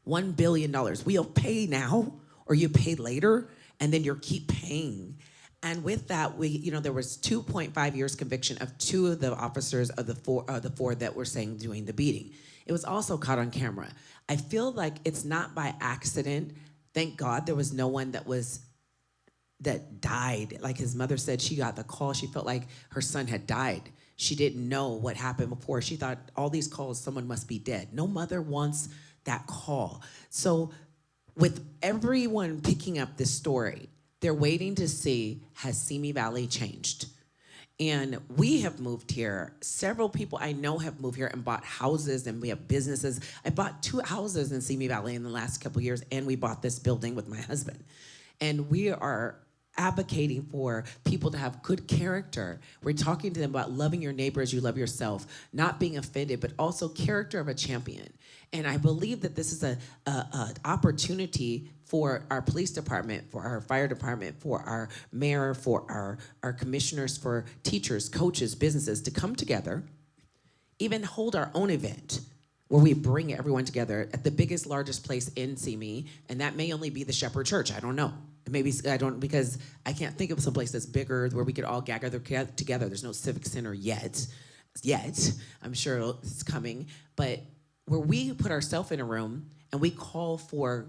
$1 billion. We'll pay now, or you pay later, and then you keep paying. And with that, there was 2.5 years conviction of 2 of the officers of the four that were saying doing the beating. It was also caught on camera. I feel like it's not by accident. Thank God there was no one that died. Like his mother said, she got the call. She felt like her son had died. She didn't know what happened before. She thought all these calls, someone must be dead. No mother wants that call. So with everyone picking up this story, they're waiting to see, has Simi Valley changed? And we have moved here. Several people I know have moved here and bought houses, and we have businesses. I bought 2 houses in Simi Valley in the last couple of years, and we bought this building with my husband. And we are advocating for people to have good character. We're talking to them about loving your neighbor as you love yourself, not being offended, but also character of a champion. And I believe that this is an opportunity for our police department, for our fire department, for our mayor, for our commissioners, for teachers, coaches, businesses to come together, even hold our own event where we bring everyone together at the biggest, largest place in Simi, and that may only be the Shepherd Church. I don't know. Maybe I don't, because I can't think of some place that's bigger where we could all gather together. There's no civic center yet. I'm sure it's coming. But where we put ourselves in a room and we call for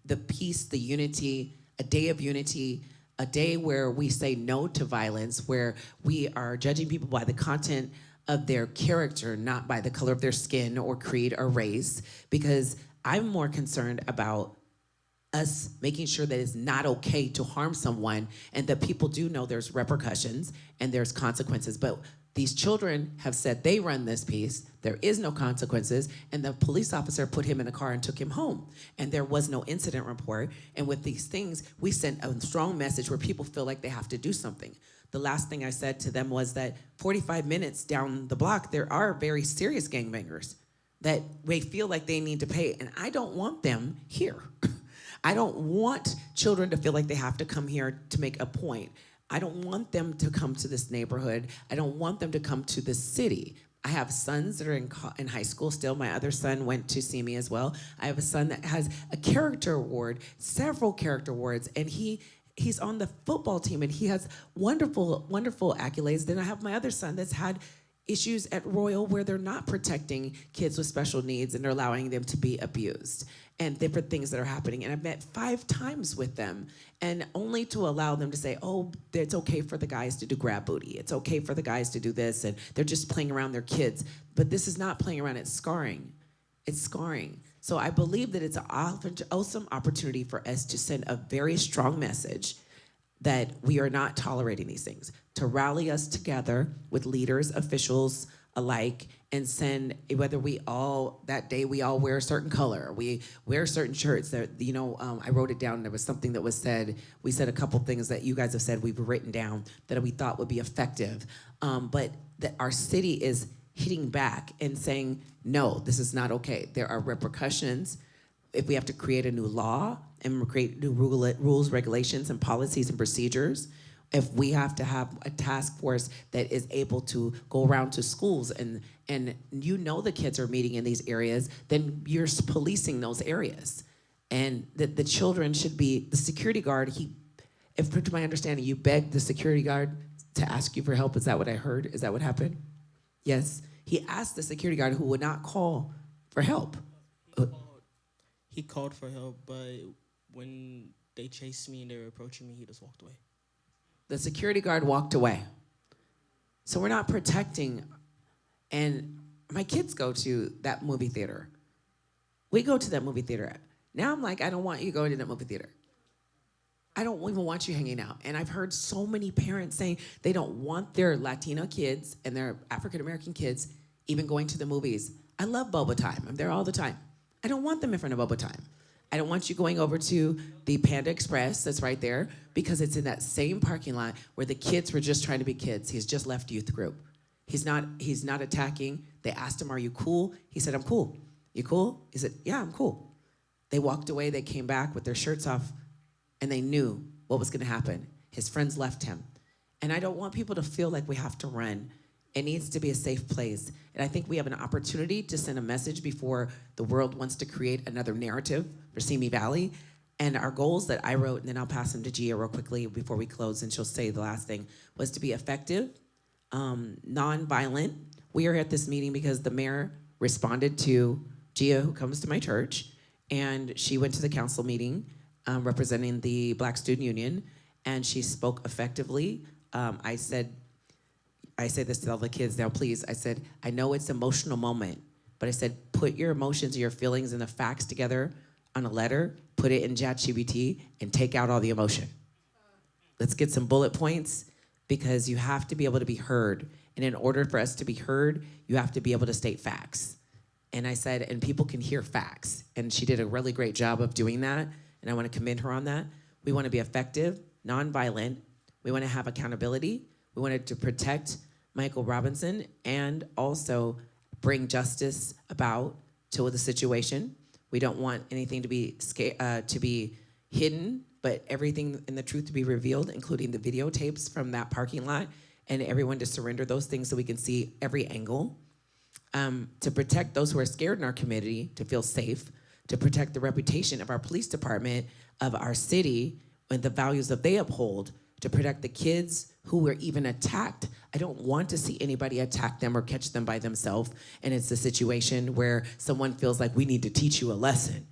the peace, the unity, a day of unity, a day where we say no to violence, where we are judging people by the content of their character, not by the color of their skin or creed or race, because I'm more concerned about us making sure that it's not okay to harm someone and that people do know there's repercussions and there's consequences. But these children have said they run this piece, there is no consequences, and the police officer put him in the car and took him home. And there was no incident report. And with these things, we sent a strong message where people feel like they have to do something. The last thing I said to them was that 45 minutes down the block, there are very serious gangbangers that they feel like they need to pay, and I don't want them here. I don't want children to feel like they have to come here to make a point. I don't want them to come to this neighborhood. I don't want them to come to the city. I have sons that are in high school still. My other son went to Simi as well. I have a son that has a character award, several character awards, and he's on the football team, and he has wonderful, wonderful accolades. Then I have my other son that's had issues at Royal where they're not protecting kids with special needs and they're allowing them to be abused and different things that are happening. And I've met 5 times with them, and only to allow them to say, oh, it's okay for the guys to do grab booty. It's okay for the guys to do this, and they're just playing around their kids. But this is not playing around, it's scarring. It's scarring. So I believe that it's an awesome opportunity for us to send a very strong message that we are not tolerating these things, to rally us together with leaders, officials alike, and send, whether that day we all wear a certain color, we wear certain shirts. That, I wrote it down, there was something that was said, we said a couple things that you guys have said, we've written down, that we thought would be effective. But that our city is hitting back and saying, no, this is not okay. There are repercussions. If we have to create a new law and create new rules, regulations, and policies and procedures, if we have to have a task force that is able to go around to schools and the kids are meeting in these areas, then you're policing those areas. And the children should be, the security guard, if to my understanding, you begged the security guard to ask you for help. Is that what I heard? Is that what happened? Yes. He asked the security guard who would not call for help. He called for help, but when they chased me and they were approaching me, he just walked away. The security guard walked away. So we're not protecting. And my kids go to that movie theater. We go to that movie theater. Now I'm like, I don't want you going to that movie theater. I don't even want you hanging out. And I've heard so many parents saying they don't want their Latino kids and their African-American kids even going to the movies. I love Boba Time. I'm there all the time. I don't want them in front of Boba Time. I don't want you going over to the Panda Express that's right there because it's in that same parking lot where the kids were just trying to be kids. He's just left youth group. He's not attacking. They asked him, are you cool? He said, I'm cool. You cool? He said, yeah, I'm cool. They walked away. They came back with their shirts off, and they knew what was going to happen. His friends left him. And I don't want people to feel like we have to run. It needs to be a safe place. And I think we have an opportunity to send a message before the world wants to create another narrative for Simi Valley. And our goals that I wrote, and then I'll pass them to Gia real quickly before we close, and she'll say the last thing, was to be effective, nonviolent. We are at this meeting because the mayor responded to Gia, who comes to my church, and she went to the council meeting representing the Black Student Union, and she spoke effectively. I say this to all the kids now, please. I said, I know it's an emotional moment, but I said, put your emotions and your feelings and the facts together on a letter, put it in ChatGPT, and take out all the emotion. Let's get some bullet points, because you have to be able to be heard. And in order for us to be heard, you have to be able to state facts. And I said, and people can hear facts. And she did a really great job of doing that, and I want to commend her on that. We want to be effective, nonviolent. We want to have accountability. We wanted to protect Michael Robinson and also bring justice about to the situation. We don't want anything to be hidden, but everything in the truth to be revealed, including the videotapes from that parking lot, and everyone to surrender those things so we can see every angle. To protect those who are scared in our community, to feel safe, to protect the reputation of our police department, of our city, and the values that they uphold, to protect the kids who were even attacked. I don't want to see anybody attack them or catch them by themselves, and it's a situation where someone feels like we need to teach you a lesson.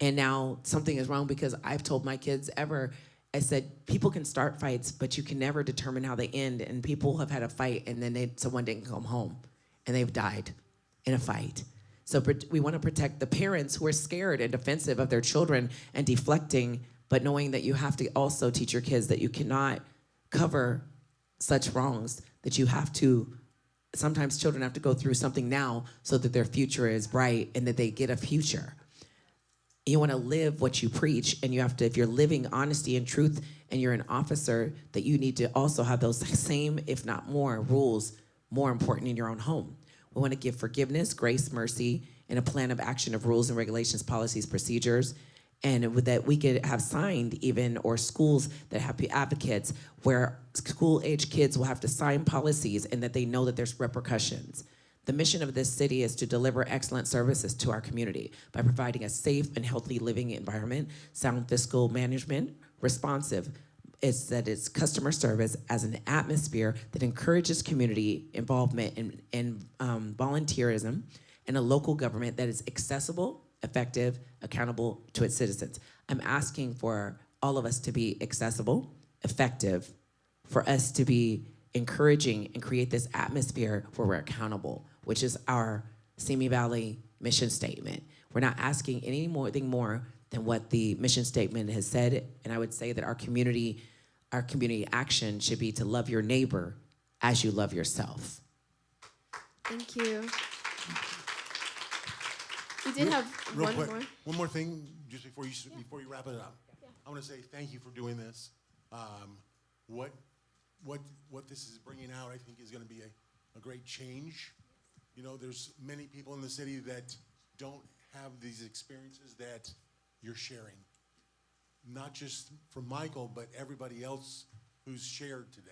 And now something is wrong, because I've told my kids I said, people can start fights, but you can never determine how they end. And people have had a fight, and then someone didn't come home, and they've died in a fight. So we want to protect the parents who are scared and defensive of their children and deflecting, but knowing that you have to also teach your kids that you cannot cover such wrongs, that you have to, sometimes children have to go through something now so that their future is bright and that they get a future. You want to live what you preach, and you have to, if you're living honesty and truth and you're an officer, that you need to also have those same, if not more, rules more important in your own home. We want to give forgiveness, grace, mercy, and a plan of action of rules and regulations, policies, procedures, and that we could have signed even, or schools that have advocates where school-age kids will have to sign policies and that they know that there's repercussions. The mission of this city is to deliver excellent services to our community by providing a safe and healthy living environment, sound fiscal management, responsive. It's customer service as an atmosphere that encourages community involvement and volunteerism, and a local government that is accessible, effective, accountable to its citizens. I'm asking for all of us to be accessible, effective, for us to be encouraging and create this atmosphere where we're accountable, which is our Simi Valley mission statement. We're not asking anything more than what the mission statement has said, and I would say that our community action should be to love your neighbor as you love yourself. Thank you. We did have Real one quick, more. one more thing, just before you wrap it up. I want to say thank you for doing this. What this is bringing out, I think, is going to be a great change. You know, there's many people in the city that don't have these experiences that you're sharing. Not just from Michael, but everybody else who's shared today.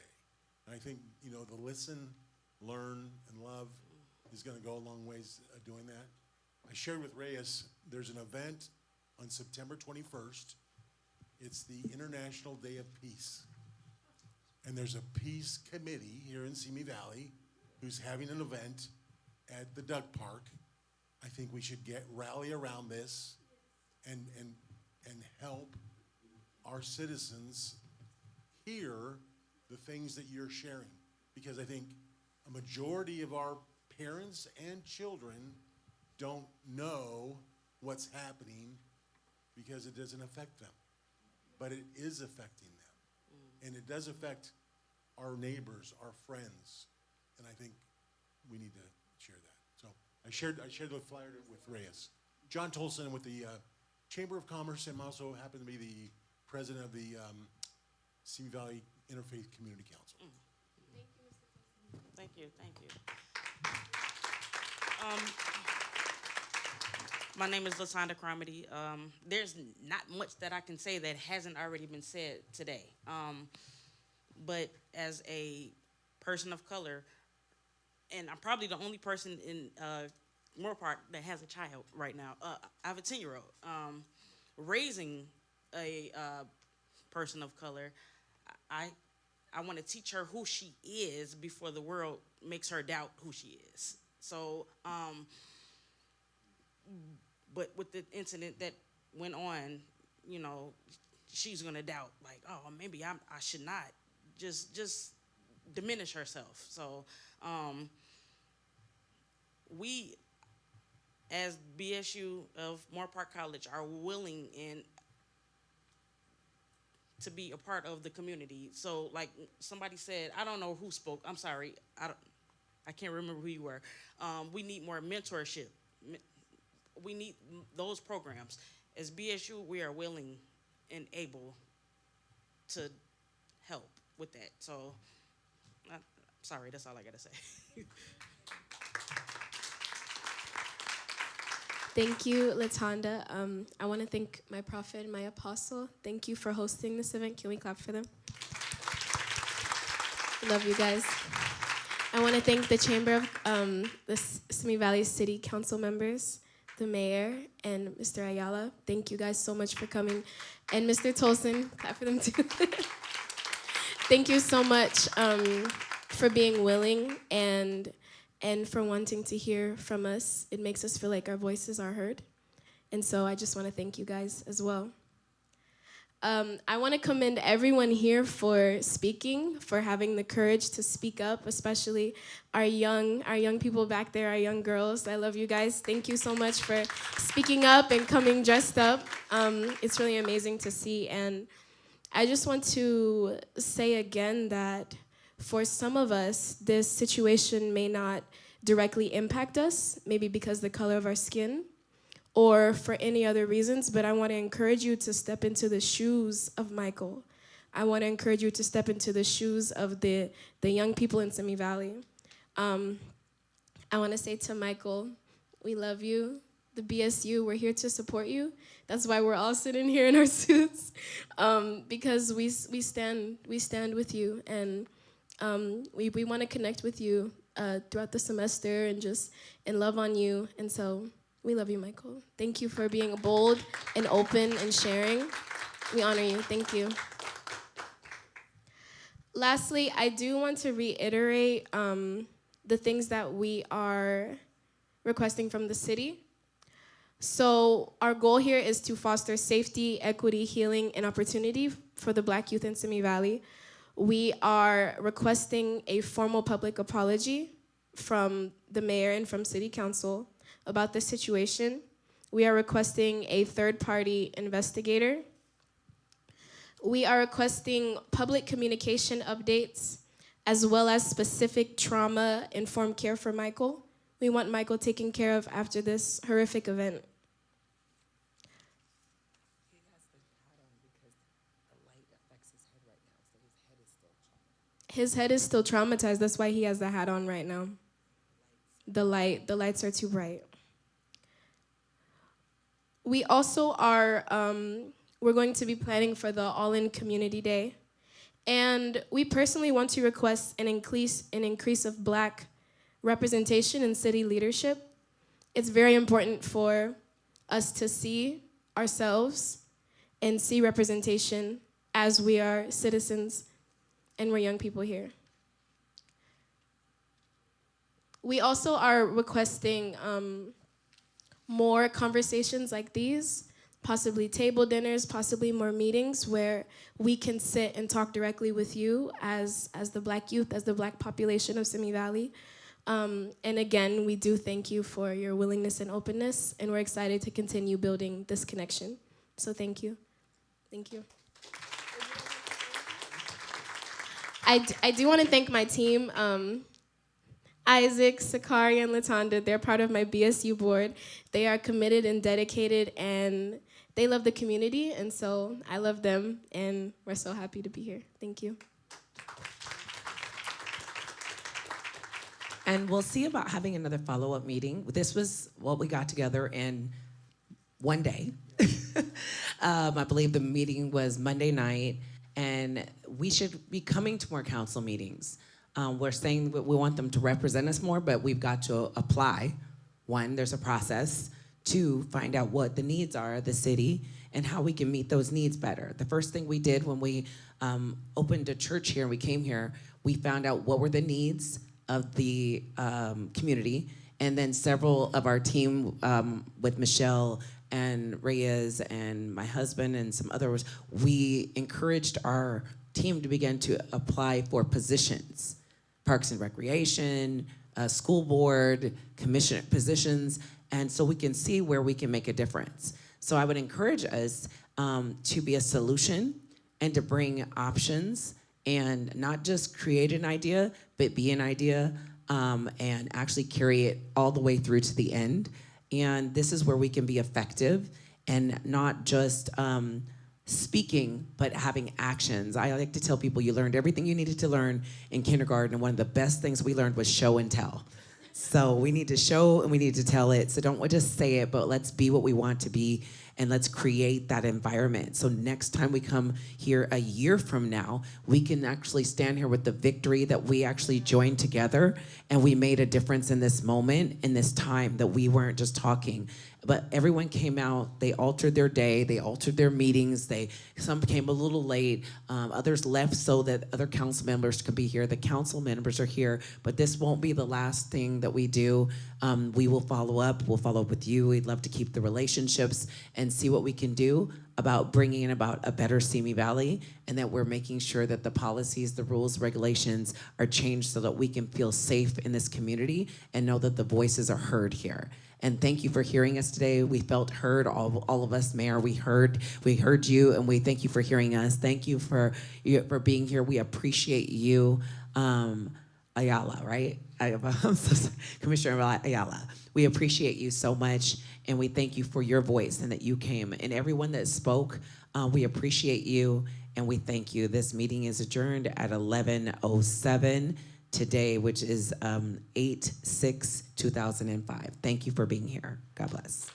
And I think, you know, the listen, learn, and love is going to go a long ways doing that. I shared with Reyes, there's an event on September 21st. It's the International Day of Peace. And there's a peace committee here in Simi Valley who's having an event at the Duck Park. I think we should rally around this and help our citizens hear the things that you're sharing. Because I think a majority of our parents and children don't know what's happening because it doesn't affect them. But it is affecting them. And it does affect our neighbors, our friends. And I think we need to share that. So I shared the flyer with Reyes. John Tolson with the Chamber of Commerce, and also happen to be the president of the Simi Valley Interfaith Community Council. Thank you, thank you. My name is Lasanda Cromedy. There's not much that I can say that hasn't already been said today. But as a person of color, and I'm probably the only person in Moore Park that has a child right now. I have a 10-year-old. Raising a person of color, I want to teach her who she is before the world makes her doubt who she is. So, but with the incident that went on, you know, she's gonna doubt, like, oh, maybe I should not just diminish herself. So, we, as BSU of Moore Park College, are willing and to be a part of the community. So, like somebody said, I don't know who spoke. I'm sorry, I can't remember who you were. We need more mentorship. We need those programs. As BSU, we are willing and able to help with that. So, sorry, that's all I gotta say. Thank you, Latanda. I want to thank my prophet and my apostle. Thank you for hosting this event. Can we clap for them? Love you guys. I want to thank the Chamber of the Simi Valley City Council members, the mayor, and Mr. Ayala. Thank you guys so much for coming. And Mr. Tolson, clap for them too. Thank you so much for being willing and for wanting to hear from us. It makes us feel like our voices are heard. And so I just want to thank you guys as well. I want to commend everyone here for speaking, for having the courage to speak up, especially our young people back there, our young girls. I love you guys. Thank you so much for speaking up and coming dressed up. It's really amazing to see. And I just want to say again that for some of us, this situation may not directly impact us, maybe because the color of our skin or for any other reasons, but I want to encourage you to step into the shoes of Michael. I want to encourage you to step into the shoes of the young people in Simi Valley. I want to say to Michael, we love you. The BSU, we're here to support you. That's why we're all sitting here in our suits, because we stand with you, and we want to connect with you throughout the semester and love on you. And so we love you, Michael. Thank you for being bold and open and sharing. We honor you. Thank you. Lastly, I do want to reiterate the things that we are requesting from the city. So our goal here is to foster safety, equity, healing, and opportunity for the Black youth in Simi Valley. We are requesting a formal public apology from the mayor and from city council about this situation. We are requesting a third-party investigator. We are requesting public communication updates, as well as specific trauma-informed care for Michael. We want Michael taken care of after this horrific event. His head is still traumatized. That's why he has the hat on right now. The lights are too bright. We also are, we're going to be planning for the All-In Community Day. And we personally want to request an increase of Black representation in city leadership. It's very important for us to see ourselves and see representation as we are citizens and we're young people here. We also are requesting more conversations like these possibly table dinners, possibly more meetings where we can sit and talk directly with you as the Black youth, as the Black population of Simi Valley. And again, we do thank you for your willingness and openness, and we're excited to continue building this connection. So thank you. Thank you. I do want to thank my team, Isaac, Sakari, and Latanda. They're part of my BSU board. They are committed and dedicated, and they love the community, and so I love them, and we're so happy to be here. Thank you. And we'll see about having another follow-up meeting. This was what we got together in one day. I believe the meeting was Monday night, and we should be coming to more council meetings. We're saying that we want them to represent us more, but we've got to apply. One, there's a process. Two, find out what the needs are of the city and how we can meet those needs better. The first thing we did when we opened a church here and we came here, we found out what were the needs of the community, and then several of our team with Michelle and Reyes and my husband and some others, we encouraged our team to begin to apply for positions, Parks and Recreation, school board, commission positions, and so we can see where we can make a difference. So I would encourage us to be a solution and to bring options and not just create an idea, but be an idea and actually carry it all the way through to the end. And this is where we can be effective and not just speaking, but having actions. I like to tell people you learned everything you needed to learn in kindergarten, and one of the best things we learned was show and tell. So we need to show and we need to tell it. So don't just say it, but let's be what we want to be, and let's create that environment. So next time we come here a year from now, we can actually stand here with the victory that we actually joined together and we made a difference in this moment, in this time, that we weren't just talking. But everyone came out, they altered their day, they altered their meetings, some came a little late, others left so that other council members could be here. The council members are here, but this won't be the last thing that we do. We will follow up, we'll follow up with you. We'd love to keep the relationships and see what we can do about bringing about a better Simi Valley, and that we're making sure that the policies, the rules, regulations are changed so that we can feel safe in this community and know that the voices are heard here. And thank you for hearing us today. We felt heard, all of us, Mayor. We heard you, and we thank you for hearing us. Thank you for being here. We appreciate you, Ayala, right? I'm so sorry. Commissioner Ayala. We appreciate you so much, and we thank you for your voice and that you came. And everyone that spoke, we appreciate you, and we thank you. this meeting is adjourned at 11:07. today, which is 8/6/2005. Thank you for being here. God bless.